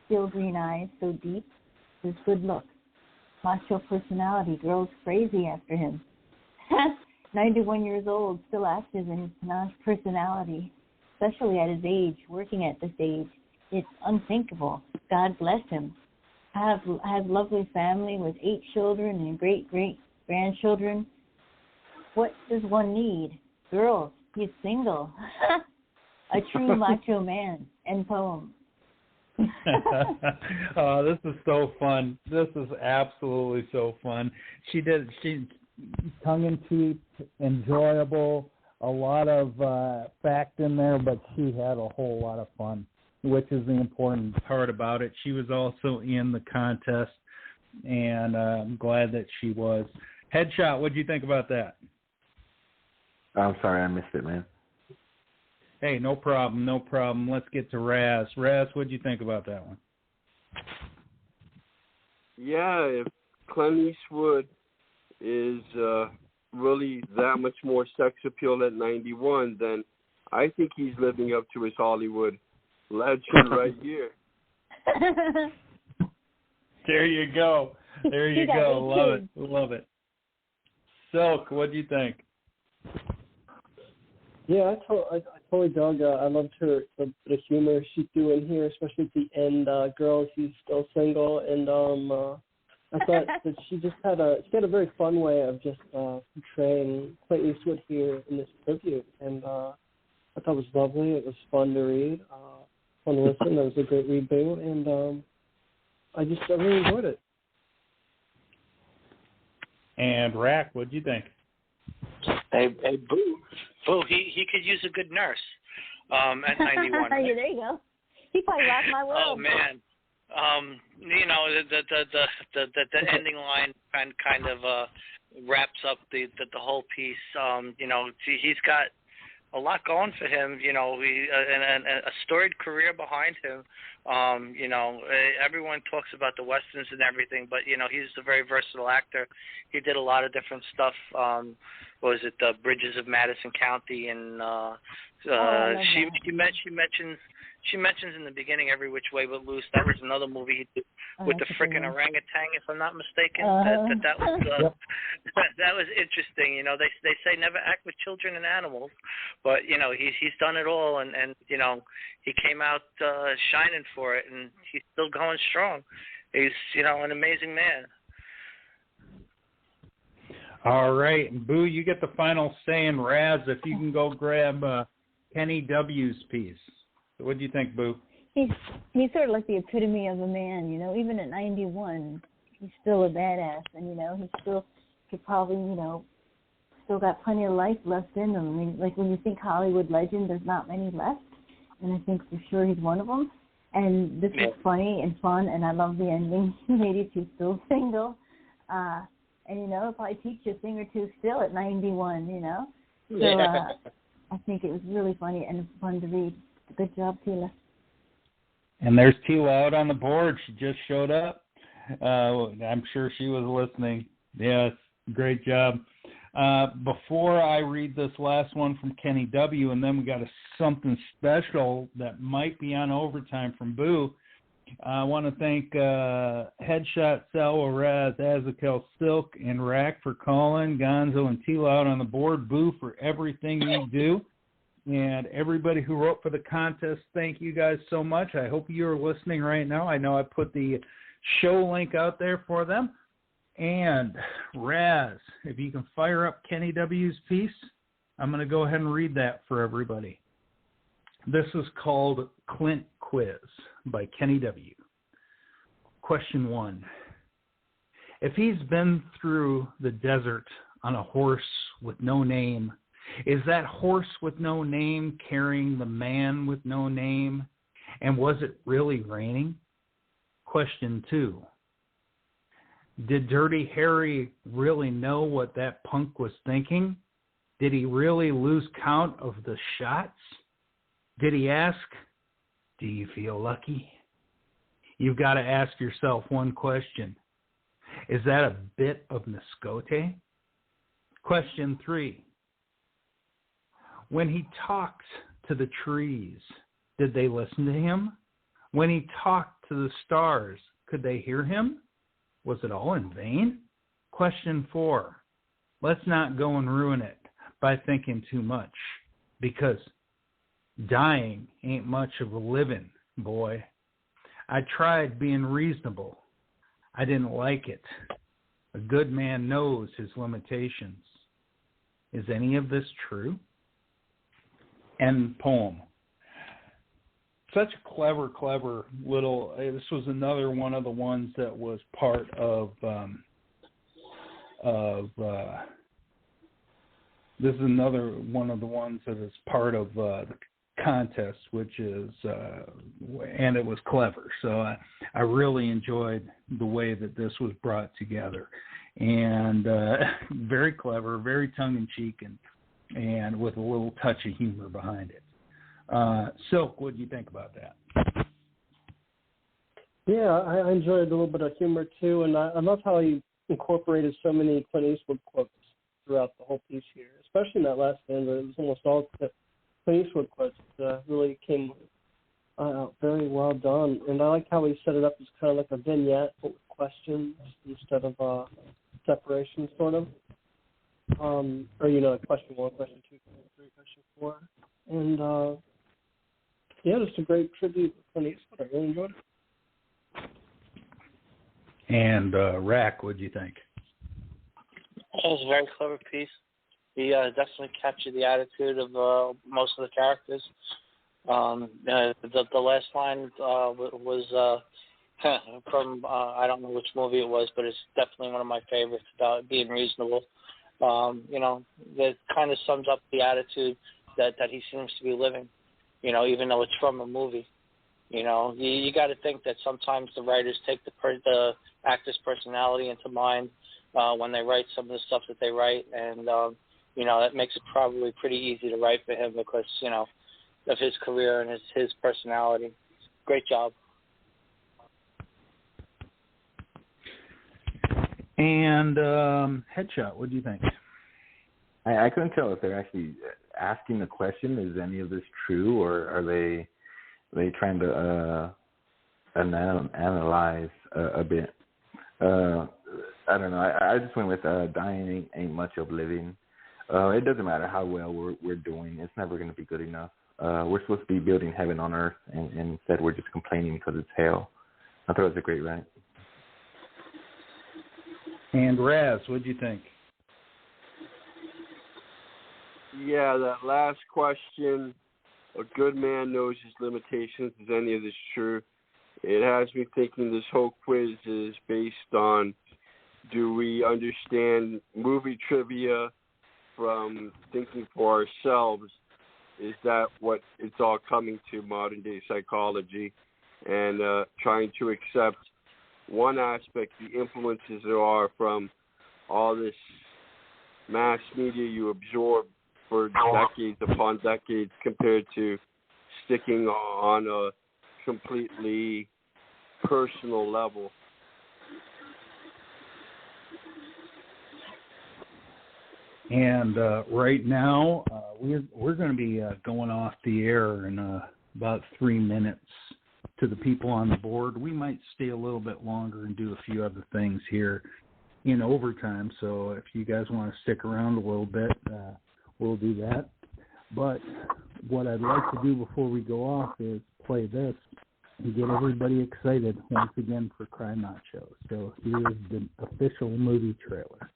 Still green eyes so deep, his good look. Macho personality, girls crazy after him. 91 years old, still active in his panache personality, especially at his age, working at this age. It's unthinkable. God bless him. Has lovely family with 8 children and great-great-grandchildren. What does one need? Girls, he's single. A true macho man. End poem. Oh, this is so fun. This is absolutely so fun. She tongue-in-cheek, enjoyable, a lot of fact in there, but she had a whole lot of fun, which is the important part about it. She was also in the contest, and I'm glad that she was. Headshot, what did you think about that? I'm sorry, I missed it, man. Hey, no problem. Let's get to Raz. Raz, what did you think about that one? Yeah, if Clint Eastwood is really that much more sex appeal at 91, then I think he's living up to his Hollywood legend right here. There you go. Love it. Silk, what do you think? Yeah, I totally dug. I loved the humor she threw in here, especially at the end. Girls, he's still single, and I thought that she had a very fun way of just portraying Clint Eastwood here in this tribute, and I thought it was lovely. It was fun to read, fun to listen. That was a great read, Boo, and I really enjoyed it. And Rack, what do you think? Hey, Boo, he could use a good nurse at 91. There you go. He probably rocked my world. Oh, man. You know, the ending line kind of wraps up the whole piece. You know, he's got a lot going for him. You know, and a storied career behind him. You know, everyone talks about the westerns and everything, but you know, he's a very versatile actor. He did a lot of different stuff. What was it, the Bridges of Madison County, and she mentions in the beginning Every Which Way But Loose. That was another movie he did with the frickin' orangutan, if I'm not mistaken. That was that was interesting. You know, they say never act with children and animals, but you know, he's done it all, and you know, he came out shining for it, and he's still going strong. He's, you know, an amazing man. All right, and Boo, you get the final say in RAZZ. If you can go grab Kenny W's piece. What do you think, Boo? He's sort of like the epitome of a man, you know. Even at 91, he's still a badass, and you know, he still could probably, you know, still got plenty of life left in him. I mean, like when you think Hollywood legend, there's not many left, and I think for sure he's one of them. And this is funny and fun, and I love the ending. Lady, she's still single, and you know, it'll probably teach you a thing or two still at 91, you know. So I think it was really funny and fun to read. Good job, Tila. And there's Tila out on the board. She just showed up. I'm sure she was listening. Yes, great job. Before I read this last one from Kenny W., and then we got something special that might be on overtime from Boo, I want to thank Headshot, Salvo, RAZZ, Azakel, Silk, and Rack for calling, Gonzo and Tila out on the board, Boo for everything you do. And everybody who wrote for the contest, thank you guys so much. I hope you're listening right now. I know I put the show link out there for them. And RAZZ, if you can fire up Kenny W's piece, I'm going to go ahead and read that for everybody. This is called Clint Quiz by Kenny W. Question 1. If he's been through the desert on a horse with no name, is that horse with no name carrying the man with no name? And was it really raining? Question 2. Did Dirty Harry really know what that punk was thinking? Did he really lose count of the shots? Did he ask, do you feel lucky? You've got to ask yourself one question. Is that a bit of Nascote? Question 3. When he talked to the trees, did they listen to him? When he talked to the stars, could they hear him? Was it all in vain? Question 4. Let's not go and ruin it by thinking too much, because dying ain't much of a living, boy. I tried being reasonable. I didn't like it. A good man knows his limitations. Is any of this true? End poem. Such a clever little, this was another one of the ones that was part of this is another one of the ones that is part of the contest, which is, and it was clever. So I really enjoyed the way that this was brought together. And very clever, very tongue-in-cheek, and with a little touch of humor behind it. Silk, what do you think about that? Yeah, I enjoyed a little bit of humor too, and I love how he incorporated so many Clint Eastwood quotes throughout the whole piece here, especially in that last stanza. It was almost all Clint Eastwood quotes. Really came very well done, and I like how he set it up as kind of like a vignette but with questions instead of separation, sort of. Or, you know, question 1, question 2, question 3, question 4. And, yeah, just a great tribute to Clint Eastwood. I really enjoyed it. And, Rack, what do you think? It was a very clever piece. He definitely captured the attitude of most of the characters. The last line was from, I don't know which movie it was, but it's definitely one of my favorites about being reasonable. You know, that kind of sums up the attitude that he seems to be living, you know, even though it's from a movie. You know, you got to think that sometimes the writers take the actor's personality into mind when they write some of the stuff that they write, and you know, that makes it probably pretty easy to write for him because, you know, of his career and his personality. Great job. And Headshot, what do you think? I couldn't tell if they're actually asking the question, is any of this true, or are they trying to analyze a bit? I don't know. I just went with dying ain't much of living. It doesn't matter how well we're doing. It's never going to be good enough. We're supposed to be building heaven on earth, and instead we're just complaining because it's hell. I thought it was a great rant. And Raz, what do you think? Yeah, that last question, a good man knows his limitations. Is any of this true? It has me thinking this whole quiz is based on, do we understand movie trivia from thinking for ourselves? Is that what it's all coming to, modern day psychology, and trying to accept one aspect, the influences there are from all this mass media you absorb for decades upon decades, compared to sticking on a completely personal level. And right now, we're going to be going off the air in about 3 minutes. To the people on the board, we might stay a little bit longer and do a few other things here in overtime. So if you guys want to stick around a little bit, we'll do that. But what I'd like to do before we go off is play this and get everybody excited once again for Cry Macho. So here's the official movie trailer.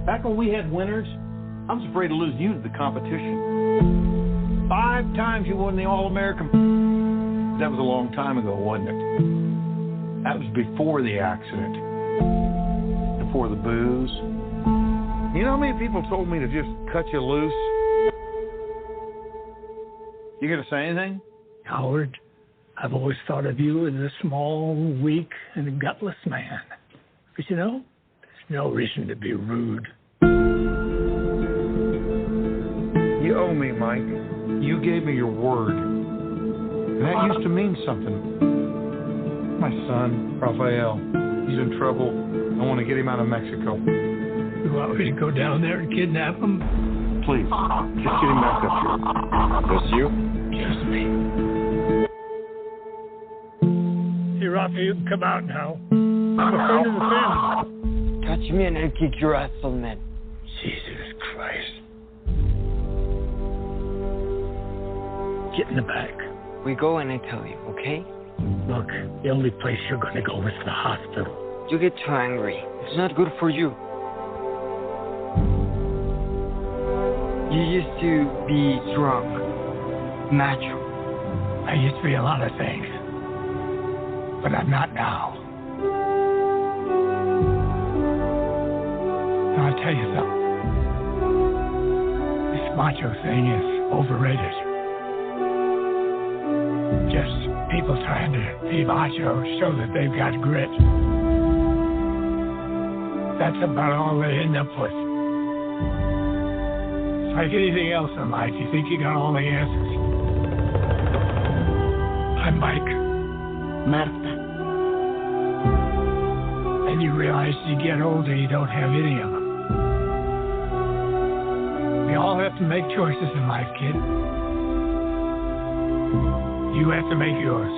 Back when we had winners, I was afraid to lose you to the competition. 5 times you won the All-American. That was a long time ago, wasn't it? That was before the accident. Before the booze. You know how many people told me to just cut you loose? You gonna say anything? Howard, I've always thought of you as a small, weak, and gutless man. But you know, there's no reason to be rude. You owe me, Mike. You gave me your word. And that used to mean something. My son, Rafael, he's in trouble. I want to get him out of Mexico. You want me to go down there and kidnap him? Please, just get him back up here. Just you? Just me. Hey, Rafa, you can come out now. I'm a friend of the family. Touch me and I'll kick your ass, old man. Jesus Christ. Get in the back. We go and I tell you, okay? Look, the only place you're going to go is the hospital. You get too angry. It's not good for you. You used to be strong, macho. I used to be a lot of things, but I'm not now. And I'll tell you something. This macho thing is overrated. Just people trying to be macho, show that they've got grit. That's about all they end up with. It's like anything else in life. You think you got all the answers. I'm Mike. Marta. And you realize as you get older, you don't have any of them. We all have to make choices in life, kid. You have to make yours.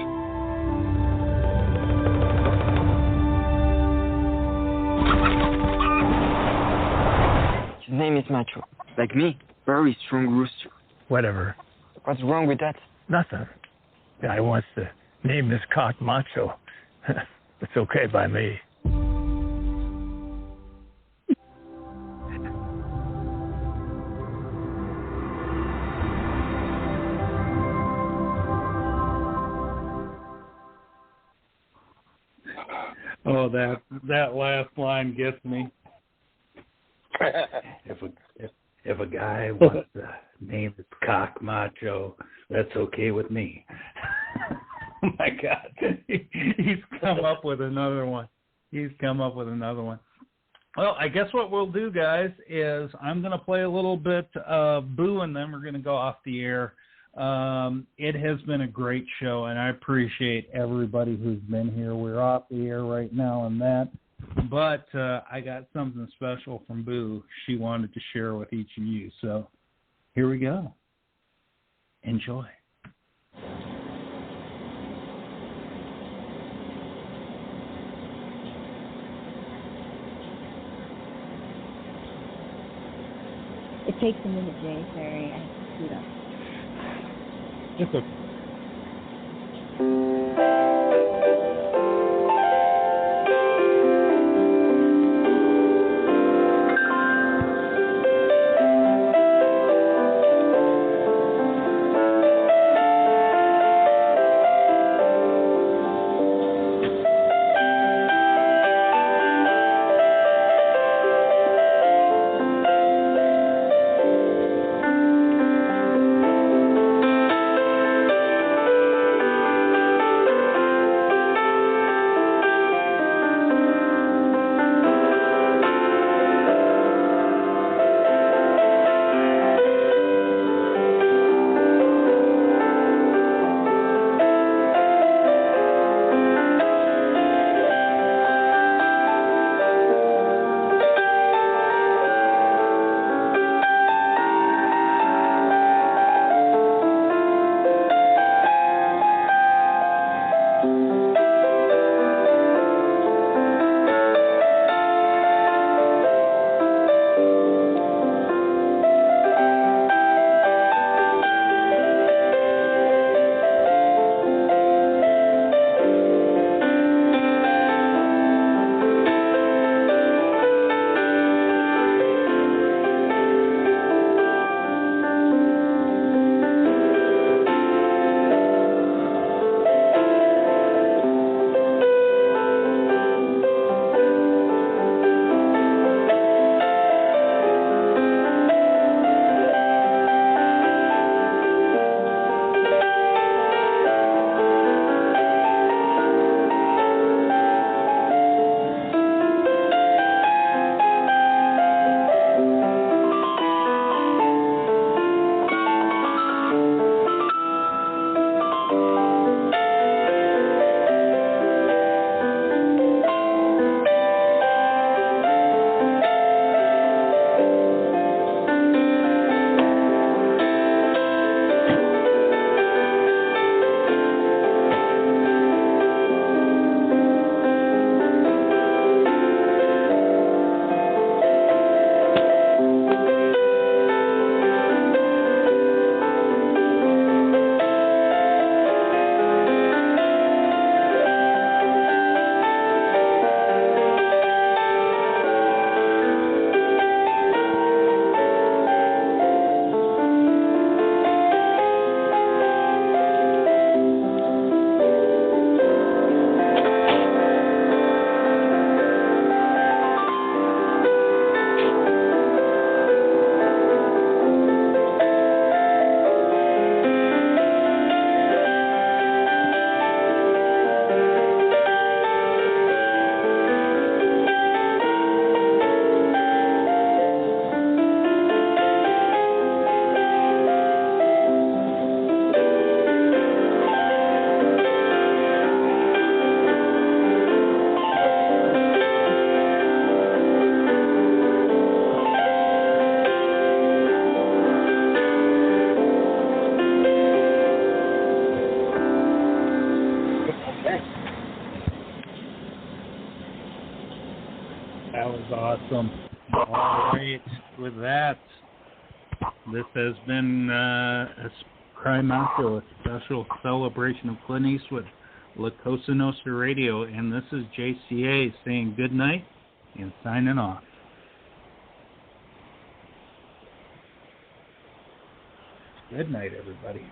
His name is Macho. Like me, very strong rooster. Whatever. What's wrong with that? Nothing. Guy wants to name this cock Macho. It's okay by me. Oh, that last line gets me. if a guy wants to name his cock Macho, that's okay with me. Oh my God, he's come up with another one. Well, I guess what we'll do, guys, is I'm going to play a little bit of Boo, and then we're going to go off the air. It has been a great show, and I appreciate everybody who's been here. We're off the air right now and that, but I got something special from Boo she wanted to share with each of you. So here we go. Enjoy. It takes a minute, Jay. Sorry, I have to scoot up. It's okay. Awesome. All right. With that, this has been a Cry Macho, a special celebration of Clint Eastwood, La Cosa Nostra Radio, and this is JCA saying good night and signing off. Good night, everybody.